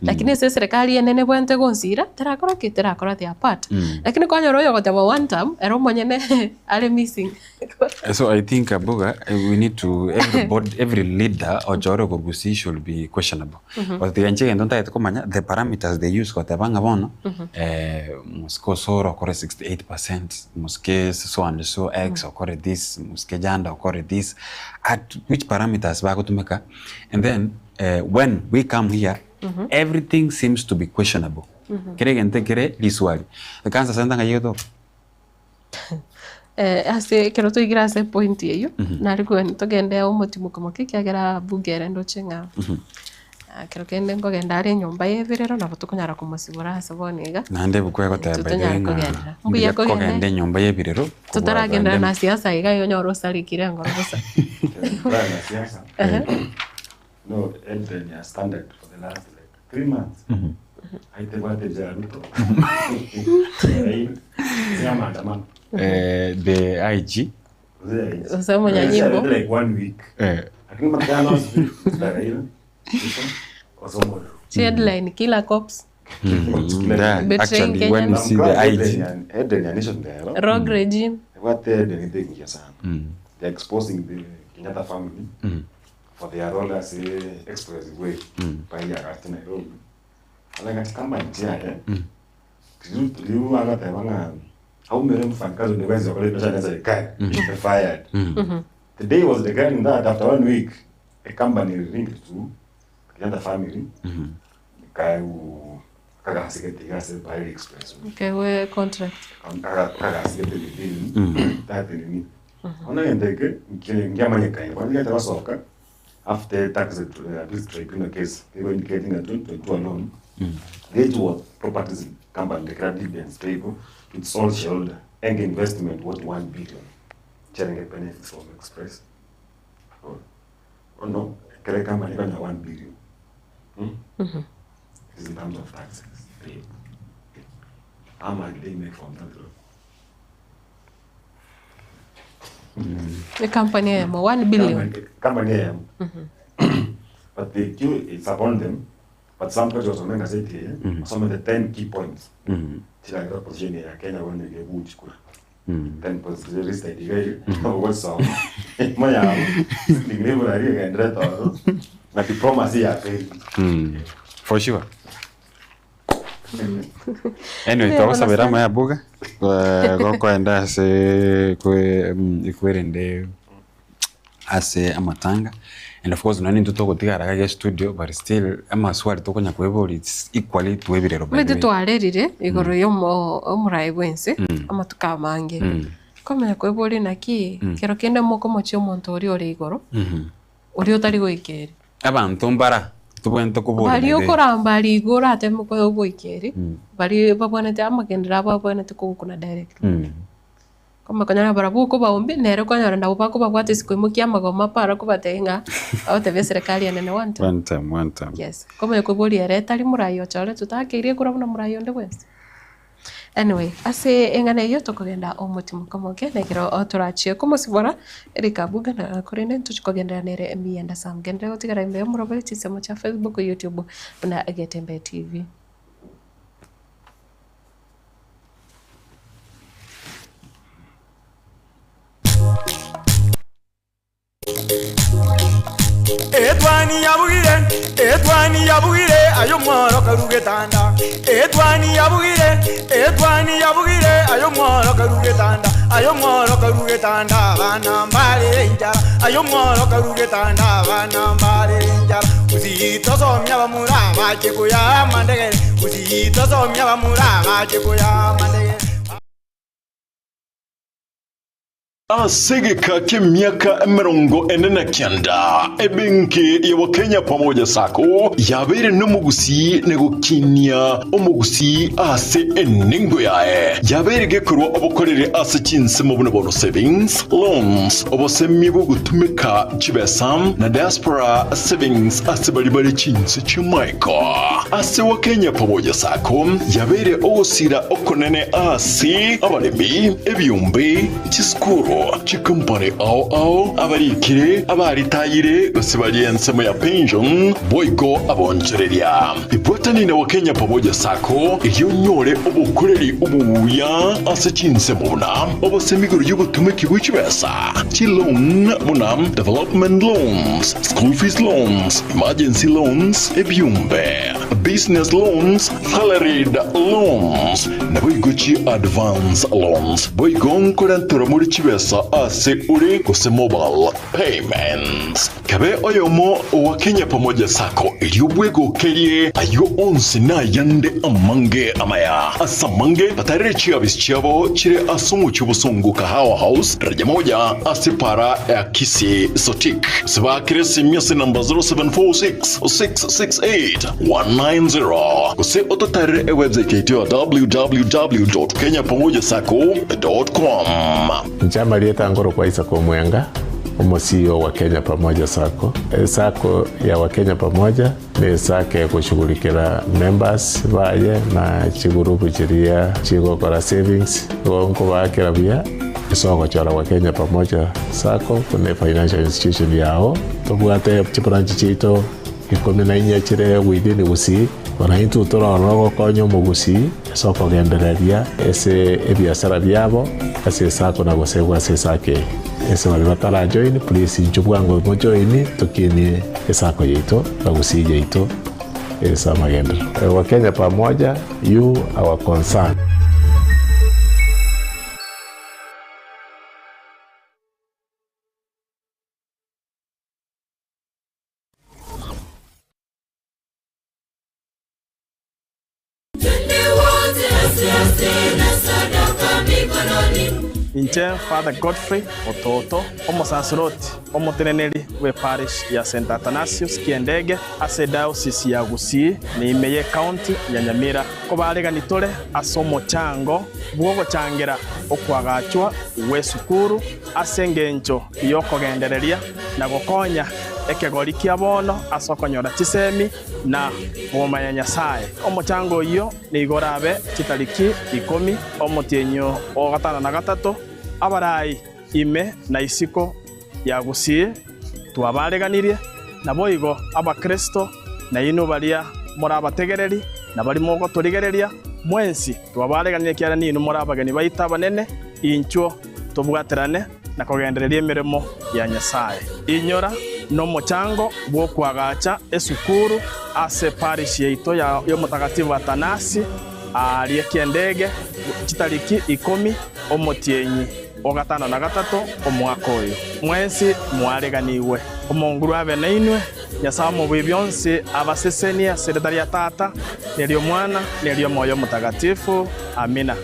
lakini sasa serikali yenene bwente gonsira terakora their part lakini kwa nyoro yote wa one time ero monyene ale missing. So I think Abuga, we need to every leader or joro gogusi should be questionable. But the anche ndonta etakomanya the parameters they use kwa tabanga bono musko soro okore 68%, muske so and so x okore this, muske janda okore this, at which parameters ba kutumeka, and then when we come here, everything seems to be questionable. Kere gente kere liswali. The cancer senda ngayoto. Ase kero to igira se point yeyo. Nari ko togende omutima komoke kyagera bugere ndo chenga. Kero kende ngogenda ari nyomba yevirero na botukonyara kumusibura hasaboniga. Nande bukwe ko tabayenga. Mbuye ko gende nyomba yevirero. Tutaragenda na siasa iga yo nyoro salikire ngorobosa. No, Edden has standard for the last 3 months. I think what is the IG. Like 1 week. I think McDonald's headline killer cops. Actually, when you see the IG, Edden nation there. Rogue regime. What they're taking here, they're exposing the Kenyatta family. For their role as a expressway by Nairobi. And I come by here. You are not a how many mfanyakazi unaweza kuleta as a guy fired. The day was the guy in that after 1 week a company linked to the family. Guy who kaga siketi gase by express. Okay, we contract. Kaga siketi deal. That ni. Ona endeke ngiamanye kai. Kwani hata wasoka after tax tribunal case, they were indicating that 2021 This was properties company declared dividends payable to its sole shareholder. And investment worth 1 billion. Sharing benefits from Express. Oh no, the company got 1 billion. This is in terms of taxes paid. How much they make from that? The company am 1 billion. Company am. But the queue is upon them. But some projects are going to say here, some of the 10 key points. Tila kwa position ya Kenya wana ngebuchi kwa. 10 position list idea. What's up? Maya, ninglevo na ria kaendra todo. Na diplomacy ya pay. For sure. Anyway, tawasa berama ya buga. Kwa enda se kwerende ase amatanga. And of course, no need to talk about the studio, but still, I'm a swear to go it's equally to every robot. Mete to alerire, igoro yomo omuraiwense, ama tukamange. Kome na kwebori naki, kero kenda moko mochi omonto ori ori igoro. Ori otari goikeri. Abantu mbara, tubwento kubori. Bari okoramba ari igoro ate moko goikeri. Bari babonete amagendera babonete kugukuna direct. Kama kanyana barabuko baombi nero kanyana ndabo bako babwate siku imukia magoma para kubatenga au teve serikali ya nene one time. Yes. Kama yako boli ereta ali murayo chale tutakirie kurabuna murayo ndewese. Anyway, ase engane yo tokogenda omutima kamoke nekiro oturachie como sibora erika buga na korene tuchikogenda nere emienda samgende otigara imbe murobali chisemo cha Facebook YouTube na Getembe TV. Etwani yabugire ayo mworo karugetanda. Etwani yabugire ayo mworo karugetanda. Ayo mworo karugetanda bana mbale njara. Ayo mworo karugetanda bana mbale njara. Uzito somya bamuraba chekuya mandege. Uzito somya bamuraba chekuya mandege. Asegeka k'emyaka 49 ebenki ya Wakenya pamoja sako yabere n'umugusi negukinya umugusi ase eningo yae yabere gekurwa obukorere ase kinse mu buno savings loans obosemi bwo gutumika kibesam na diaspora savings ase bali kinse chimaiko ase Wakenya pamoja sako yabere osira okonene ase abalemi ebyumbe chiskuru chikumpane ao abarikire abaritayire basibali ensemo ya pension boygo abonchereria ibotani na Wakenya pamoja sako iyonyore obukureri ubuya ase kinse muna obosemiguru y'ubutumiki bw'ikibesa loan muna development loans, school fees loans, emergency loans, ebyumbe business loans, salaried loans na boygochi advance loans boygo nkorantura muri kibesa ase uri kuse mobile payments kabe oyomo Wakenya pamoja sako iliyobwego kerie ayo onsi na yande amange amaya asamange atarechi abisichabo chire asumu chubusungu kahawa house daraja moja asipara ya kisi sotik sibakire simyasi namba 0746-668-190 kuse ototare website yetu ya www.kenyapamojasako.com. Njama lieta ngoro kwa Isaac Omwenga, CEO wa Kenya Pamoja Sako. Sako ya Wakenya Pamoja ni sake ya kushughulikira members baye na chigurupu chiria chigokora savings gonko bakira bia isoko chora Wakenya Pamoja Sako kuna financial institution yao tobwate chibranchi chito ikome na inya chire within gusi wana into tora rogo konyo mugusi soko gendereria ese ebiasara byabo ase sako na gosegwa ase sake ese wali batara join please njubwango mo join tukini esako yeito na gusi yeito esa magenda Wakenya Pamoja you our concern. Twende wote asiase na sadaka mikononi inche Father Godfrey Ototo omusasiroti omuteneneri we parish ya St. Athanasius Kiendege ase diocese ya Gusii niimeye county ya Nyamira ko bareganitore ase omochango bwogochangera okwagachwa we sukuru ase engencho yokogendereria na gokonya ekegori kia bono asokonyora chisemi na boma ya Nyasaye. Omochango iyo ni igorabe chitariki 10 omotienyo o gatano na gatatu abarai ime na isiko ya Gusii twabareganirie na boigo abakristo na ino baria morabategereri na bari mogo torigereria mwensi twabareganirie kiara nino morabagani baita banene incho tobwaterane na kugendereria emirimo ya Nyasaye. Inyora no mochango bwo kwagacha esukuru ase parish yaito ya Mutagatifu Atanasi arie Kiendege chitariki 10 omotienyi o gatano na gatatu omwaka oyo mwensi mwareganiwe omonguru abe nainwe Nyasaye mubi byonse abasesenia seretari ya tata neryo mwana neryo moyo mutagatifu amina.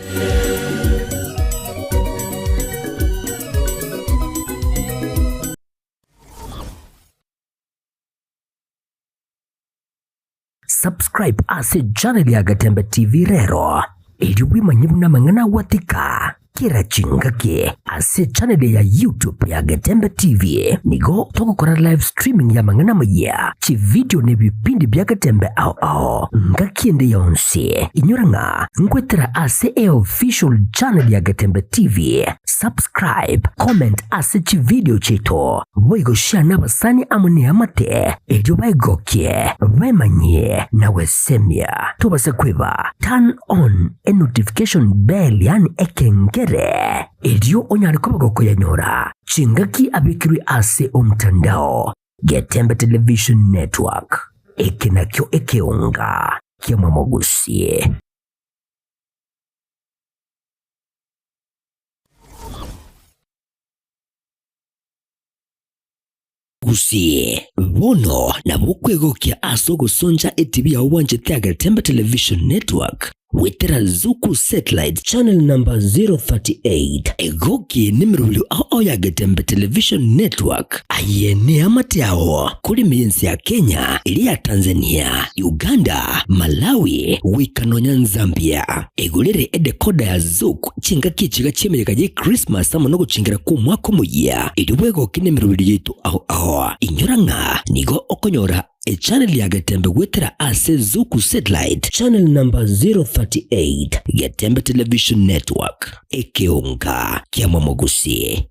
Subscribe ase channel ya Gatembe TV rero ili wimanye na mangana watika kira chingake ase channel ya YouTube ya Gatembe TV nigo tokokora live streaming ya mangana maya chi video ne bipindi bya Gatembe ao ngakiende yonse inyoranga ngwetera ase official channel ya Gatembe TV. Subscribe, comment ase chi video cheto boigo share na basani amuni amate ejo baigokie wemanye na wesemia tubase kweba turn on a notification bell yani ekengere ejo onyari kobagoko yanyora chingaki abikiri ase omtandao Gatembe Television Network ekinakyo ekeunga kiamwa Gusii. Gusii bono na bukwegokia aso gusonja etibi ya uwanje tia Gatembe Television Network wetera Zuku Satellite Channel number 038 egoki nimirulu ao ya Gatembe Television Network ayene amatiao kuri miyensi ya Kenya, ili ya Tanzania, Uganda, Malawi, wikanonya Zambia. Egulere edekoda ya Zuku chinga kichiga chimega je Christmas amonogo chingira kumwako muya iliwego kinemirulu yetu ao inyoranga nigo okonyora a channel ya Gatembe wetera ase Zuku Satellite Channel number 038 Gatembe Television Network ekeunga kiamwa Gusii.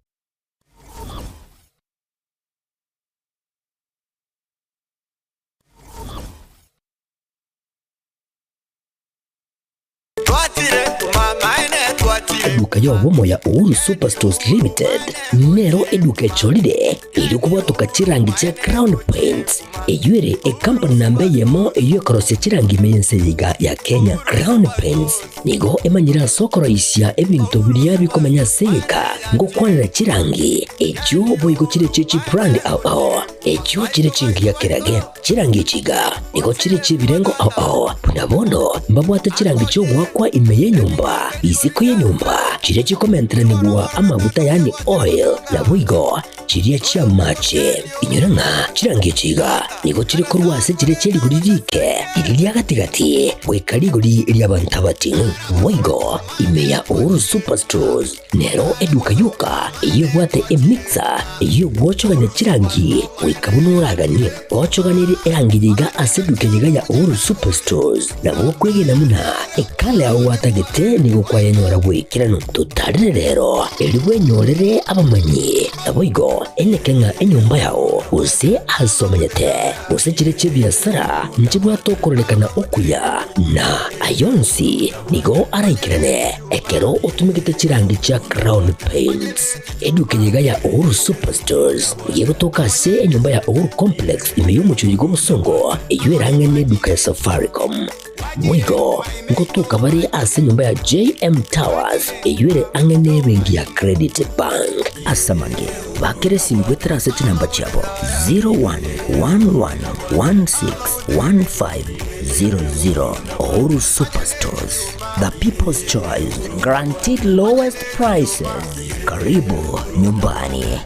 Eduka yo womo ya Uhuru Superstores Limited nero eduka echolide ili kubwatuka chirangi cha Crown Paints eyuere e company nambe yemo eyo korose chirangi meyense yiga ya Kenya. Crown Paints nigo emanyira sokoro isya ebintu biriya bikomanya seka ngo kwanira chirangi echo boigo chire chichi brand ao echo chire chingi ya kerage chirangi chiga nigo chire chibirengo ao punabondo mbabwate chirangi cyo gwakwa imeye nyumba isiko ye nyumba chire chikomentre nigwa amavuta yani oil na wigo chiriya chia mache inyoranga chirangi chiga nigo chire korwase chire chiri guririke iriya gatigati wekari guri iriya bantabati wigo imeya Uhuru Superstores nero eduka yuka iyo bwate emixer iyo gwochoganya chirangi wikabunuragani gwochoganire erangi yiga aseduke yiga ya Uhuru Superstores na bokwege namuna ekale aho watagete nigo kwayanyora bwikirano tutarire rero eliwe nyorere abamanyi aboigo enekenga enyumba yao use asomanyete use chire chibiasara nchibwa tokorekana okuya na ayonsi nigo araikirane ekero utumikite chirangi cha Crown Paints eduke yiga ya Uhuru Superstores yego tokase enyumba ya Uhuru Complex imeyumucho yigo musongo eyuerangene duka ya Safaricom mwigo ngotuka bari ase nyumba ya JM Towers eyuere angene bengi ya Credit Bank asamange bakere simbwetera seti namba chabo 0111161500 Uhuru Superstores. The People's Choice, guaranteed lowest prices. Karibu nyumbani.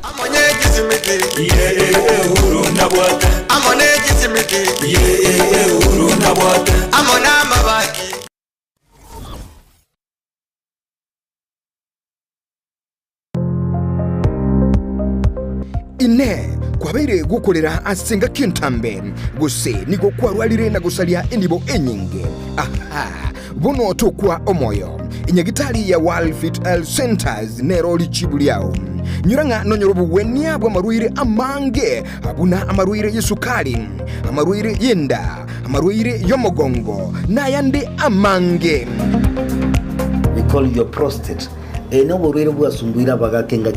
ine kwabaire gukorera asenga kintambe guse nigo kwarwalire na gusalia enibo enyinge aha bono tokwa omoyo inyagitali ya Walfit Health Centers nero lichibuliao nyuranga nonyorobu wenia bwa maruire amange abuna amaruire yesukali amaruire yenda amaruire yomogongo na yande amange. We call your prostate. Eno borwere bwa sundwira bagakenga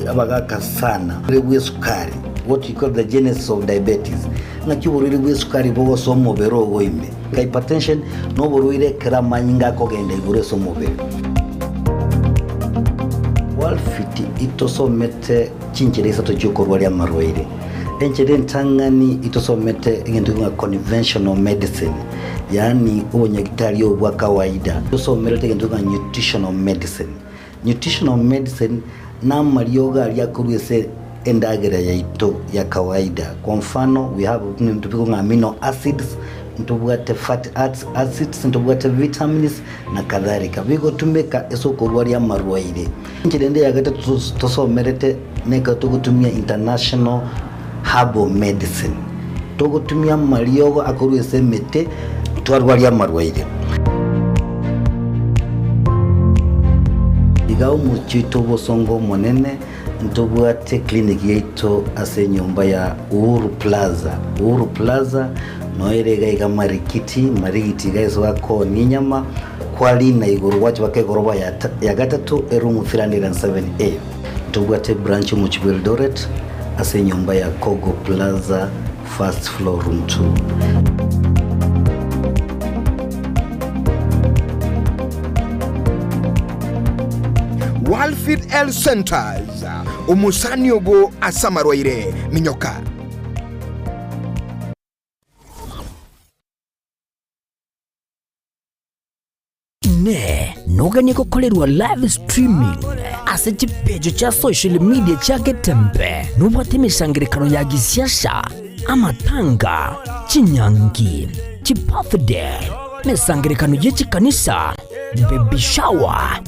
abagaka sana. Bwe sukari. What you call the genesis of diabetes. Ngaki borwere bwe sukari bogo somo bero goime. Hypertension no borwere kera manyinga ko gende igure somo bero. Walfit itosomete chinchereza to joko rwali amarwaire. Enchede ntangani itosomete ngendu nga conventional medicine. Yani unyagitali obwa kawaida. Itosomete ngendu nga nutritional medicine. Nutritional medicine na marioga aliakuruese endagera ya ito ya kawaida. Kwa mfano we have ntupiku amino acids, ntubwate fatty acids, ntubwate vitamins na kadhalika. Bigo tumeka esoko rwali amarwaire. Nchilende yagata tosomerete neka tukutumia international herbal medicine. Tukutumia marioga akuruese mete twarwali amarwaire. Igao muchito bosongo monene ntobwate clinic yeito ase nyumba ya Uhuru Plaza. Uhuru Plaza noerega iga marikiti gaiso wako ninyama kwali na iguru wacho wake goroba ya gatatu erumu 307A. Ntobwate branch mu Eldoret ase nyumba ya Kogo Plaza first floor room 2. Walfit Health Centers umusani ogo asamarwaire minyoka. Ne noganye kukolerwa live streaming ase chipejo cha social media cha Getembe nubwate misangirikano ya gisiasha amatanga chinyangi chipafde misangirikano yechikanisa baby shower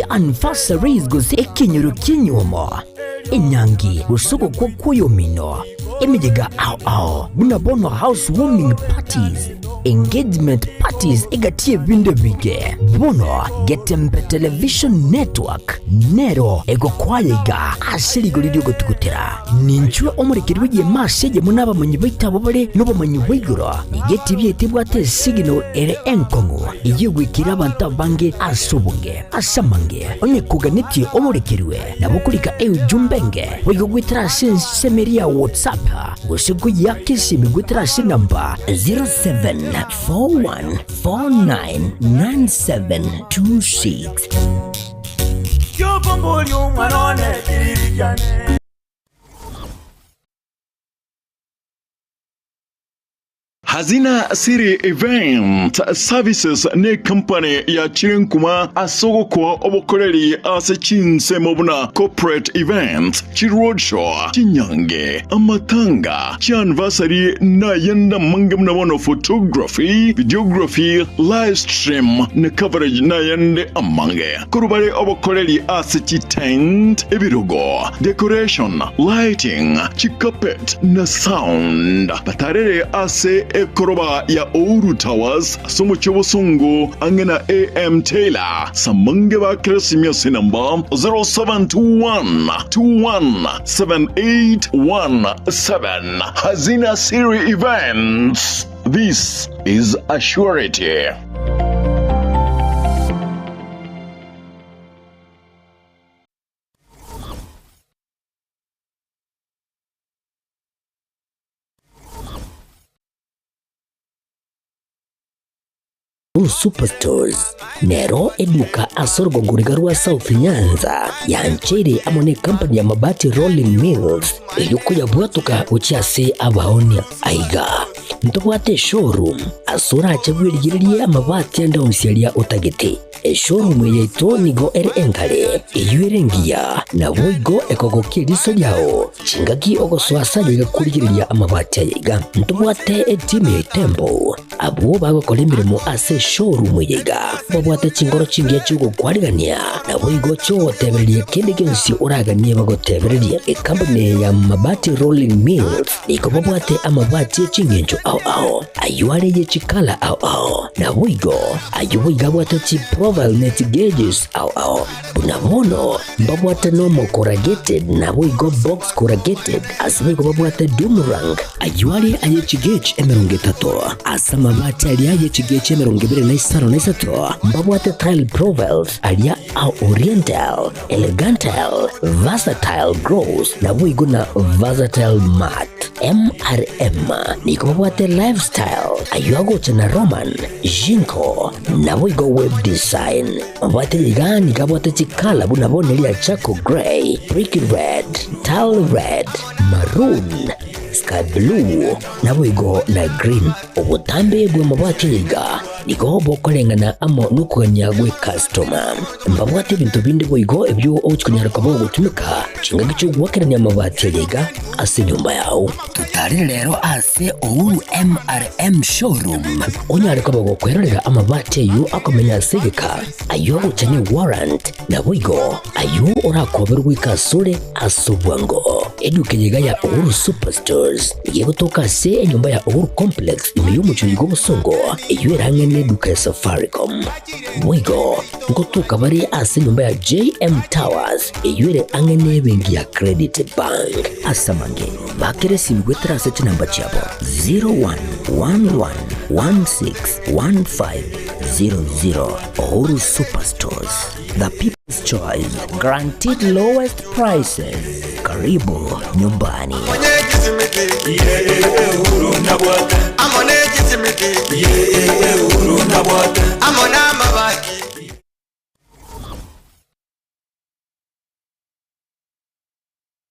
anniversaries gose ekinyoro kinyoma inyangi usuko kwa kuyomino emijega ao bunabono housewarming parties engagement parties egatie vinde vige bono Getembe television network nero ego kwayega asiri golidio gotukutera ninchwe omurikirwe ye masege munaba munyibaita bobale nobo manyibiguro igeti byetibwate signal ere enkongo igwikira abantu bange asubunge asamange onye kuganiti omurikirwe nabukulika jumbenge wigwitira semeria WhatsApp gosigu yakisi migwitira namba 0741499726. Hazina Siri Event Services ne company ya Chirinkuma asogo kwa obokoreri ase chinse mobuna corporate event chiroadshow chinyange amatanga chianniversary na yenda mangamna wono photography videography live stream ne coverage na yende amange kurubare obokoreri ase chitent ebirogo decoration lighting chikapet na sound batarere ase ekoroba ya Uhuru Towers somo chobosungu angena AM Taylor samange ba kresimia sinamba 0721217817 Hazina Siri Events. This is a surety. Uhuru Superstores nero eduka asorgo ngurigarua South Nyanza ya nchere amone company ya mabati Rolling Mills eyuko yabwatuka uchiase abaonia aiga ntobwate showroom asura chagwirigirie amabati enda onsialia utagete showroom yeito nigo ere engale eyuerengia na boigo ekogokie riso yao chingaki ogoswasa yiga kurigiriria amabati yiga ntobwate team ya Tembo abo bagokora imirimo ase showroom yiga babwate chingoro chingia chugo kwarigania na boigo cho tebereria kende gensi uraganie bagotebereria company ya mabati Rolling Mills niko babwate amabati chingenjo ao ayuare ye chikala ao na boigo ayuiga bwate chi profile net gauges ao unabono babwate normal corrugated na boigo box corrugated asibego babwate Dumarang ayuare aye chigage emeronge tato asama mabati alia ye chigage emeronge bere na isaro na isato babwate tile profiles alia au oriental elegantal versatile gross na boigo na versatile mat MRM niko babwate lifestyle ayuago chana Roman Jinko na boigo web design babwate ligani kabwate chikala bunabone lia Chaco Grey, Brick Red, Tile Red, Maroon, Sky Blue na boigo na Green obutambe bwe mabwate liga niko bokolengana amo nukuganya gwe customer mbabwate bintu bindi boigo ebyo ochikunyara kabo gutumika chinga cyo gwakeranya amabati liga ase nyumba yao tutari lero ase Uhuru MRM showroom onyare kabo gukwerera amabati yu akomenya segeka ayo gucanye warrant na boigo ayo urakoberwa ikasure asubwango edukenyiga ya Uhuru Superstores yegotoka se nyumba ya Uhuru Complex imiyumu chuyigo busongo iyo erangene duka ya Safaricom boigo ngotoka bari ase nyumba ya JM Towers iyo ere angene bengi ya Credit Bank asamange bakere simgwetra se namba chabo 0111161500 Uhuru Superstores, the people's choice, guaranteed lowest prices. Karibu nyumbani.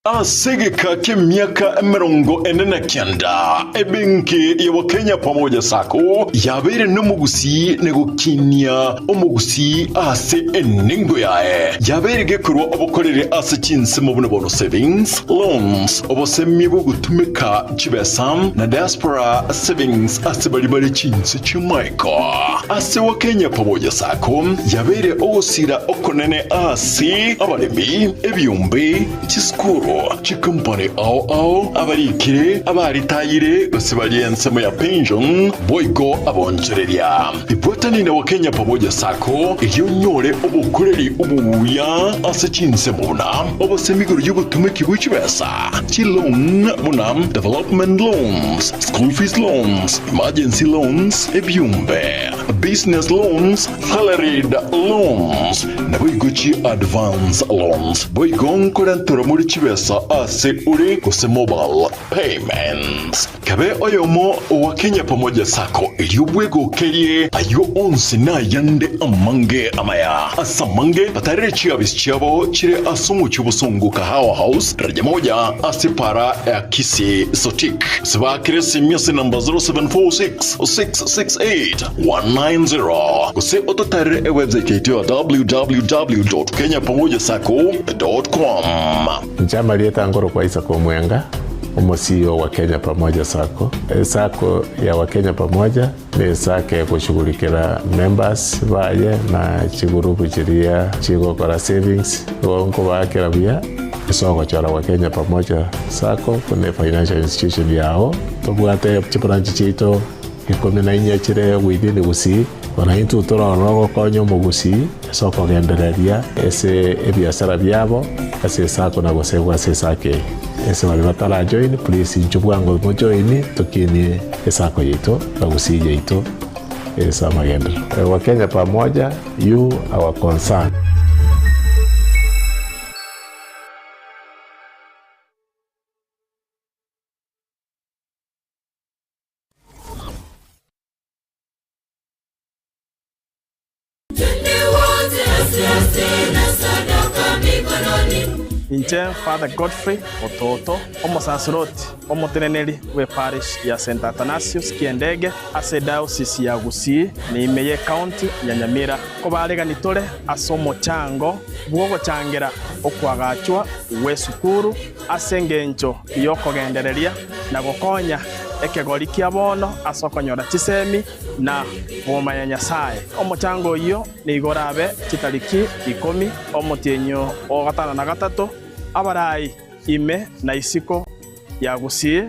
Asegeka k'emyaka 49 ebenki ya Kenya pamoja sako yabere n'umugusi negukinya umugusi ase eningo yae yabere gekurwa obukorere ase kinse mu buno savings loans obosemi bugutumika chibesam na diaspora savings ase bali kinse chimaiko ase wa Kenya pamoja sako yabere ogosira okonene ase abalemi ebyumbe chiskuru chikampani ao abarikire abaritayire basibali ensemo ya pension boigo abonchereria ibwatani na Kenya pamoja sako iyonyore obukoreri ubuya ase kinse muna obosemigoro y'ubutumiki bw'ikibesa loan muna development loans, school fees loans, emergency loans, ebyumbe business loans, salaried loans na boigo chi advance loans boigo nkorantura muri kibesa ase uri kuse mobile payments kabe oyomo wa Kenya pamoja sako iliyobwego kerie ayo onsi na yande amange amaya asamange batarire chiabis chiabo chire asumu chubusungu kahawa house daraja moja asipara ya kisi sotik sibakire simyasi namba 0746-668-190 kuse ototarire website yetu ya www.kenyapamojasako.com. Njama lieta ngoro kwa isa kwa mwenga CEO wa Kenya Pamoja Sako. Sako ya Wakenya Pamoja ni sake ya kushughulikira members baye na chigurupu chiria chigokora savings wonko bakira bia isoko chara Wakenya Pamoja Sako kune financial institution yao tobwate chipranchi chito ikome na inya chire within gusi wana hintu tora rogo konyo mugusi soko gendereria ese ebiasara byabo ase sako na gosegwa ase sake ese wale batala join please njubwango mo join tukini esako yito bagusi yito esa magendo Wakenya Pamoja you our concern. Inche Father Godfrey Ototo omusasiroti omuteneneri we parish ya St. Athanasius Kiendege ase diocese ya Gusii niimeye county ya Nyamira ko bareganitore ase omochango bwogochangira okwagachwa w'esukuru ase engencho yokogendereria na gokonya ekegori kia bono ase okonyora chisemi na boma ya Nyasaye. Omochango iyo ni igorabe chitariki 10 omotienyo o 5 abarai ime na isiko ya Gusii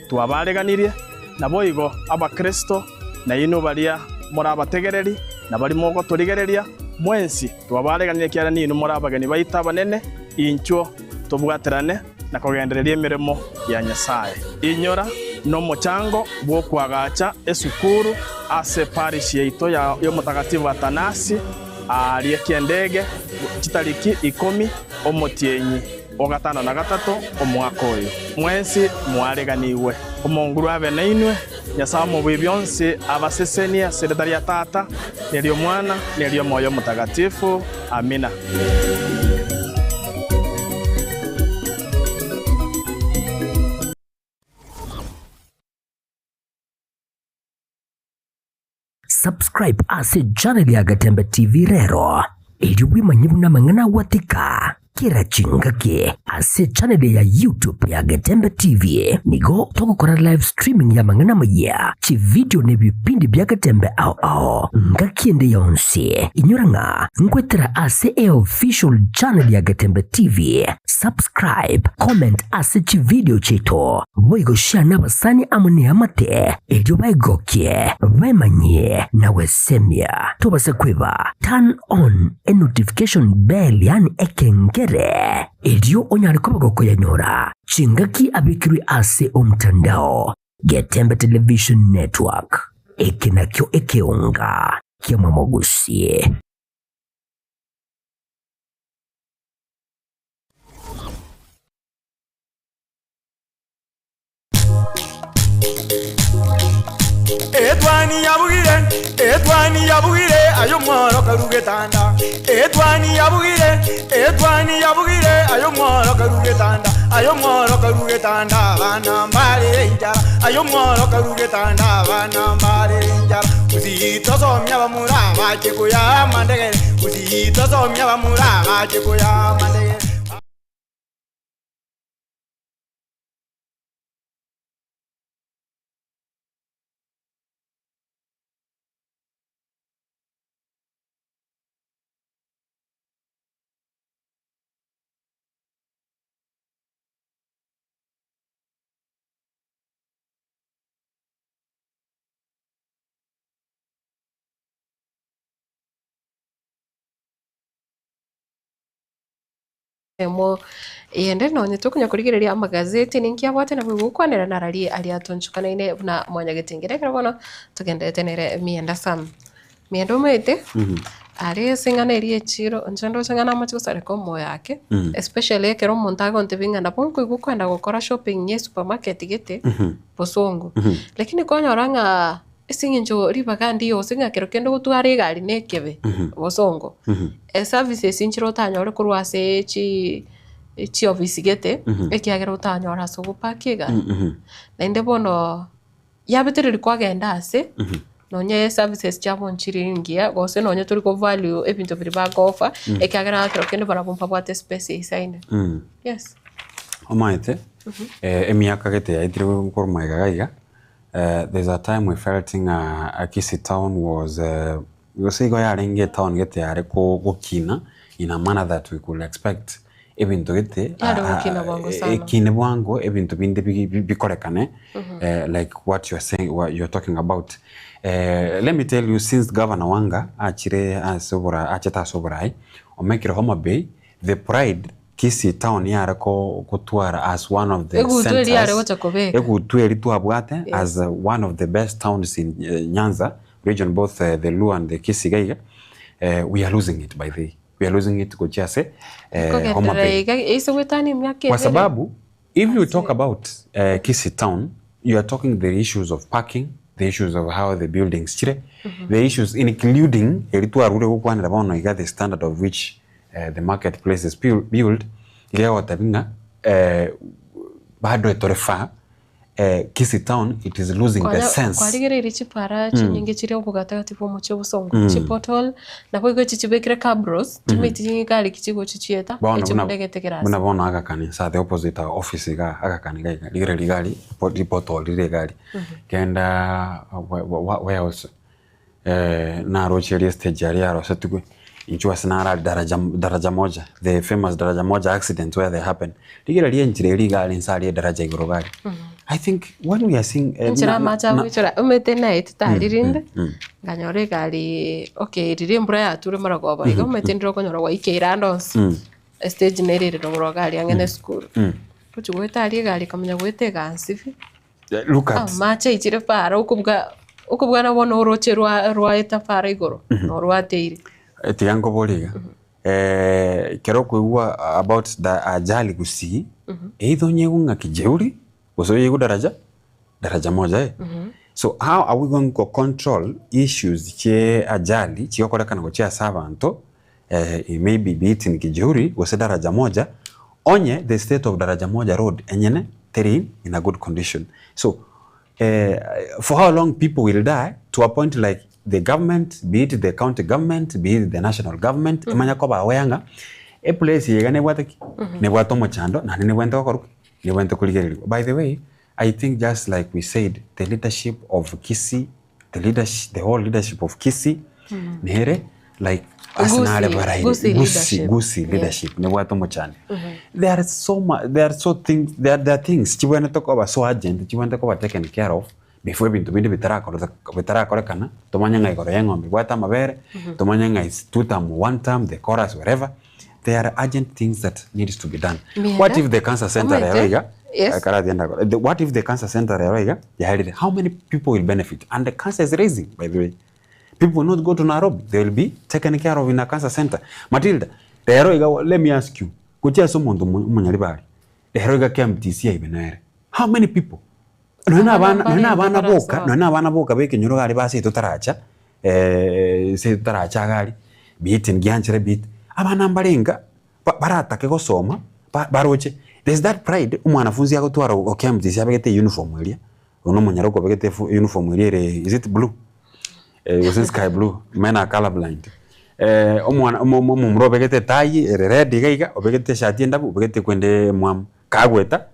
twabareganirie na boigo abakristo na ino baria morabategereri na bari mogo turigereria mwensi twabareganirie kiara nino morabagani baita banene incho tobwaterane na kugendereria emirimo ya Nyasaye. Inyora no mochango bwo kwagacha esukuru ase parish yaito ya mutagatifu Athanasi ari Kiendege chitariki 10 omotienyi o 5 omwaka oyo mwensi mwareganiwe omonguru abe nainwe Nyasaye mu byonse abasesenia sekretariya tata neryo mwana neryo moyo mutagatifu amina. Subscribe ase channel ya Gatembe TV rero ili wimanye buna mangana watika kira chingake ase channel ya YouTube ya Gatembe TV nigo tokokora live streaming ya mangana maya chi video ne bipindi bya Gatembe ao ngakiende yonse inyuranga ngwetera ase official channel ya Gatembe TV. Subscribe, comment ase chi video cheto boigo share nabasani amune amate elyo baigokie bemanye na wesemia tobase kweba turn on a notification bell yani ekengere elyo onyari kobagoko yanyora chingaki abikiri ase omtandao Gatembe Television Network ekinakyo ekeunga kiamwa Gusii. Edwani yabugire ayo mworo karugetanda Edwani yabugire ayo mworo karugetanda bana mbale njara ayo mworo karugetanda bana mbale njara uzito somya bamuraba chikuya mandege uzito somya bamuraba chikuya mandege. Mo yende no nitukunya kurigireria magazeti ninkia bwate na bugukwanira narari ali atonchukana ine na mwanya getingire karabono tugendete nere mienda sam miendo mete ari singana eri chiro nchando singana macho sare komo yake especially kero montago ntebinga na ponko igukwenda gukora shopping ye supermarket gete posongo lakini konya oranga singinjo ribaga ndio singa kero kendo gutwara igari nekebe bosongo services inchiro tanyore kurwase chi office gete ekiagera utanyora so gupakiga na inde bono yabetereri kwagenda ase nonye services chabo nchiringia gose nonye turi ko value ebintu biri bagofa ekiagera kero kendo barabumpa bwate space isaine yes omaite emiaka gete yaitire kurumaiga gaiga. There's a time we felt Kisii town was go yaringe town gete yare ko gukina in a manner that we could expect ebintu gete kine bwango ebintu binde bikorekane like what you're saying, what you're talking about. Let me tell you, since Governor Wanga acheta soborai omekire Homa Bay, the pride Kisii town yare ko kutwara as one of the centers as one of the best towns in Nyanza region, both the Luo and the Kisii Gaiga. We are losing it by the way. We are losing it kuchase Homa Bay. Kwa sababu if you talk about Kisii town, you are talking the issues of parking, the issues of how the buildings chire, the issues including eritu arure gukwanira bono iga the standard of which the marketplace is built iga watabinga bado etorefa Kisii town it is losing the sense. Kwa ligere iri chipara chinyinge chiri obugatagatifu mu cyobusongo chipotol nabo igo chichibekire cabros tumiti ngali kichigo chichieta echimudegetegerasa. Muna bono aga kanisa the opposite office ga aga kaniga ligere ligali potol ligali kenda where else na rocheri stage area rosetukwe inchwa sinara daraja moja, the famous daraja moja accident where they happen ligere lienjire ligali insali daraja igorogali. I think when we are seeing nchira macha wichora umete night taririnde nganyore gali okay ririmbura ya ture maragoba igo umete ndro konyora wa ikeira ndons stage nerere ndongoro gali angene school kuchugweta ali gali kamenya gwete gansifi look at macha ichire para ukubwa na bono roche rwa eta para igoro no rwateire etiango boliga kero kuwa about the ajali Gusii eitho nyegunga kijeuri so you daraja moja so how are we going to control issues che ajali chiokolekana gochia savanto maybe beat in kijuri wose daraja moja onye the state of daraja moja road enyene teri in a good condition so for how long people will die to a point like the government, be it the county government, be it the national government imanya ko baweyanga a place yegane bwataki ne bwato mochando na ne bwento koruke. By the way, I think just like we said, the leadership of Kisii, the whole leadership of Kisii, Nere, like Gusii leadership, there are so much, there are things you want to talk about so urgent, you want to talk about taken care of before we be betara kana, tomanyanga igoroyengo, bwata mabere, tomanyanga is 2 term, 1 term, the chorus, wherever. There are urgent things that needs to be done. What if the cancer center what if the cancer center how many people will benefit? And the cancer is raising, by the way. People will not go to Nairobi. They will be taken care of in a cancer center. Matilda, let me ask you. How many people? Nona bana boka beke nyoro gali basi tutaracha se tutaracha gali bit ngianchire bit abana mbarenga baratake gosoma baroche. There's that pride umwanafunzi yakotwara okemtisi abegete uniform elia uno munyaroko begete uniform elia is it blue was sky blue men are color blind omwana mumro begete tai red gaiga obegete shati ndabu begete kwende mwam kagweta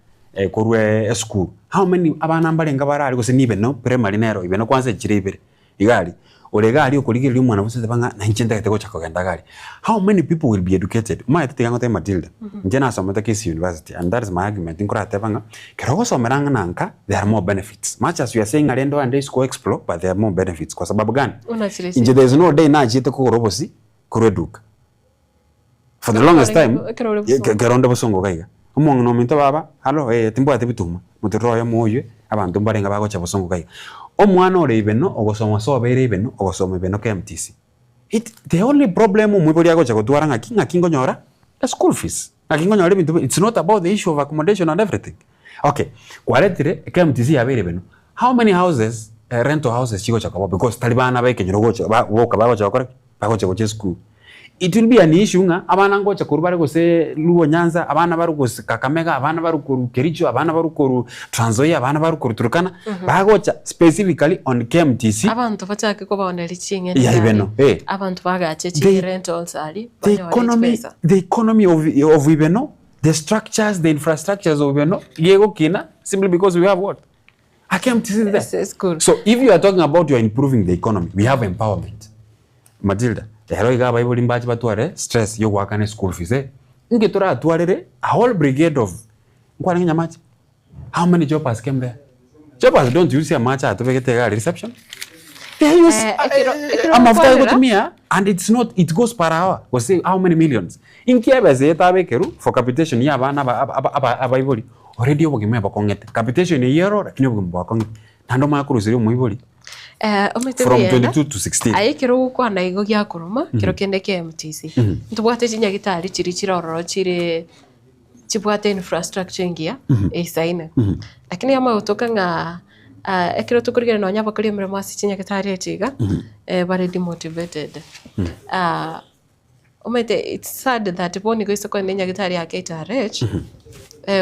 korwe school. How many abana mbarenga barari gose nibe no primary nero ibe no kwanza chiribere igali oregali okurigirira umwana bose banga na nchenda gitego chakogenda gali. How many people will be educated? My tegango te Matilda njena somata Kisii University, and that is my argument inkora tebanga kero someranga nanka there are more benefits much as you are saying alendo and school explore, but there are more benefits kwa sababu gani inje there is no day na jite ko robosi kureduka for the longest time keronde bosongo gaiga umuntu no minto baba halo timbwate bituma mutiroyo moyo abantu mbarenga bagocha bosongo gaiga omwana ore ibeno ogosoma sobere ibeno ogosoma ibeno KMTC. The only problem mwibori agocha kotwara ngakingo nyora the school fees ngakingo nyora bintu. It's not about the issue of accommodation and everything. Okay, kwaletire KMTC yabere ibeno how many houses rental houses chigo chakabo because talibana bake nyorogocha woka bagocha bakora bagocha gocha school. It will be an issue nga abana ngocha kurubare gose Luo Nyanza, abana baru gose Kakamega, abana baru koru Kericho, abana baru koru Trans Nzoia, abana baru koru Turkana bagocha specifically on KMTC abantu bachake ko baonera chinge ibeno abantu bagache chi rentals ali the economy of ibeno, the structures, the infrastructures of ibeno yego kina simply because we have what a KMTC there. Yes, good. So if you are talking about you are improving the economy, we have empowerment. Matilda, the hero iga Bible imbachi batware stress yo wakane school fees ngetora atwarere a whole brigade of nkwana nyamachi. How many jobbers came there? Jobbers don't use a match at the reception. They use I'm after go to me and it's not, it goes per hour. We say how many millions in Kiebe zeta bekeru for capitation ya bana Bible already obogime bakongete capitation a year lakini obogime bakongete nando makuru ziri mu Bible from 22 to 16 aye kiro kwa na igo gya kuruma kiro kende KMTC ntubwate chinya gitari chiri chirororo chiri chibwate infrastructure ngia isaina lakini ama utoka nga ekiro tukurigana no nyaba kuri mre masi chinya gitari echiga bari demotivated omete it's sad that boni goiso ko nenya gitari ya KTRH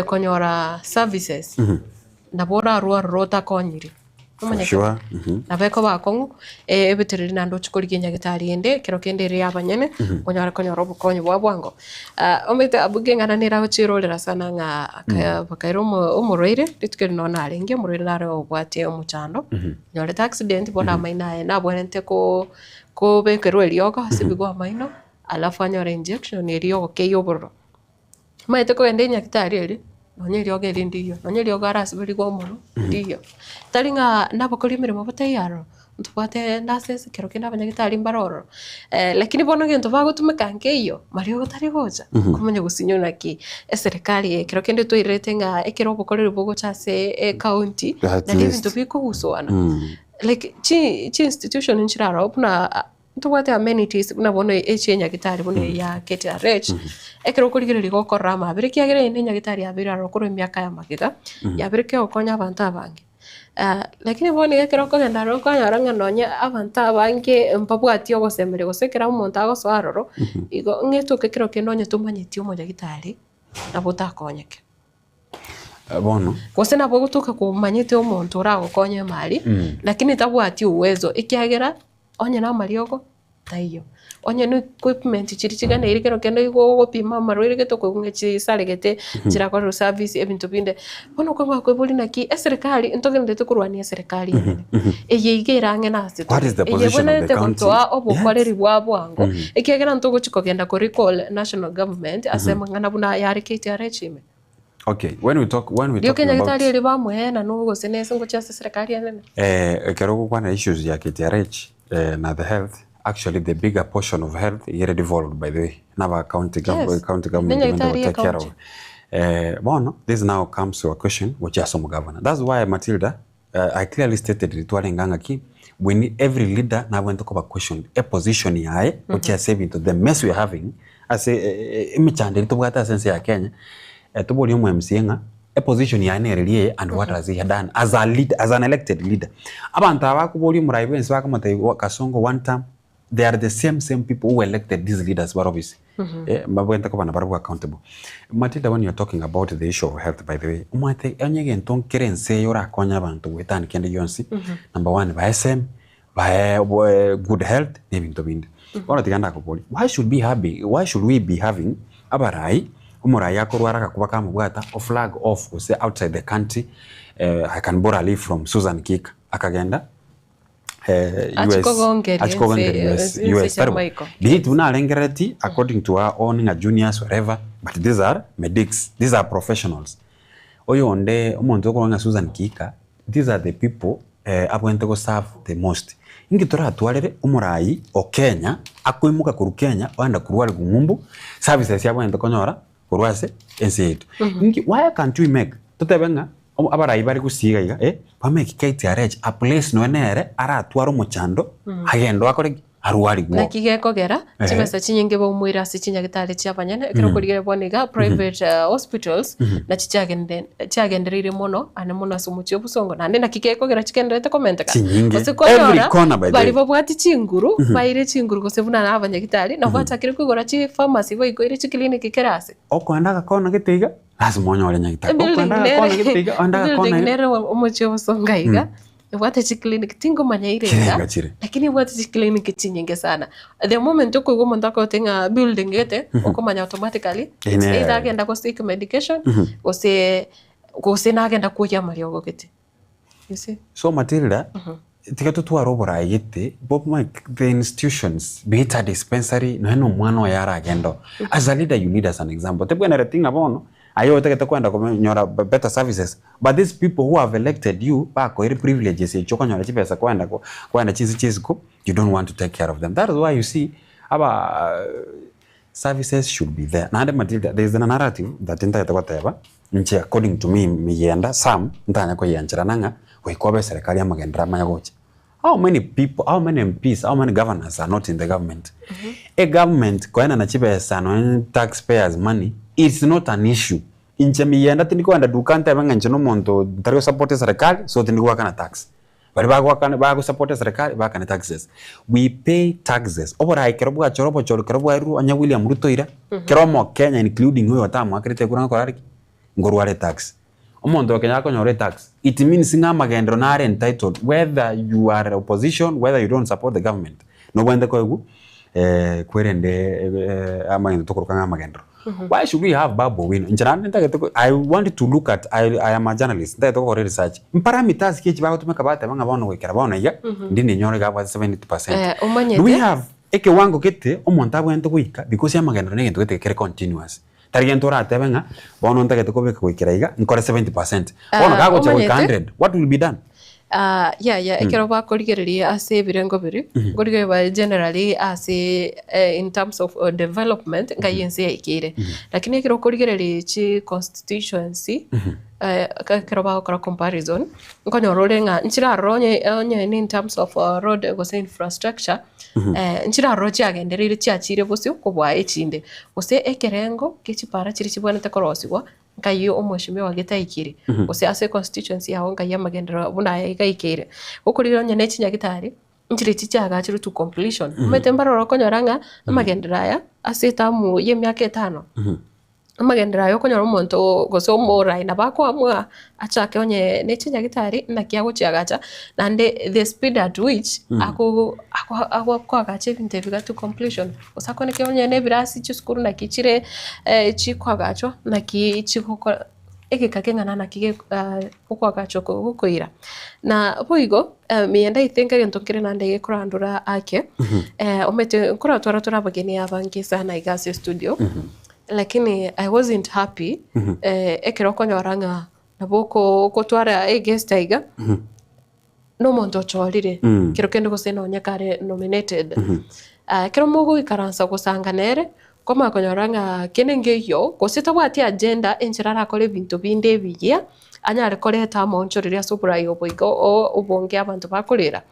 konyora services na bora rota konyiri sure na beko bakongu ebetereri nando chukuriginya gitari ende kero kende ri abanyene konyora bukonyo bwabwango omete abuge ngana nira gochirolera sana nga bakairo umuroire ritukeri nona arenge umuroire nare obwate omuchando nyore accident bona maina na bwenente ko bekero eliogo sibigwa maino alafu anyora injection eliogo keyoboro maite ko ende nyakitari eri nonye lyoga elindiyo nonye lyoga arasibiri kwa omoro ndiyo talinga nabakoli mirimo batayaro ntubate nase kero kenda abanyagitari mbaroro lakini bono gento bagotumika nkeyo mario gotari goja kumenya gusinyona ki serikali kero kende toirete nga ekero bokorere bogo chase county na bintu biko guswana like chi institution nchiraro opuna tubate amenities na bono echenya gitari bono ya KTRH ekero kurigirira gokora mabire kiagire nenya gitari abira rokoro miaka ya makiga yabire ke okonya abantu abange lakini bono ekero kogenda rokonya ranga nonya abantu abange mpabwati ogosemere gosekera umuntu agoswaroro igo ngeto kekero kenonye tumanyiti omoja gitari na botakonyeke bono kose na bogutuka kumanyite omuntu uragokonye mali lakini tabwati uwezo ikiagera onye na mariogo taiyo onye no equipment chirichigana irikero kendo igo gopima marwire geto kungechi saregete chirakora service ebintu binde bono kwa kwebuli naki serikali intogende tukurwania serikali eye igerange nase what is the position of the country obukoreri bwabwango ekegera ntogo chikogenda ko recall national government asema ngana buna yari KTRH ime. Okay, when we talk about gitari riba muhena nugo senese ngo chase serikali yanene kero kwa na issues ya KTRH na the health. Actually, the bigger portion of health is already devolved by the Nava county government will take care of. Bueno, this now comes to a question which is some governor. That's why Matilda, I clearly stated it we need every leader now when talk about question a position yae which is saving to the mess we are having. As a imichandeli to what sense ya Kenya to body MCA a position yae and what has he done as a leader, as an elected leader. Abantu abakuboli muraibe nswaka mate kasongo one time. They are the same people who elected these leaders, but obviously, accountable. Matilda, when you're talking about the issue of health, by the way, number one, by SM, by good health, why should we be having abarai umuraya korwara kubaka mubwata a flag off say outside the country? I can borrow a leaf from Susan Kik akagenda US according to our own juniors whatever, but these are medics, these are professionals. Oyo onde Susan Kika, these are the people abwente go serve the most. Ingitora atwalere umurai o Kenya akoimuka kuru Kenya wanda kuruwale gumumbu services yabwente konyora kurwase ensi yetu. Why can't we make totebenga abarai bari gusiga pameki KTRH a place no nere ara twaro muchando agendo akore arwari go nakigekogera chimesa chinyinge bo mwira sichinya gitari cyabanyane kero kurigere boniga private hospitals na chiagenderire mono ane mono asumuchi obusongo nande nakigekogera chikenderete komenta every corner by bari bo bwati chinguru baire chinguru gosebuna na abanyagitari na bwata kire kwigora chi pharmacy bo igoire chi clinic kerase okwanda gakona gitiga lazima onyore nyagitari okwanda gakona gitiga anda gakona nere omuchi obusonga iga wate chi clinic tingo manyairega lakini wate chi clinic chinyinge sana the moment uko go monta ko tenga building gete ukomanya automatically either agenda ko seek medication ko se na agenda ko ya mariogo gete you see. So Matilda tikatu tu arobora yete bob the institutions be it a dispensary no mwana yara agendo as a leader you need as an example tebwena rating abono ayo tekete kwenda kunyora better services, but these people who have elected you back or privileges chokonyora chipesa kwenda chiziko, you don't want to take care of them. That is why you see our services should be there. Now Matilda, there is a narrative that entaita whatever nchi according to me miyenda some ntanya ko yanchirananga wikobe serikali ya magendra mayagocha. How many people, how many MPs, how many governors are not in the government? A government kwenda na chipesa no taxpayers money, it's not an issue. inche miyenda tiniko anda dukante banga nchino monto tario support serikali so tiniko kana tax bali bago support serikali bakana taxes. We pay taxes obora ikero chorobo choro kero ru anya William Ruto ira kero mo Kenya including huyo tamu akrete kuranga korariki ngorware tax omonto Kenya ko nyore tax. It means nga magendro na are entitled whether you are opposition, whether you don't support the government no wende ko egu kwerende amagendo tokurukanga magendro. Why should we have Babu Wino? I wanted to look at, I am a journalist, I talk research. Parameters kechi bago tumeka bata banga bono wekera bono ya ndini nyore ga 70%. Do we have eke wango kete omonta bwento kuika because ya magendo ne gento kete continuous. Tarigento rate benga bono nta kete ko beka kuikera iga nkore 70%. Bono ga go cha 100. What will be done? Ekero bakorigereria ase birengo biri gorigerwa generally ase in terms of development ngayense ikire lakini ekero korigereria chi constituency kero bakora comparison nkonyorore nga nchira ronye onye in terms of road go infrastructure nchira roche agenderire chiachire bosio kubwa echinde ose ekerengo kichipara chiri chibwanete korosiwa kayo omoshime wagetaikire ose ase constituency yaho ngaya magendera buna yaikaikire ukuriro nyane chinyagitari nchiri chichaga chiru to completion metemba rokonyoranga magendera ya ase tamu ye myaka 5 magendera yo konyora umuntu goso morai na bako amwa achake onye ne chinyagitari na kiago chiagacha nande the speed at which ako kwagache binteviga to completion osakone ke onye ne birasi chiskuru na kichire chikwagacho na kichiko eke kakengana na kige ukwagacho kukoira na boigo mienda ithenga gentokire nande gekurandura ake omete kuratwara turabageni abangi sana igase studio lakini I wasn't happy ekero konyoranga naboko kotwara guest aiga no monto chorire kero kendo gosena onyakare nominated kero mugo ikaransa gusanganere koma konyoranga kenenge yo goseta gwati agenda enchirara kore bintu binde bigia anyare koreta monchoriria suprai oboigo obonge abantu bakorera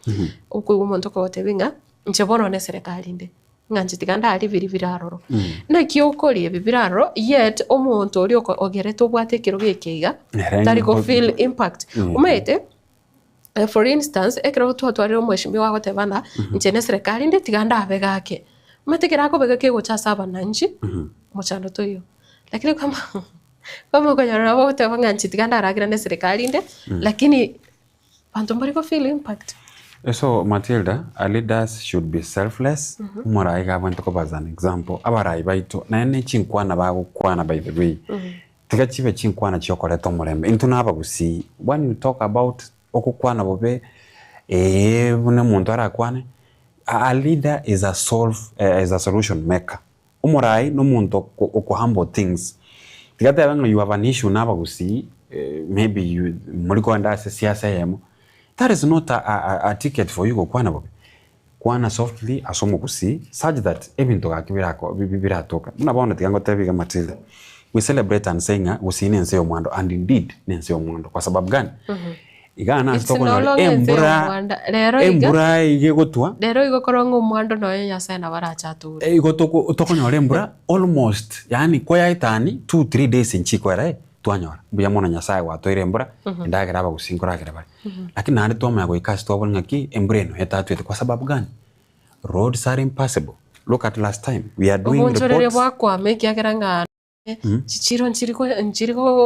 uko umuntu ko tebinga nchebono ne serikali nde nganjitiganda ari biraroro na kiokori ebiraro yet omuntu ori ogereto bwate kiro gekeiga tari go feel impact umete for instance ekero twatware omweshimi wa gotebana nchene serikali nde tiganda abegake matekera ko begake gocha saba nanji mochando toyo lakini kama konyora bote wanganjitiganda aragira ne serikali nde lakini bantu mbari go feel impact. So Matilda, leaders should be selfless. Morai ga went to as an example. Abarai baito na ene chinkwana bago kwana by the way. Tigachibe chinkwana chokole to murembe. Into naba gusi when you talk about okukwana bobe bune muntu arakwane a leader is a solution maker. Umorai no muntu humble things. Tigata banga you have an issue naba gusi maybe you muliko anda siasa yemo. That is not a ticket for you go kwana bobe. Kwana softly asomo kusi such that even to akibirako bibiratoka. Muna tigango tebiga Matilda. We celebrate and saying usini nse omwando and indeed nse omwando kwa sababu gani? Igana stoko no embura igegotwa. Lero igokorongo omwando no yenya na barachatura. Igotoko tokonyore embura almost yani koya itani 2-3 days nchikwera twanyora buya mona nyasaye watoire embura ndagira aba gusinkora gira bari lakini nande toma yago ikasi to bolnga ki embreno etatwete kwa sababu gani roads are impassable. Look at last time we are doing reports kwa meki yageranga chichiro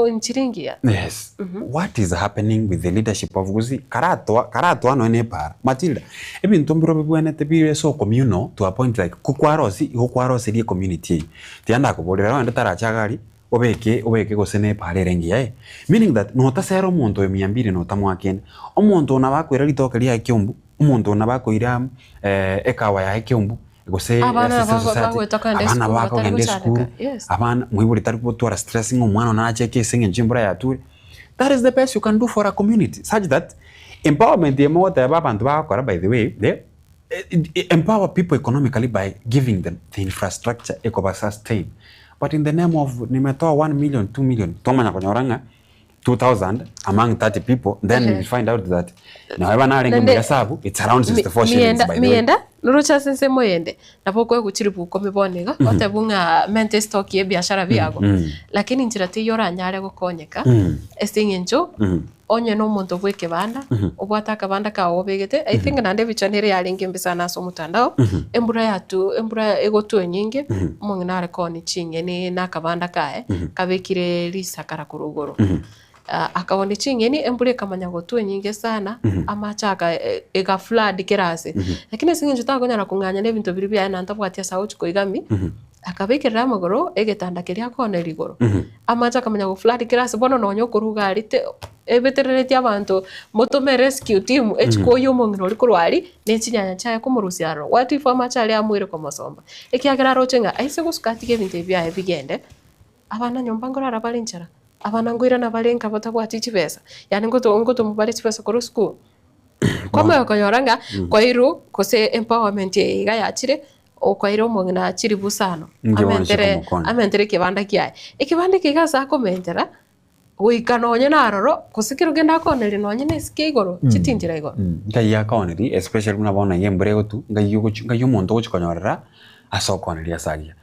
nchiringia. Yes. What is happening with the leadership of Gusi karato ano ene para Matilda ebi ntombiro bibwane tebire so communal to a point like kukwarosi die community tianda ko bolera ndo tarachagari obeke gosene pale rengia meaning that no tasero omuntu emyambire no tamwakene omuntu na bakwera litoka lia Kiumbu omuntu na bakoira ekawa ya Kiumbu gose abana bako ngende school abana mwibuli tari kutwara stressing omwana na acheke singe njimbura ya turi. That is the best you can do for a community such that empowerment the more that abantu bakora by the way they empower people economically by giving them the infrastructure sustain. But in the name of nimetoa 1 million 2 million tomanya konyoranga 2,000 among 30 people then we find out that now even arenga mgasabu it's around 64 shillings by the way. nurucha sense moyende nabo kwe guchiribu ko mibonega otebunga mente stock ye biashara biago lakini njira ti yora nyare gukonyeka estingenjo onye no muntu bwe kibanda ubwata kabanda ka obegete I think nande bichanire ya lingi mbisa naso mutandao embura egotu nyingi mungina rekoni chinge ni nakabanda kae kabekire risakara kurugoro akabone chingeni embure kamanya gotu nyingi sana amachaka ega flood kirase lakini singe njota konyara kunganya ne bintu biri bya nanta bwatia sauti ko igami akabekera amagoro egetanda kiria kone rigoro amacha kamanya go flood kirase bono no nyokuruga rite ebetererete abantu motome rescue team echikoyo mongino likurwari nechinyanya chaye kumurusiaro watu ifo amachali amwire ko masomba ekiagera rochenga aise gusukati ke bintu bya bigende abana nyomba ngorara balinchara abana ngwira na balenka batabwati chipesa yani ngoto mubare chipesa ko school koma yokonyoranga kwa iru kose empowerment iga yachire okwairo mongina chiri busano amentere kibanda kiaye ikibanda kigasa komentera uikanonye naroro kusikira genda koneri nonye nesike igoro chitinjira igoro ngai akoneri especially kuna bona yembere gotu ngai umuntu gochikonyorera asokoneri asagia.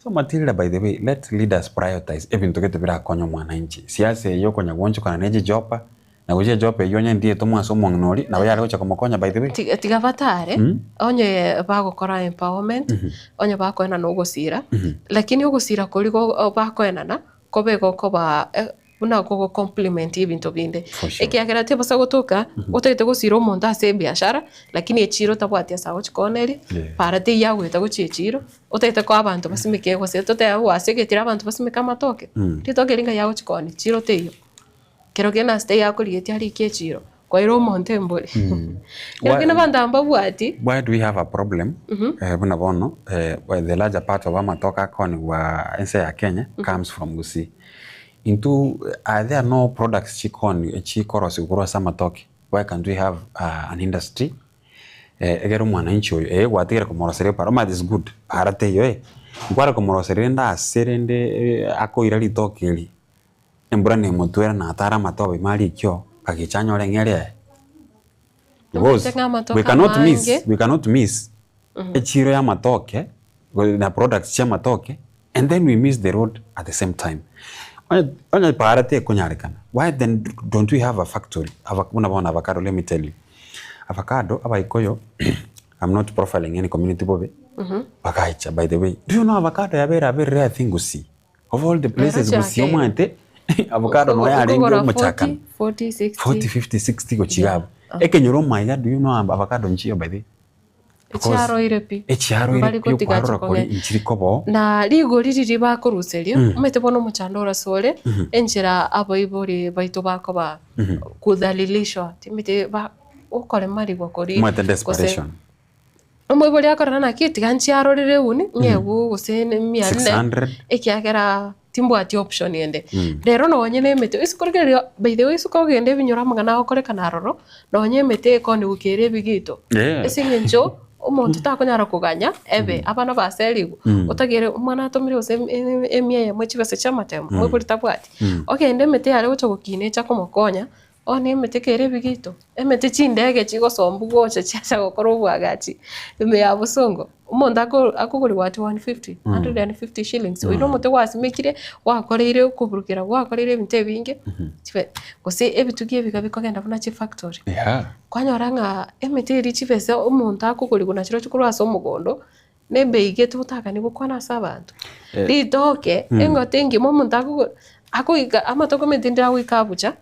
So Matilda, by the way, let leaders prioritize ebintu gete bira konyo mwananchi siasa yo konya goncho kana neje jopa na guje jopa yonye ndiye tomwa so mongnori na bayari gocha komokonya by the way tigavatare onye bagokora empowerment onye bakoena no gusira lakini ugusira kuligo bakoena na kobego koba una gogo compliment ibintu binde ekiagera te basa gotoka otete gusira omuntu ase biashara lakini echiro tabwatia sawo chikoneri para te yawe etago chechiro otete ko abantu basimike gose tote wasegetira abantu basimika matoke ritoke linga yawo chikoni chiro teyo kero gena stay yako lieti ali kechiro kwa iro monte mbole yakina bandamba bwati. Why do we have a problem buna bono the larger part of amatoka koni wa ense ya Kenya comes from Gusii into are there no products chikorosi kuro sama toki? Why can't we have an industry egero mwananchi oyo watigera komorosere para ma is good parate yo ngwara komorosere nda serende akoira litokeli embura ne motwera na atara matobe mali kyo kakichanyo lengere because we cannot miss echiro ya matoke na products cha matoke and then we miss the road at the same time. Onye parate kunyarekana. Why then don't we have a factory? Avocado, let me tell you. Avocado, abaikoyo, I'm not profiling any community bobe. Bakaicha, by the way. Do you know avocado ya very rare thing Gusii? Of all the places Gusii omante, avocado no ya alingi omochakana. 40, 50, 60 go chigabo. Eke nyoro maiga, do you know avocado nchiyo by the way? Echiaro irepi. Echiaro irepi ukwarora kuri inchirikobo. Na ligo riri bakoruserio umete bono muchandora sole enchira abo ibori baito bakoba kudhalilishwa timite ba ukore mari gwakori mwete desperation umwe akora na kiti ganchiaro rire uni nyegu gusene miarne ekiagera timbo ati option yende rero no nyene mete isikorgerio by the way isukogende binyura magana okore kanaroro no nyemete kone ukere bigito esingenjo umuntu takonyara kuganya ebe abana baserigo utagere umwana atomire ose emye mwechibase chamatemo mwebuli tabwati okende mete yare ucho gukine cha komokonya one mete kere bigito emete chindege chigo sombu goche chacha gokoro bwagachi ime yabusongo umuntu akuguri wati 150 shillings uino mote wasimekire wakoreire ukuburukira wakoreire binte binge chife gose ebitugie bikabikogenda buna chi factory kwanyoranga emete iri chifese umuntu akuguri kuna chiro chikurwasa omugondo nebeige tutaka ni gukwana sabantu ritoke engotengi umuntu akuiga amatoko metindira wikabucha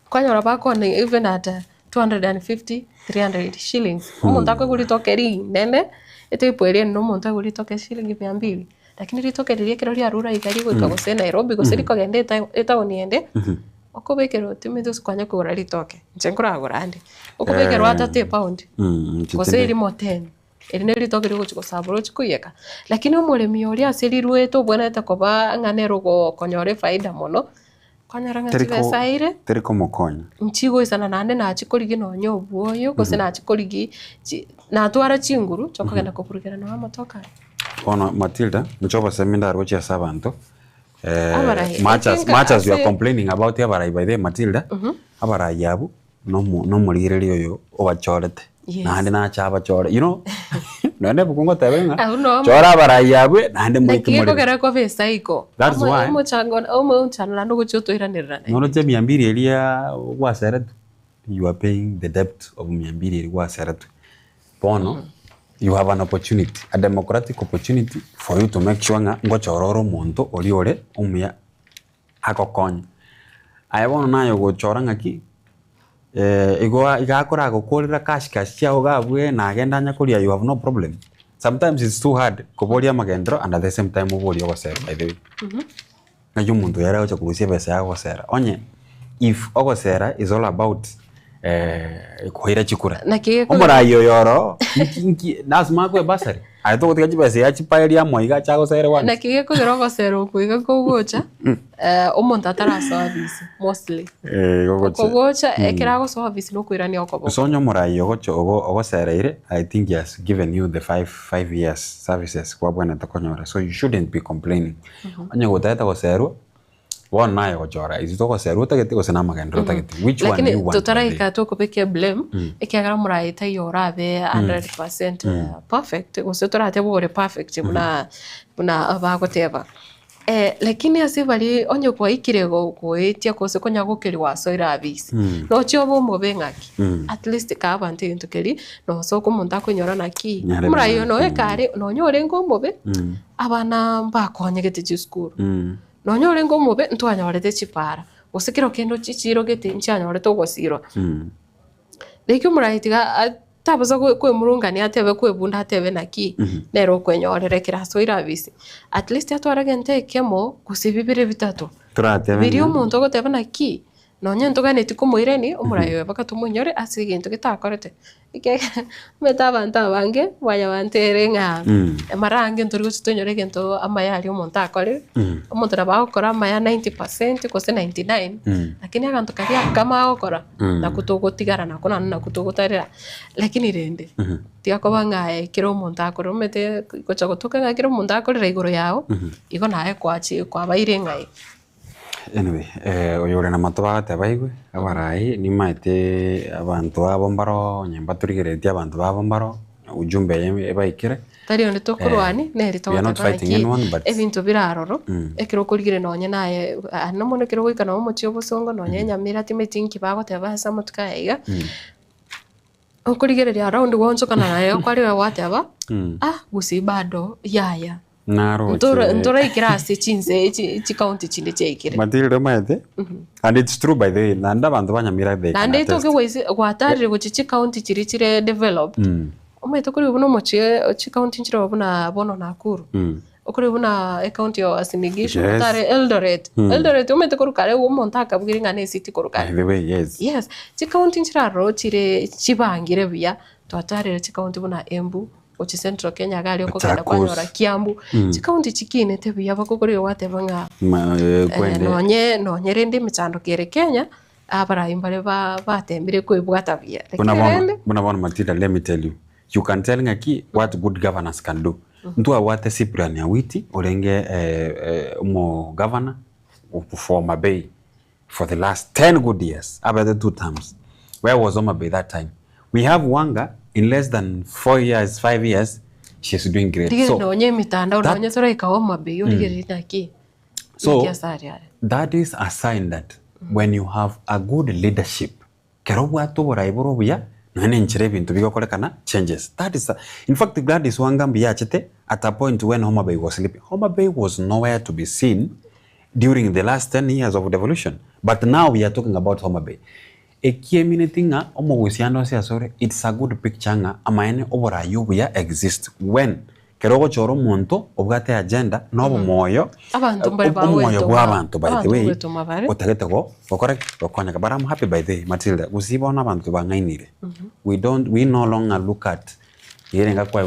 kwanyora bakone even at 250 300 shillings umuntu akuguri tokeri nene etepwele no muntu akuguri toke shilingi 200 lakini ritoke ririe kero ria rura igari gwika gose Nairobi gose rikogende etaoni ende okobekero timido kwanya kugura ritoke nchenkora agurande okobekero ata 10 pound gose iri moten eri ne ritoke riko saburo chikuyeka lakini umuremi ori aserirweto bwana takoba nganero go konyore faida mono kanyaranga tibesaire teriko mokonya nchigo isana nande na chikorigi no nyobuoyo gose na chikorigi na twara chinguru chokogenda kopurukira no amatoka ono Matilda mchoba seminda rochi asabanto much as you are complaining about abarai by the Matilda abarai yabu no mulireri oyo obachorete Yes. nandi na chaba chora you know none bukungo tabenga Auno. chora barayabwe nandi Na mwiki kiko muri kera kwa pesa iko. That's why. Omo chango omo chanla ndo kuchoto iranira. nono je 200 elia wasera tu you are paying the debt of 200 wasera tu bono you have an opportunity, a democratic opportunity for you to make sure nga ngochororo muntu oliore umya akokonya ayabona nayo gochora ngaki igakora gukurira cash cia ugabwe na agenda nya kuria you have no problem. Sometimes it's too hard kuboria magendro and at the same time uboria gosera by the way ngayo muntu yara ocha kurusia pesa ya gosera onye if ogosera is all about kuhira chikura omurayo yoro nasma kwe basari aito kutika chipesa ya chipairia moiga cha gosera wana na kige kugira gosera kuiga kugocha omuntu atara service mostly kugocha ekira go service no kwirani okobo sonyo murayo gocho ogosera ire I think he has given you the 5 years services kwa bwana takonyora so you shouldn't be complaining onye gotata gosero one nayo gochora izito gosero tagete gosena magandro tagete which one you want tutara ikato kopeke blame ekagara muraita yorabe 100% perfect gosetora atebore perfect buna abagoteba lakini asibali onye kwa ikirego kuetia kose konya gukiri waso irabisi no chobo mobengaki at least ka abantu intukeri no so ko muntu akonyora naki murayo no ekare no nyore ngo mobe abana bakonyegete ci school no nyore ngo mobe ntwanyorete chipara usikiro kendo chichiro gete nchanyorete gosiro lekyo muraitiga tabaza kwe murungani atebe kwe bunda atebe naki nero kwenyorere kiraso irabisi at least atwara gente kemo kusibibire bitatu biri umuntu goteba naki nonye ntogane tikumoireni omurayo bakatumunyore asigento gitakorete ike metaba ntabange waya bantere nga marange ntori gutonyore gento amayari umuntu akore umuntu nabakora amaya 90% kose 99 lakini aganto karia kama akora na kutogotigara na kona na kutogotarira lakini rende tiakoba ngae kiro umuntu akora umete gocha gotoka nga kiro umuntu akora igoro yao igo nae kwachi kwa baire ngai. Anyway, oyore na matoba tabaigwe abarai ni maite abantu abombaro nyamba turigeretia abantu babombaro ujumbe ebaikire tari onde tokurwani neri to ebintu biraroro ekiro kurigire nonye naye no mono kiro gwikana omuchi obusongo nonye nyamira timetinki bagoteba hasa mutukaiga okurigereria around wonzo kana naye kwari wateba gusibado yaya naro ntora ikirasi chinze chi county chinde cheikire matilde maete and it's true by the way nanda bantu banyamira the and it okay wese gwatarire go chi county chirichire develop ometo kuri buno mochi chi county chiro buna bono nakuru okuri buna county yo asimigisho tare Eldoret ometo kuri kare wo montaka bwiringa ne city kuri kare by the way yes chi county chiraro chire chibangire buya twatarire chi county buna Embu ochi Central Kenya gali okogenda kwanyora Kiambu chikaunti chikine tebuya bakokori watebanga nonye rende michando kere Kenya abara imbale batembire kwebwata bia bona Matilda, let me tell you can tell ngaki what good governance can do ntu awate Cyprian Awiti orenge mo governor of Homa Bay for the last 10 good years about the 2 terms. Where was Homa Bay that time? We have Wanga in less than 4 years, 5 years, she's doing great. So that is a sign that when you have a good leadership, changes. That is, in fact, Gladys Wanga Mbiachete at a point when Homa Bay was sleeping. Homa Bay was nowhere to be seen during the last 10 years of devolution. But now we are talking about Homa Bay. It's a good picture nga amaene obora yubuya exist when kerogo choro monto obgate agenda nobo moyo moyo bw'abantu by the way otagete go correct okonya but I'm happy by the way Matilda usibona abantu bangainire we no longer look at yirenga kwa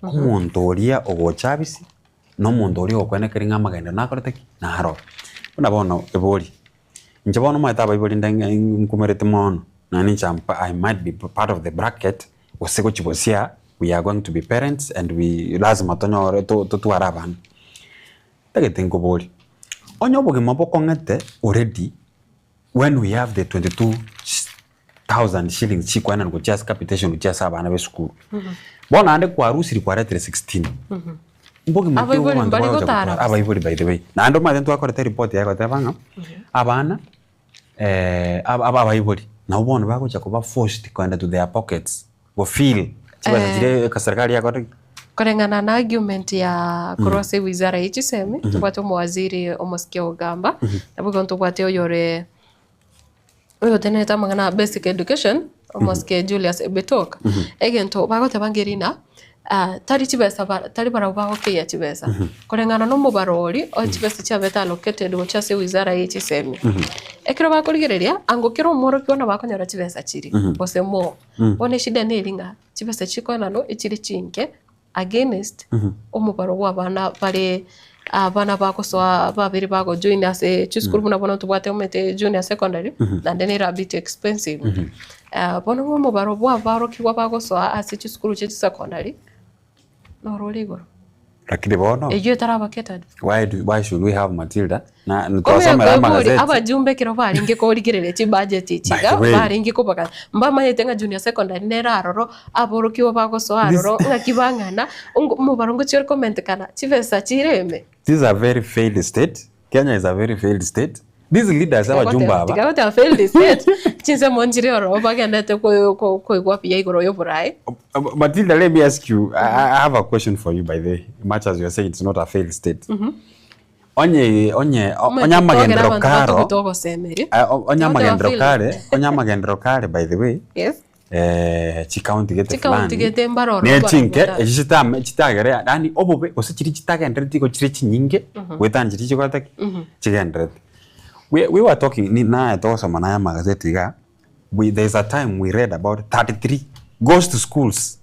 omuntu oria ogochabisi no muntu oria okwenekeringa magenda nakorete naro unabona ebori njabona maitaba ibori nkumerete mono nani champa I might be part of the bracket waseko chibosia we are going to be parents and we lazima tonyo to araban tagete nkobori onyo boge maboko ngate already when we have the 22 1,000 shillings chikwana ngochas capitation uchas abana be school bona ande kwa rusi kwa 16 mbogi abaibuli by the way na ando ma dentro akora report yako tabanga abana abaibuli na ubona bako chakuba forced kwenda to their pockets go feel chiba zile ka serikali yako kulingana na argument ya kurose wizara y'ikisemi tubate mu waziri omusikia ogamba nabwo tubate oyore oyo teneta mangana basic education omusikia Julius Ebetoka egento bagote bangerina tari chibesa tari bara ubaho ke chibesa kulingana no mubarori o chibesa cha beta allocated go chase wizara y'ikisemi ekiro bakurigereria angokiro moro kiona bakonyora chibesa chiri bose mo one shida neringa chibesa chikona no ichiri chinke against omubaro w'abana bare abana bakosoa babiri bago join as a school buna bona tubate umete junior secondary and then it a bit expensive bona omubaro bw'abaro kiwa bakosoa as a school che secondary no roligoro lakini bono ejo tarabaketad why should we have Matilda na nitosoma magazeti abajumbe kiro baringe ko ligirere chi budget ichiga baringe ko baka mbama yetenga junior secondary neraroro aboro kiwa bakosoa aroro ngakibangana mubarongo chiro comment kana chivesa chireme. This is a very failed state. Kenya is a very failed state. These leaders are jumba aba. Tigao ta failed state. Chinse monjire oro bagenda te ko igwapi ya igoro yo burai. Matilda, let me ask you. I have a question for you by the way. Much as you are saying it's not a failed state. Onya magendro karo. Onya magendro kare by the way. Yes. Chikaunti gete fulani. Chikaunti gete mbaroro. Nechinke chitagere yani obobe osechiri chitagendre tiko chiri chinyinge wetan chiri chikota chigendre. We were talking na tosa manaya magazeti ga there's a time we read about 33 ghost schools.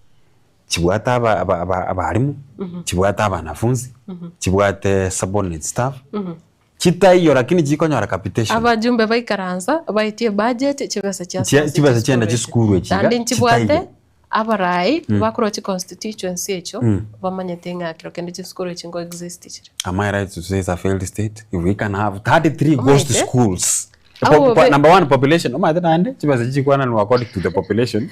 Chibwata abarimu, chibwata abanafunzi, chibwate subordinate staff. Chita iyo lakini chikonyora capitation. Abajumbe baikaranza baitie budget chibesa cha chibesa chenda chiskuru echiga. Kandi chibwate abarai bakuro chi constituency echo bamanyetenga kirokende chiskuru echingo exist chiri. Am I right to say it's a failed state? If we can have 33 ghost schools. Number one population. Ande chibesa chikwana no according to the population.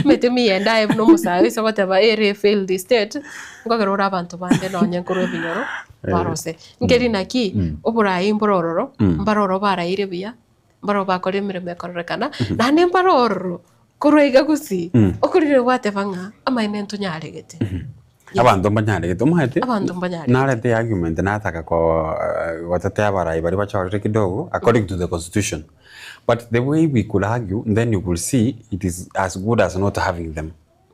Metemi enda no musawe so whatever area failed state ngogero abantu bande no nyenkuru ebinyoro barose ngeri naki oburai mbororo mbaroro baraire bia mbaro bakore mireme korekana na ne mbaroro kuroiga gusi okurire wate banga amaine ntunyaregete abantu banyaregete umahete abantu banyaregete narete argument nataka ko watate abarai bari bachorere kidogo according to the constitution, but the way we could argue then you will see it is as good as not having them.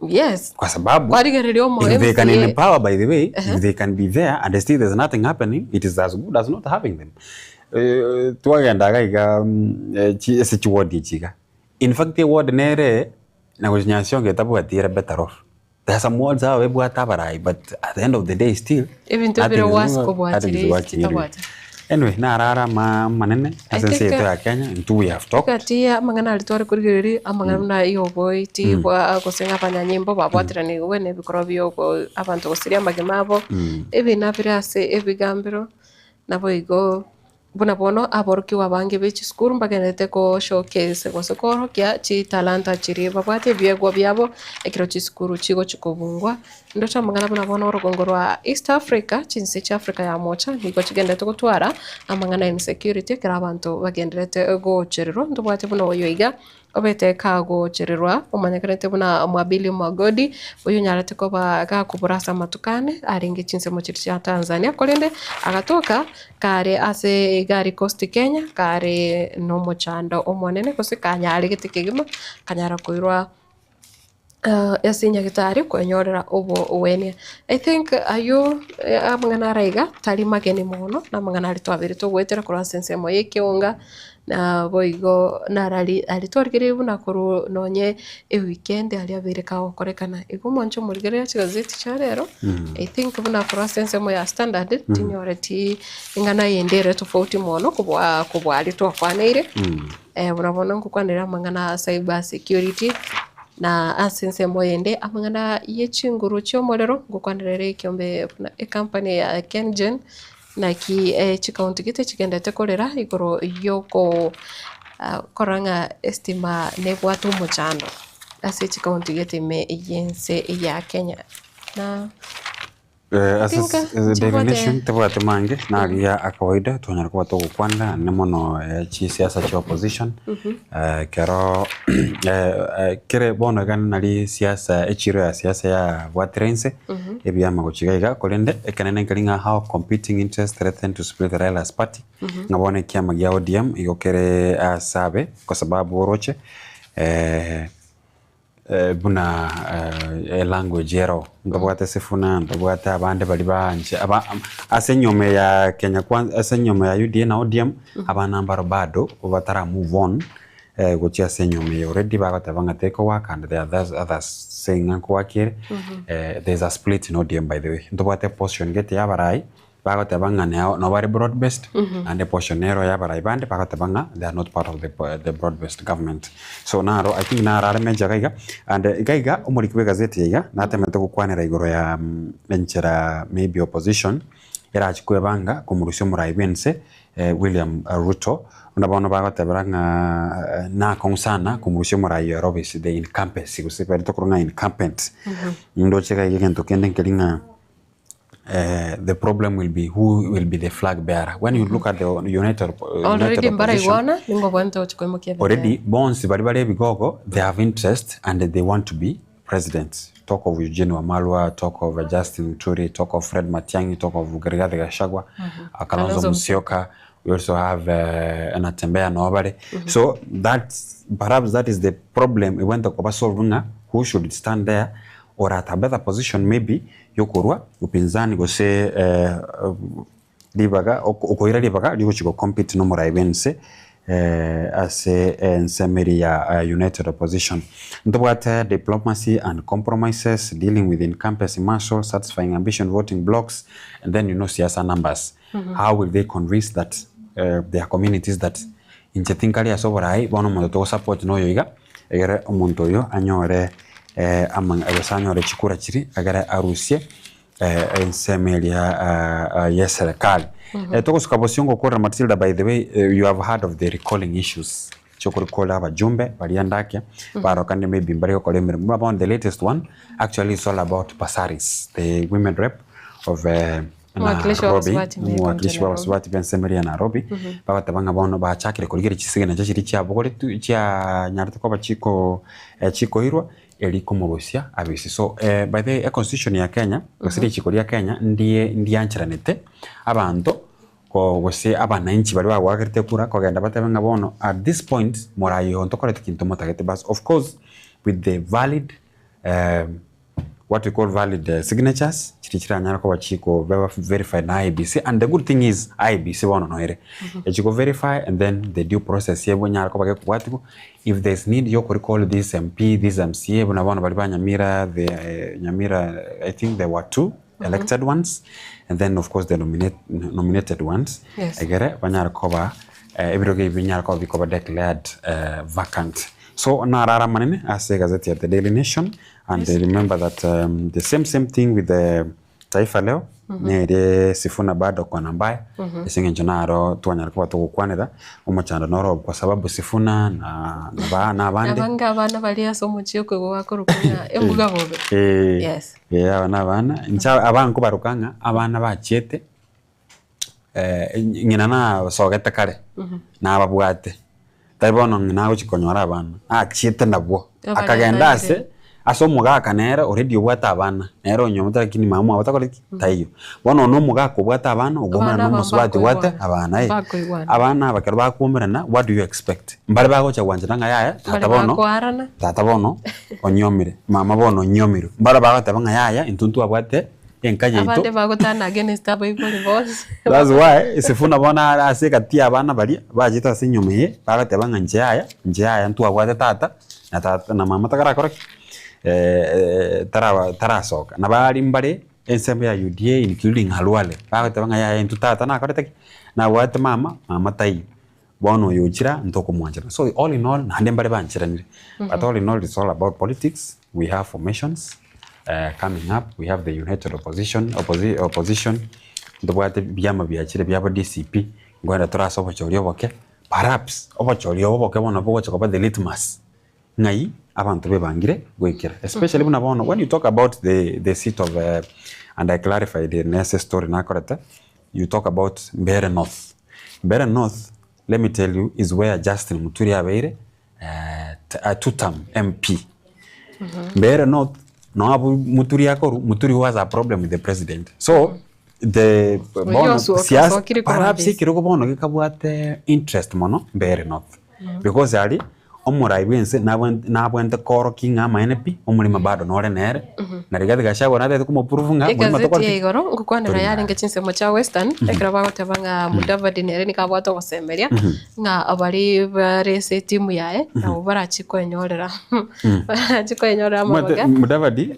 Yes. Kwa sababu if they can empower by the way, if they can be there and still there's nothing happening, it is as good as not having them. Tuwagendaga iga sichuwodi chiga. In fact, the word nere na kunyasyo ngetabu atira better off. There's some words are webu atabarai, but at the end of the day still even to be was ko bwatire. Anyway, na rara manene asense to ya Kenya into we have talked. Katia mangana alitware kurigeri amangana na iyo boy ti bwa gosenga panya nyimbo babwatira ni wene bikorobyo ko abantu gosiria magemabo ebi nabirase ebigambiro nabo igo buna bono aboroki wabange bechi school mbagenete ko showcase ko sokoro kya chi talanta chiri babwate byego byabo ekiro chi school chigo chikobungwa ndota mangana buna bono rogongorwa East Africa chinse cha Africa ya mocha niko chigendete gutwara amangana insecurity kira abantu bagenderete go cherero ndobwate buna oyoiga obete kago chererwa omanyekerete buna mwabili mwagodi uyu nyarate ko baga kuburasa matukane aringe chinse mo cha Tanzania kolende agatoka kare ase gari Coast Kenya kare no mochando omonene kose kanyari gitikigima kanyara kuirwa yasinya gitari kwenyorera obo wene. I think ayo amangana raiga tari mageni muno na mangana ali twabiri tugwetera kura sense mo yekiunga na boigo narali alitwarigire buna kuru nonye e weekend ali abireka okorekana igumoncho murigere chigazeti cha rero. I think buna kura sense mo ya standard tinyoreti ingana yendere tofauti mono kubwa ali twakwaneire burabona ngukwanira mangana cyber security na asense moyende amangana yechinguru cyomorero ngukwanirere kyombe e company ya Kengen na ki chikaunti gite chigendete korera igoro yoko koranga estima ne kwatu mochando ase chikaunti getime yense ya Kenya na delineation tebwate mange nagia akawaida tonyara kuba tugukwanda ne mono chi siasa cha opposition kero kere bono gan nali siasa echiro ya siasa ya bwatrense ebyama gochigaiga kolende ekanene nkalinga how competing interests threaten to split the Raila's party ngabone kiama gya ODM igokere asabe kwa sababu oroche buna language yero ngabwate sifuna ngabwate abande bali banje asenyome ya Kenya kwanza asenyome ya UDA na ODM abanambaro bado batara move on gochia senyome already bagatavanga take work and the others saying anko wakire there's a split in ODM by the way ndobwate portion gete yabarai bagatavanga no very broad based and the portion nero yabarai bande bagatavanga they are not part of the broad based government so naro I think nara meja gaiga and gaiga umurikiwe gazeti yiga natemete gukwanira igoro ya menchera maybe opposition era chikwe banga kumurusyo muraibense William Ruto unabona bagatavanga na konsana kumurusyo murai Robis the incumbent gusipera tokurunga incumbent ndo cheka yigento kende nkelinga the problem will be who will be the flag bearer when you look at the united already mbaraigwana ningo bwanto chikwemo kia already bonds bari bigogo they have interest and they want to be presidents. Talk of Eugene Wamalwa, talk of Justin Muturi, talk of Fred Matiang'i, talk of Rigathi Gachagua, Kalonzo Musyoka. We also have Natembeya Nobody. So perhaps that is the problem. We went to solve who should stand there or at a better position maybe yokurwa upinzani go say libaga okoira libaga liko chiko compete no moraibense as nsemmeri ya united opposition ndobwate diplomacy and compromises dealing with in-campus marshal satisfying ambition voting blocks and then siasa numbers how will they convince that their communities that inchetinkali asoborai bono mondo to support no yoiga egere omuntu yo anyore amang abasanyore chikura chiri agara arusie nsemmeri ya serikali toko sukabosiongo kora Matilda by the way you have heard of the recalling issues chokuri kola abajumbe baliandake barokande maybe mbari ko lemere about the latest one actually it's all about Pasaris the women rep of mwakilishi wa Swati Nsemmeri ya Nairobi babatabanga bono bachakire kuligera chisigana chiri cyabogore cya nyarto ko bachiko hirwa eli kumurusia abisi so by the constitution ya Kenya basiri chikori ya Kenya ndiye anchiranete abantu ko gose abananchi bari bagwagirite kura ko genda batabanga bono at this point morayo ntokorete kintu motagete bas of course with the valid what we call valid signatures chirichira nyara ko bachiko verified na IBC and the good thing is IBC bono noere echiko verify and then the due process yebo nyara ko bage kwatiko if there's need you could call this MP this MCA bona bono bali banyamira the Nyamira I think there were two elected ones and then of course the nominated ones egere banyara ko ba ebiroge binyara ko bikoba declared vacant so narara manene as a gazette at the Daily Nation and they remember that the same thing with the Taifa Leo nere sifuna bado kwa nambaye isinge njonaro tuanyara kwa tukukwanira umuchanda noro kwa sababu sifuna na bande abana bali asomo chiko go bakorukanya embuga gobe yes abana ncha abanko barukanga abana bachete ngina na sogete kare na babwate taibono ngina go chikonyora abana achete nabwo akagenda ase asomuga kanera already obwata abana nero nyomota kini mamu abatakole tayo bono no muga ko bwata abana ugoma no muswati wate abana bakero bakumerana what do you expect mbale bago cha wanjanga yaya tata bono onyomire mama bono nyomiro mbale bago tabanga yaya intuntu abwate enkaje ito abande bago tana against abo ikoli boss that's why isifuna bona aseka tia abana bali bajita sinyomeye bago tabanga njaya ntu abwate tata na mama takara koraki tarasoka na bali mbale ensemble ya UDA including Halwale bagatanga ya entutata na korete na wate mama tai bono yochira ntoko mwanjira so all in all na mbale banchiranire but all in all it's all about politics we have formations coming up we have the united opposition ndobwate byama byachire byaba DCP ngwanda turasoba choryo boke perhaps obochori oboke bono bogocha koba the litmus ngai abantu bebangire gwekera especially buna bono when you talk about the seat of and I clarified the NSS story na korata you talk about Mbeere North let me tell you is where Justin Muturi abeire a two-term MP Mbeere North no abu Muturi akoru Muturi was a problem with the president so the bono siasa perhaps ikiroko bono gikabwate interest mono Mbeere North because ali omurai bwense nabwente koro kinga manepi omulima bado nore nere na Rigathi Gachagua natete kumupuruvunga mulima tokora igoro ngukwanira yari ngechinse mocha western ekra bagotebanga Mudavadi nere nikabwato gosemeria nga abari barese timu yae na barachiko enyorera barachiko enyorera mabaga Mudavadi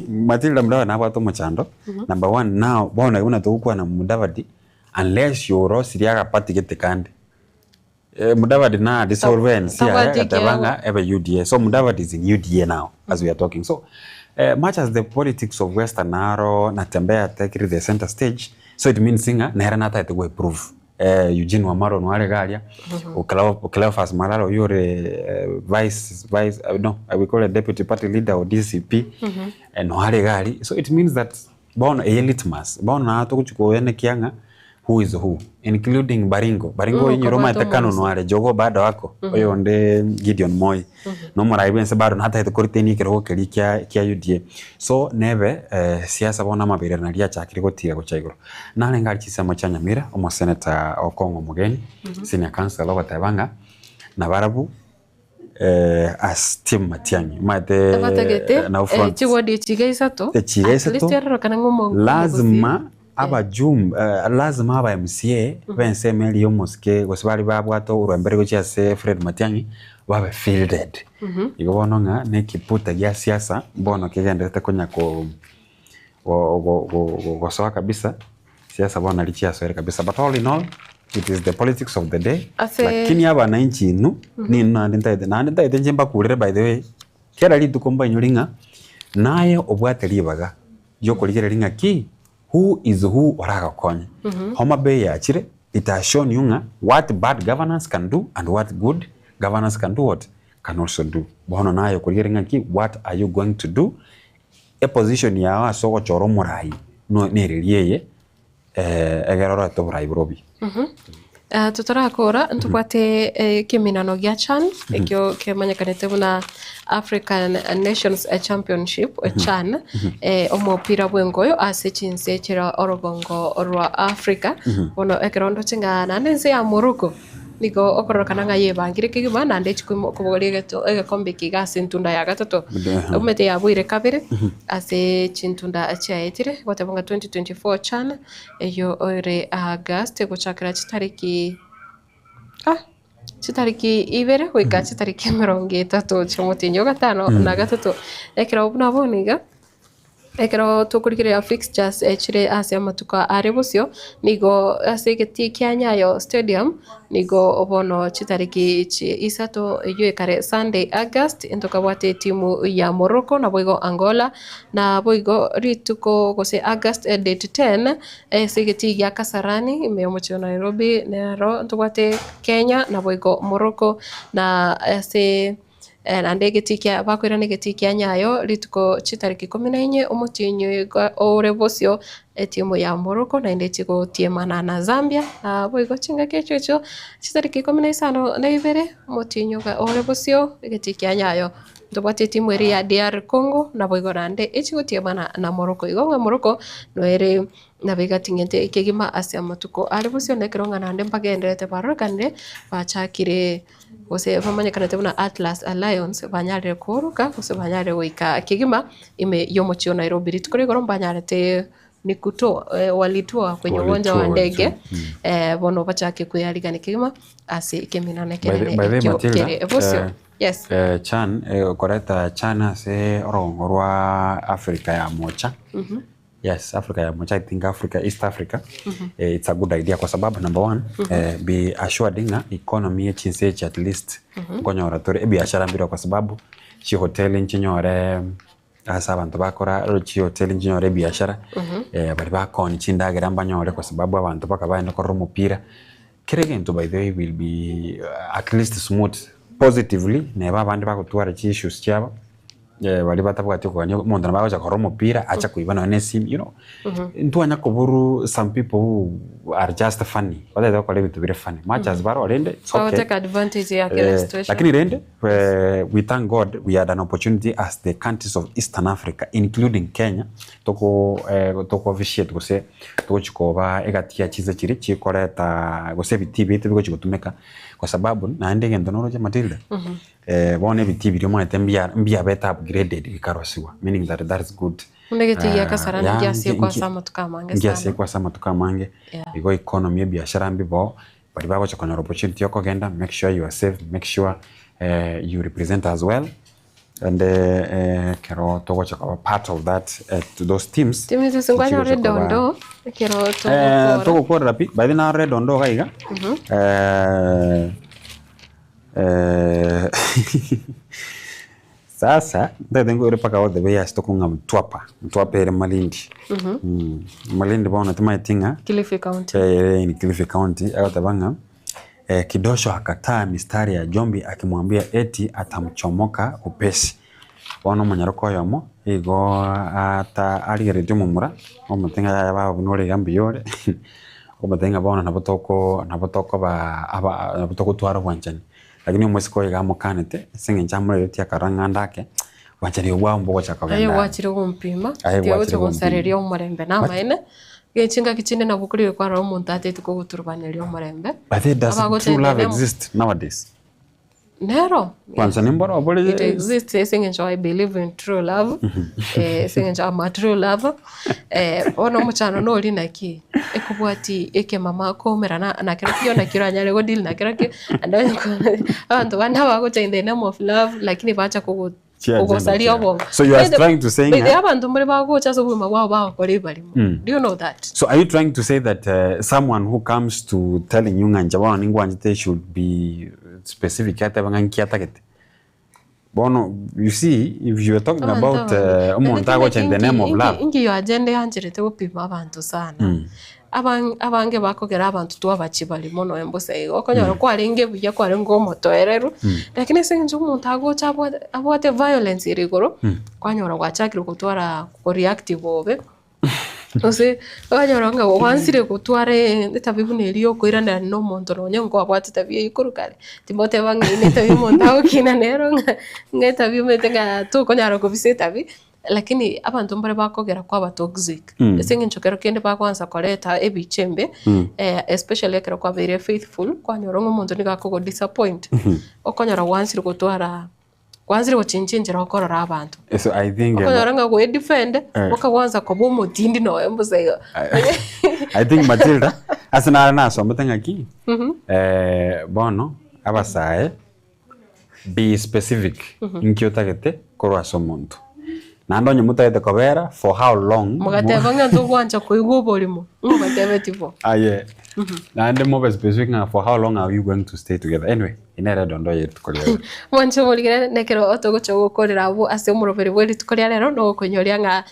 Matilda Mudavadi nabwato mochando number 1 now bona una tukwa na Mudavadi unless you siriaga party getekande Mudavadi na dissolvent katabanga ever UDA so Mudavadi is in UDA now as we are talking so much as the politics of Western Naro natembea take the center stage so it means singa nera nata to go prove Eugene Wamaro nwale galia Cleophas Malalo yore vice no I will call a deputy party leader or DCP and nwale gali so it means that bono elitmas bono na to kuchukua kianga who is who including Baringo yenye Roma itakano nwale jogo bado wako oyo nde Gideon Moi no mara ibense bado hata itokorteni kiroko keri kya UDA so neve siasa bona mabere na ria chakiri gotiga gochaigoro nane ngari chisemo cha Nyamira omo senator Okongo Mugeni senior councilor batabanga na barabu as Tim Matiang'i mate na ufront chiwodi chigaisato lazima lazima aba MCA bense meli yomoske gosibali babwato urwembere gochiase Fred Matiang'i babe fielded igobono nga nekiputa gya siasa bono kigendete konya ko gosoa kabisa siasa bona lichiaswere kabisa but all in all it is the politics of the day lakini aba na inchi inu ni nanditaite njemba kurire by the way kera litu komba nyolinga naye obwate libaga yokoligere linga ki who is who oraga konya Homa Bay yachire it has shown you what bad governance can do and what good governance can do what can also do bono nayo kuligere ki what are you going to do a position ya soko choro murai no neririye egerora to murai brobi tutorakora ntubwate kiminano gya CHAN ekyo kemanyakanete buna African Nations Championship CHAN omupira bwengoyo asechinse chira orogongo rwa Africa bono ekerondo chinga nanense ya Morocco niko okorokana nga yebangire kigima nande chikumo kubogeregeto egekombe kigase ntunda ya gatatu umete yabwire kabire ase chintunda achaetire gotabanga 2024 CHAN eyo ore August guchakira chitariki ibere wika chitariki 30 chomotinyo gatano na gatatu ekira obuna boniga ekero tukurikira fixtures chire ase matuka arebusio nigo ase geti kya Nyayo Stadium nigo obono chitariki isato yuekare Sunday August entoka bwate timu ya Morocco na boigo Angola na boigo rituko gose August date 10 ase geti ya Kasarani imeomocho Nairobi nero ntobwate Kenya na boigo Morocco na ase andege tikia bakwira negetikia Nyayo rituko chitariki 14 omutinyo orebosio timu ya Morocco na indechiko tiemana na Zambia na boigo chinga kecho chitariki 15 na ibere omutinyo orebosio egetikia Nyayo ndobate timu eri ya DR Congo na boigo rande echiko tiemana na Morocco igonga Morocco no ere na bega tingente ikegima asia matuko arebosio nekeronga nande mpagenderete barokande bachakire ose famanya kanate buna Atlas Alliance banyare koruka ose banyare wika kigima ime yomochio Nairobi ritukore goro banyare te nikuto walitua kwenye uwanja wa ndege bono bachake kuyaligana kigima ase keminane kere evosio yes CHAN koreta CHAN ase orongo rwa Africa ya mocha yes Africa ya mocha I think East Africa it's a good idea kwa sababu number 1 be assured nga economy chinse at least konyora tore biashara mbira kwa sababu chi hotel nchinyore asa abantu bakora chi hotel nchinyore biashara bali bakoni chindagera mbanyore kwa sababu abantu bakabaye no korro mupira Kiregen to by the way will be at least smooth positively neba abandi bagutwara issues cyabo bali batabwate ko umuntu nabaje koromo pira acha kuibana ne sim you know ntwanya kuburu some people who are just funny wale they call it very funny much as baro rende so take advantage ya kila situation lakini rende we thank God we had an opportunity as the countries of Eastern Africa including Kenya toko vishie tukose tukochikoba egatia chize chiri chikoreta gose bitibite biko chikutumeka kwa sababu na ndege ndonoroje Matilda bone bitibiri mo mbia beta upgraded ikarosiwa meaning that is good ndege ya kasarana ngiasi kwa sama tukamange sana ngiasi kwa sama tukamange bigo economy ya biashara mbibo bali babo chakona opportunity yoko genda make sure you are safe make sure you represent as well and kero togo chakwa part of that to those teams teams singwanya redondo kero togo kwa rapi by the na redondo gaiga sasa ndengo ire paka ode beya stokunga mtwapa ere Malindi Malindi bona tumaitinga Kilifi County ni Kilifi County ayotabanga Kidosho akataa mistari ya Jombi akimwambia eti atamchomoka upesi bona munyaroko yomo igo ata aligereje mumura omutenga yaba bunore gambiyore omutenga bona nabotoko nabotoko twara wanjani lakini umwesiko yigamo kanete singe nchamure tia karanga ndake wachari wambo wachakagenda ayo wachire gumpima tio gusariria umurembe na maene gechinga kichinde na bukurire kwa ro umuntu atete ko guturbanira umurembe but does true love exist nowadays nero kwanza nimbora obole it exists singe ncho I believe in true love singe ncho ama true love ono muchano no ri naki ekubwati eke mama ko mera na kira na kira nyale go deal na kira ke abantu bana bago in the name of love lakini bacha ko ugosalia obo so you are trying to say they abantu muri bago chaso buma wao ba kore bali do you know that so are you trying to say that someone who comes to telling you nganja bana ningwanje should be specific hata bangankia target bono you see if you are talking about umuntu ago in the name of love ingi yo agenda yanjirete gupima abantu sana abange bakogera abantu twabachibali mono embose okonyora kwaringe buya kwarengo motoereru lakini sinje umuntu ago chabo abote violence irigoro kwanyora gwachakira kutwara ko reactive obe ose okonyora nga wansire kutware tabibu neriyo koirana no muntu ronye ngo abwate tabiye ikurukare timote bangine tabibu muntu ago kina nero nga tabibu metenga to konyara ko visita bi lakini abantu mbare bakogera kwa ba toxic singe nchokero kende bakwanza koleta ebichembe especially ekero kwa very faithful kwa nyorongo muntu nikakogo disappoint okonyora wansire kutwara kwanzire kuchinchinjira okorora abantu so I think okonyora go defend okwanza ko bomo tindi no embuze I think Matilda asana naso mutanga ki bono abasae be specific inkyotagete korwa somuntu nandonye mutaete kobera for how long mugateba nganzo kwanja koigwo bolimo mugatebe tipo aye nande mo specific for how long are you going to stay together anyway inera dondo yetu kolera mwancho muligere nekero otogo chogo kolera abo ase umurobere bweli tukolera lero no konyoria nga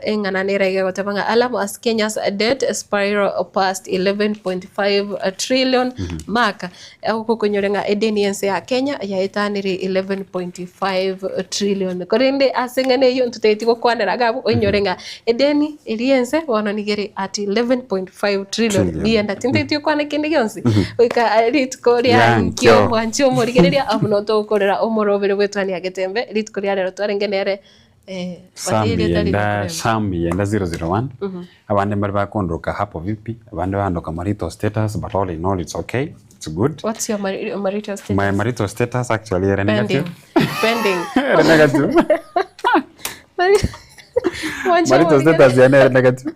engana nerege gotebanga alarm as Kenya's debt spiral past 11.5 trillion mark ako konyoria nga edeniense ya Kenya ya etaniri 11.5 trillion korende asengane yo ntuteti ko kwanera gabo onyorenga edeni eliense wana nigere at 11.5 trillion ni enda tinteti kwana kende yonsi oika korea nkyo mwancho murigereria abunoto korera omorobere wetwani agetembe litkoria lero twarengenere Sami yenda 001 abande mbari bakondoka hapo vipi abande bandoka marital status but all in all it's okay it's good. What's your marital status? My marital status actually is negative. Pending. Negative. Marital status is negative.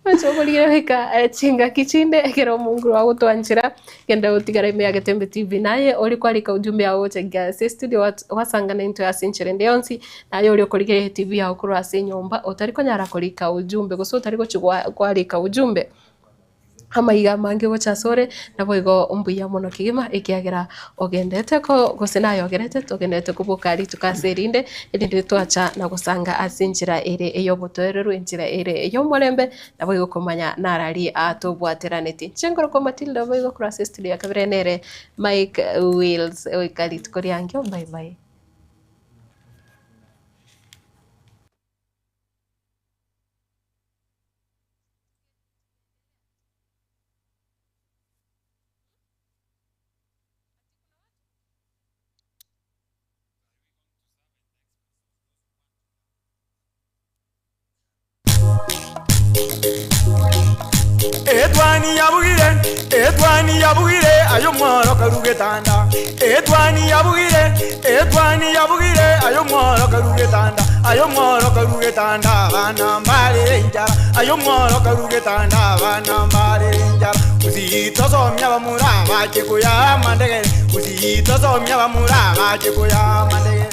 Macho kuligira heka chinga kichinde ekero mungu wa gutwanjira genda utigara ime Agatembe TV naye uri kwalika ujumbe awo chenga studio wasangana into asinchire ndionsi naye uri kuligira TV ya ukuru ase nyomba utariko nyara kulika ujumbe guso utariko kwalika ujumbe amaiga mangi gochasore nabo igo umbuya mono kigima ikiagira ogendete ko gosena yogerete togendete kubukari tukaserinde indi twacha na gusanga asinjira ere eyo botoreru injira ere eyo morembe nabo igo komanya narari atobwateraneti chengoro ko Matilda bo igo cross studio kabrenere Mike Wills oikali tukoriangyo bye bye. Edwani yabugire ayo mworo karugetanda Edwani yabugire ayo mworo karugetanda bana mbale njara ayo mworo karugetanda bana mbale njara uzitosomya bamura baje kuya mandege uzitosomya bamura baje kuya mandege